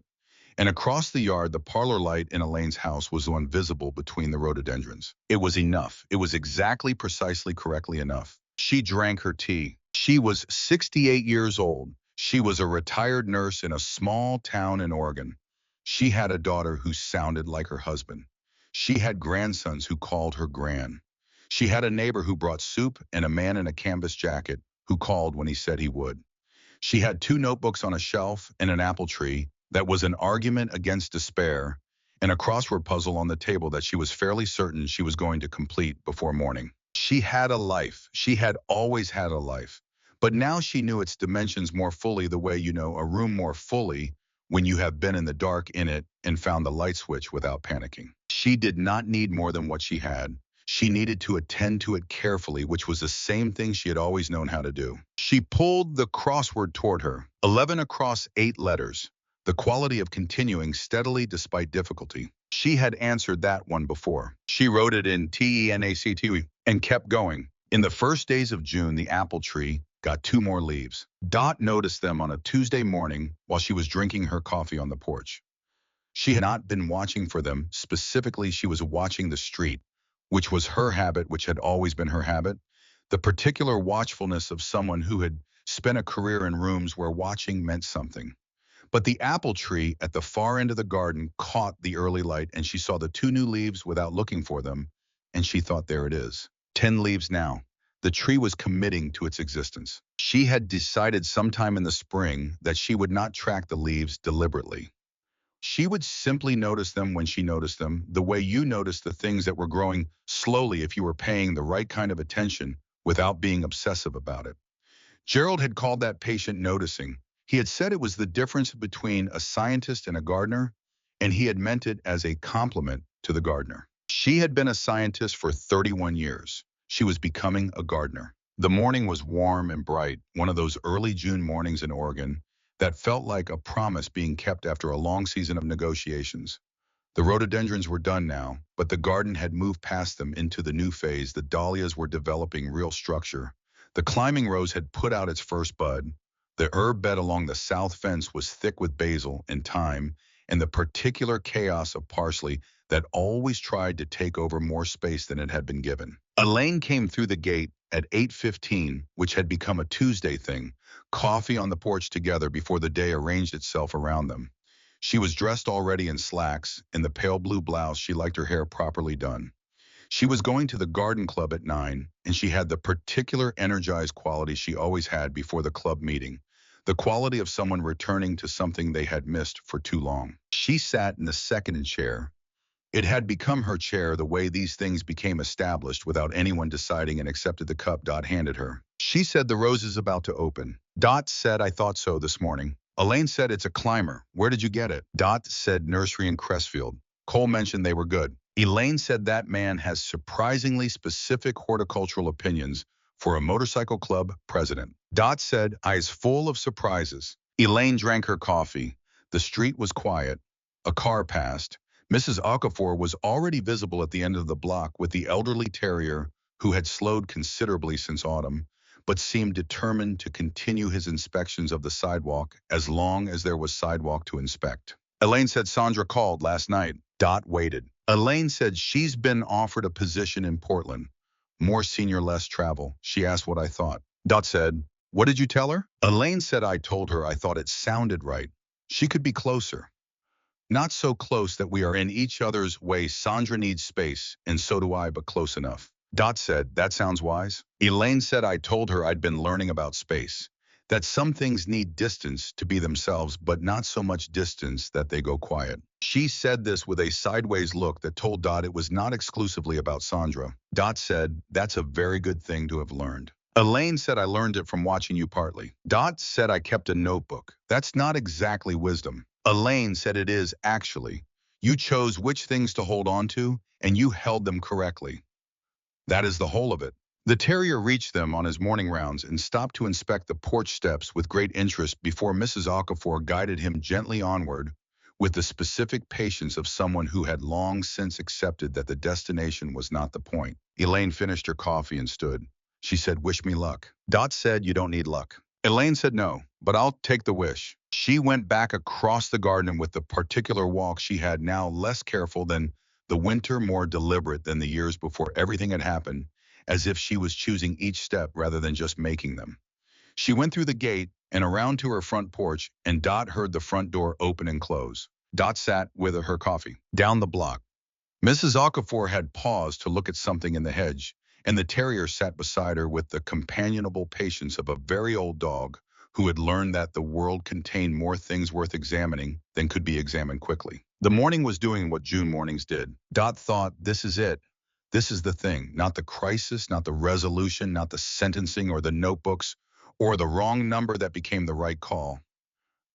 and across the yard, the parlor light in Elaine's house was the one visible between the rhododendrons. It was enough. It was exactly, precisely, correctly enough. She drank her tea. She was 68 years old. She was a retired nurse in a small town in Oregon. She had a daughter who sounded like her husband. She had grandsons who called her Gran. She had a neighbor who brought soup and a man in a canvas jacket who called when he said he would. She had two notebooks on a shelf and an apple tree that was an argument against despair and a crossword puzzle on the table that she was fairly certain she was going to complete before morning. She had a life. She had always had a life. But now she knew its dimensions more fully the way you know a room more fully when you have been in the dark in it and found the light switch without panicking. She did not need more than what she had. She needed to attend to it carefully, which was the same thing she had always known how to do. She pulled the crossword toward her, 11 across 8 letters, the quality of continuing steadily despite difficulty. She had answered that one before. She wrote it in TENACT and kept going. In the first days of June, the apple tree got 2 more leaves. Dot noticed them on a Tuesday morning while she was drinking her coffee on the porch. She had not been watching for them. Specifically, she was watching the street, which was her habit, which had always been her habit. The particular watchfulness of someone who had spent a career in rooms where watching meant something. But the apple tree at the far end of the garden caught the early light, and she saw the 2 new leaves without looking for them, and she thought, there it is. 10 leaves now. The tree was committing to its existence. She had decided sometime in the spring that she would not track the leaves deliberately. She would simply notice them when she noticed them, the way you noticed the things that were growing slowly if you were paying the right kind of attention without being obsessive about it. Gerald had called that patient noticing. He had said it was the difference between a scientist and a gardener, and he had meant it as a compliment to the gardener. She had been a scientist for 31 years. She was becoming a gardener. The morning was warm and bright, one of those early June mornings in Oregon that felt like a promise being kept after a long season of negotiations. The rhododendrons were done now, but the garden had moved past them into the new phase. The dahlias were developing real structure. The climbing rose had put out its first bud. The herb bed along the south fence was thick with basil and thyme, and the particular chaos of parsley that always tried to take over more space than it had been given. Elaine came through the gate at 8:15, which had become a Tuesday thing, coffee on the porch together before the day arranged itself around them. She was dressed already in slacks, in the pale blue blouse. She liked her hair properly done. She was going to the garden club at 9, and she had the particular energized quality she always had before the club meeting, the quality of someone returning to something they had missed for too long. She sat in the second chair. It had become her chair the way these things became established without anyone deciding, and accepted the cup Dot handed her. She said, the rose is about to open. Dot said, I thought so this morning. Elaine said, it's a climber. Where did you get it? Dot said, nursery in Crestfield. Cole mentioned they were good. Elaine said, that man has surprisingly specific horticultural opinions for a motorcycle club president. Dot said, eyes full of surprises. Elaine drank her coffee. The street was quiet. A car passed. Mrs. Okafor was already visible at the end of the block with the elderly terrier who had slowed considerably since autumn, but seemed determined to continue his inspections of the sidewalk as long as there was sidewalk to inspect. Elaine said, Sandra called last night. Dot waited. Elaine said, she's been offered a position in Portland. More senior, less travel. She asked what I thought. Dot said, what did you tell her? Elaine said, I told her I thought it sounded right. She could be closer. Not so close that we are in each other's way. Sandra needs space, and so do I, but close enough. Dot said, that sounds wise. Elaine said, I told her I'd been learning about space, that some things need distance to be themselves, but not so much distance that they go quiet. She said this with a sideways look that told Dot it was not exclusively about Sandra. Dot said, that's a very good thing to have learned. Elaine said, I learned it from watching you partly. Dot said, I kept a notebook. That's not exactly wisdom. Elaine said, it is, actually. You chose which things to hold on to, and you held them correctly. That is the whole of it. The terrier reached them on his morning rounds and stopped to inspect the porch steps with great interest before Mrs. Okafor guided him gently onward with the specific patience of someone who had long since accepted that the destination was not the point. Elaine finished her coffee and stood. She said, wish me luck. Dot said, you don't need luck. Elaine said, no, but I'll take the wish. She went back across the garden with the particular walk she had now, less careful than the winter, more deliberate than the years before everything had happened, as if she was choosing each step rather than just making them. She went through the gate and around to her front porch, and Dot heard the front door open and close. Dot sat with her coffee. Down the block, Mrs. Okafor had paused to look at something in the hedge, and the terrier sat beside her with the companionable patience of a very old dog who had learned that the world contained more things worth examining than could be examined quickly. The morning was doing what June mornings did. Dot thought, this is it. This is the thing, not the crisis, not the resolution, not the sentencing or the notebooks, or the wrong number that became the right call.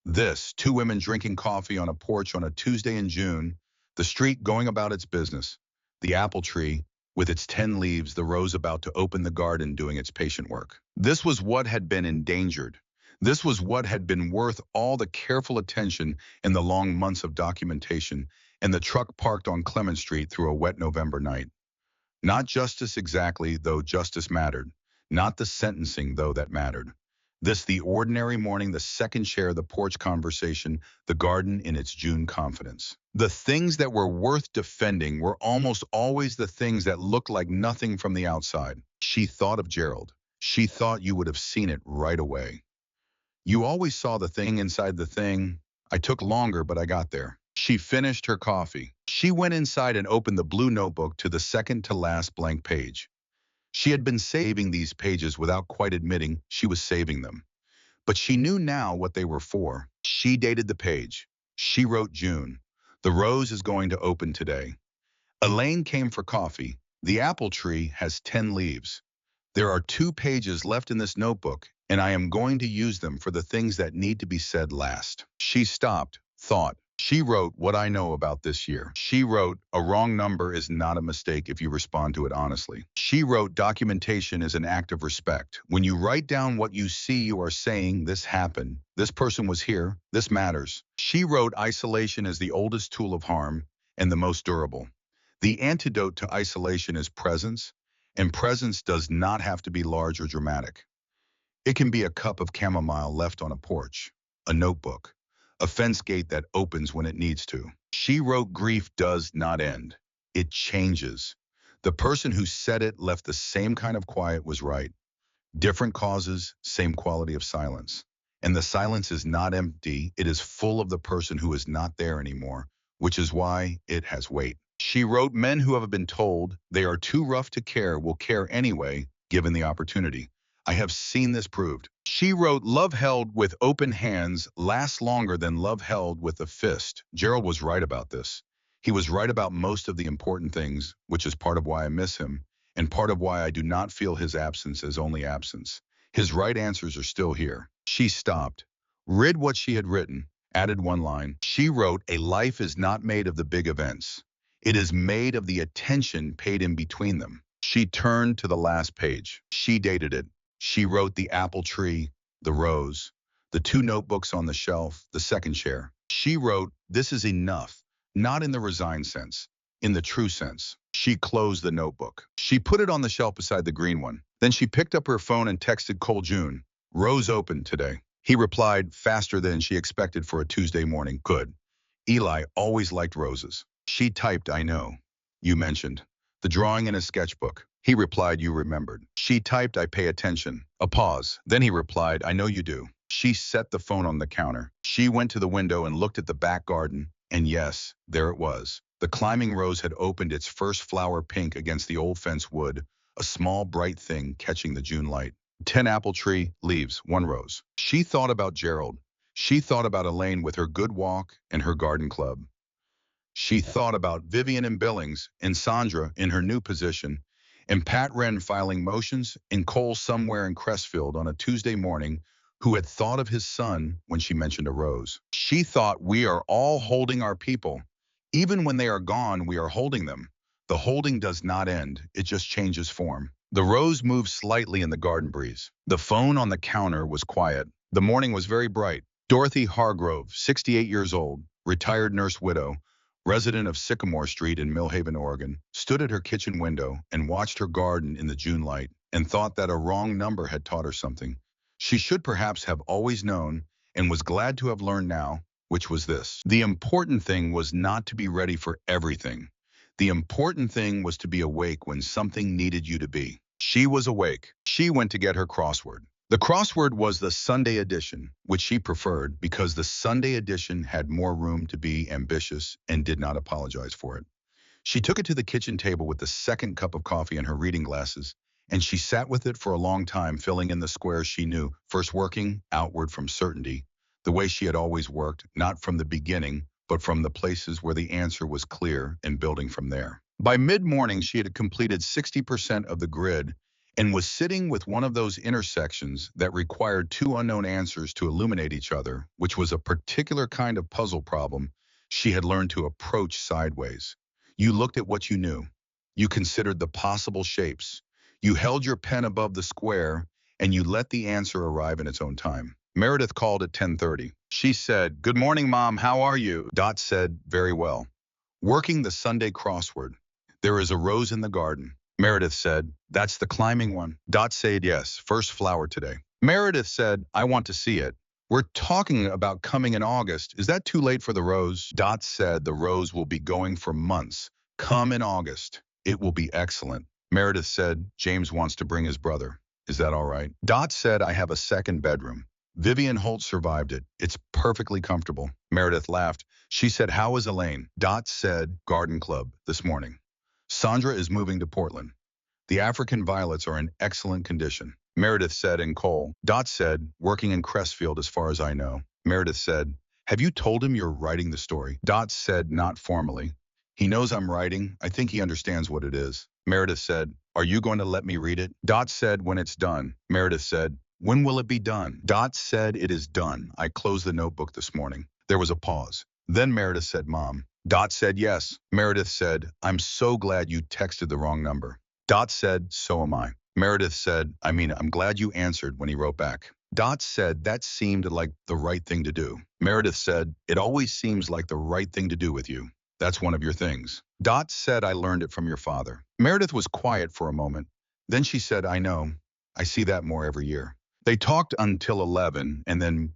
This, two women drinking coffee on a porch on a Tuesday in June, the street going about its business, the apple tree with its 10 leaves, the rose about to open the garden doing its patient work. This was what had been endangered. This was what had been worth all the careful attention and the long months of documentation, and the truck parked on Clement Street through a wet November night. Not justice exactly, though justice mattered. Not the sentencing, though that mattered. This the ordinary morning, the second chair, the porch conversation, the garden in its June confidence. The things that were worth defending were almost always the things that looked like nothing from the outside. She thought of Gerald. She thought you would have seen it right away. You always saw the thing inside the thing. I took longer, but I got there. She finished her coffee. She went inside and opened the blue notebook to the second to last blank page. She had been saving these pages without quite admitting she was saving them. But she knew now what they were for. She dated the page. She wrote June. The rose is going to open today. Elaine came for coffee. The apple tree has 10 leaves. There are 2 pages left in this notebook, and I am going to use them for the things that need to be said last. She stopped, thought. She wrote what I know about this year. She wrote, a wrong number is not a mistake if you respond to it honestly. She wrote, documentation is an act of respect. When you write down what you see, you are saying, this happened, this person was here, this matters. She wrote, isolation is the oldest tool of harm and the most durable. The antidote to isolation is presence, and presence does not have to be large or dramatic. It can be a cup of chamomile left on a porch, a notebook, a fence gate that opens when it needs to. She wrote, grief does not end. It changes. The person who said it left the same kind of quiet was right. Different causes, same quality of silence. And the silence is not empty. It is full of the person who is not there anymore, which is why it has weight. She wrote, men who have been told they are too rough to care will care anyway, given the opportunity. I have seen this proved. She wrote, love held with open hands lasts longer than love held with a fist. Gerald was right about this. He was right about most of the important things, which is part of why I miss him, and part of why I do not feel his absence as only absence. His right answers are still here. She stopped, read what she had written, added one line. She wrote, a life is not made of the big events. It is made of the attention paid in between them. She turned to the last page. She dated it. She wrote the apple tree, the rose, the 2 notebooks on the shelf, the second chair. She wrote, this is enough, not in the resigned sense, in the true sense. She closed the notebook. She put it on the shelf beside the green one. Then she picked up her phone and texted Cole June. Rose opened today. He replied faster than she expected for a Tuesday morning. Good. Eli always liked roses. She typed, I know. You mentioned. The drawing in a sketchbook. He replied, you remembered. She typed, I pay attention. A pause. Then he replied, I know you do. She set the phone on the counter. She went to the window and looked at the back garden. And yes, there it was. The climbing rose had opened its first flower pink against the old fence wood, a small bright thing catching the June light. 10 apple tree, leaves, 1 rose. She thought about Gerald. She thought about Elaine with her good walk and her garden club. She thought about Vivian and Billings and Sandra in her new position, and Pat Wren filing motions, and Cole somewhere in Crestfield on a Tuesday morning who had thought of his son when she mentioned a rose. She thought, we are all holding our people. Even when they are gone, we are holding them. The holding does not end, it just changes form. The rose moved slightly in the garden breeze. The phone on the counter was quiet. The morning was very bright. Dorothy Hargrove, 68 years old, retired nurse widow, resident of Sycamore Street in Millhaven, Oregon, stood at her kitchen window and watched her garden in the June light and thought that a wrong number had taught her something. She should perhaps have always known and was glad to have learned now, which was this. The important thing was not to be ready for everything. The important thing was to be awake when something needed you to be. She was awake. She went to get her crossword. The crossword was the Sunday edition, which she preferred because the Sunday edition had more room to be ambitious and did not apologize for it. She took it to the kitchen table with the second cup of coffee in her reading glasses, and she sat with it for a long time, filling in the squares she knew, first working outward from certainty, the way she had always worked, not from the beginning, but from the places where the answer was clear and building from there. By mid-morning, she had completed 60% of the grid and was sitting with one of those intersections that required two unknown answers to illuminate each other, which was a particular kind of puzzle problem she had learned to approach sideways. You looked at what you knew. You considered the possible shapes. You held your pen above the square, and you let the answer arrive in its own time. Meredith called at 10:30. She said, "Good morning, Mom. How are you?" Dot said, "Very well. Working the Sunday crossword. There is a rose in the garden." Meredith said, "That's the climbing one." Dot said, "Yes, first flower today." Meredith said, "I want to see it. We're talking about coming in August. Is that too late for the rose?" Dot said, "The rose will be going for months. Come in August. It will be excellent." Meredith said, "James wants to bring his brother. Is that all right?" Dot said, "I have a second bedroom. Vivian Holt survived it. It's perfectly comfortable." Meredith laughed. She said, "How is Elaine?" Dot said, "Garden club this morning. Sandra is moving to Portland. The African violets are in excellent condition." Meredith said, "And Cole?" Dot said, "Working in Crestfield as far as I know." Meredith said, "Have you told him you're writing the story?" Dot said, "Not formally. He knows I'm writing. I think he understands what it is." Meredith said, "Are you going to let me read it?" Dot said, "When it's done." Meredith said, "When will it be done?" Dot said, "It is done. I closed the notebook this morning." There was a pause. Then Meredith said, "Mom." Dot said, "Yes." Meredith said, "I'm so glad you texted the wrong number." Dot said, "So am I." Meredith said, I'm glad you answered when he wrote back." Dot said, "That seemed like the right thing to do." Meredith said, "It always seems like the right thing to do with you. That's one of your things." Dot said, "I learned it from your father." Meredith was quiet for a moment. Then she said, "I know. I see that more every year." They talked until 11, and then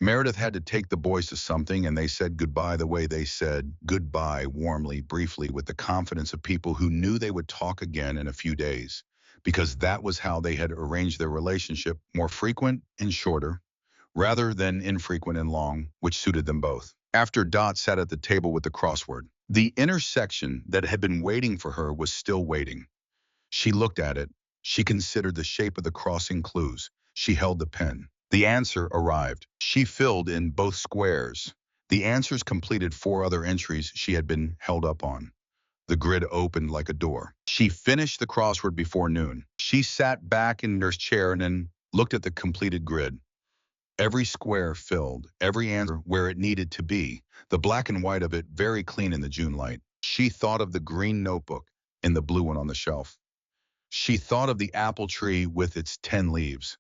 Meredith had to take the boys to something, and they said goodbye the way they said goodbye, warmly, briefly, with the confidence of people who knew they would talk again in a few days, because that was how they had arranged their relationship, more frequent and shorter, rather than infrequent and long, which suited them both. After Dot sat at the table with the crossword, the intersection that had been waiting for her was still waiting. She looked at it. She considered the shape of the crossing clues. She held the pen. The answer arrived. She filled in both squares. The answers completed four other entries she had been held up on. The grid opened like a door. She finished the crossword before noon. She sat back in her chair and then looked at the completed grid. Every square filled, every answer where it needed to be, the black and white of it very clean in the June light. She thought of the green notebook and the blue one on the shelf. She thought of the apple tree with its 10 leaves.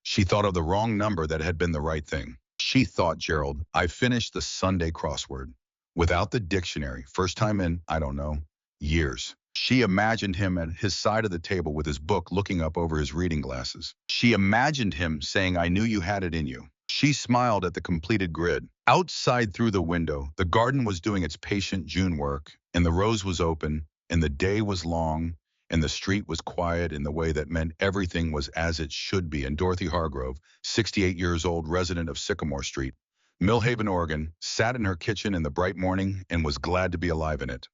She thought of the wrong number that had been the right thing. She thought, Gerald, I finished the Sunday crossword. Without the dictionary, first time in, I don't know, years. She imagined him at his side of the table with his book looking up over his reading glasses. She imagined him saying, I knew you had it in you. She smiled at the completed grid. Outside through the window, the garden was doing its patient June work, and the rose was open, and the day was long, and the street was quiet in the way that meant everything was as it should be. And Dorothy Hargrove, 68 years old, resident of Sycamore Street, Millhaven, Oregon, sat in her kitchen in the bright morning and was glad to be alive in it.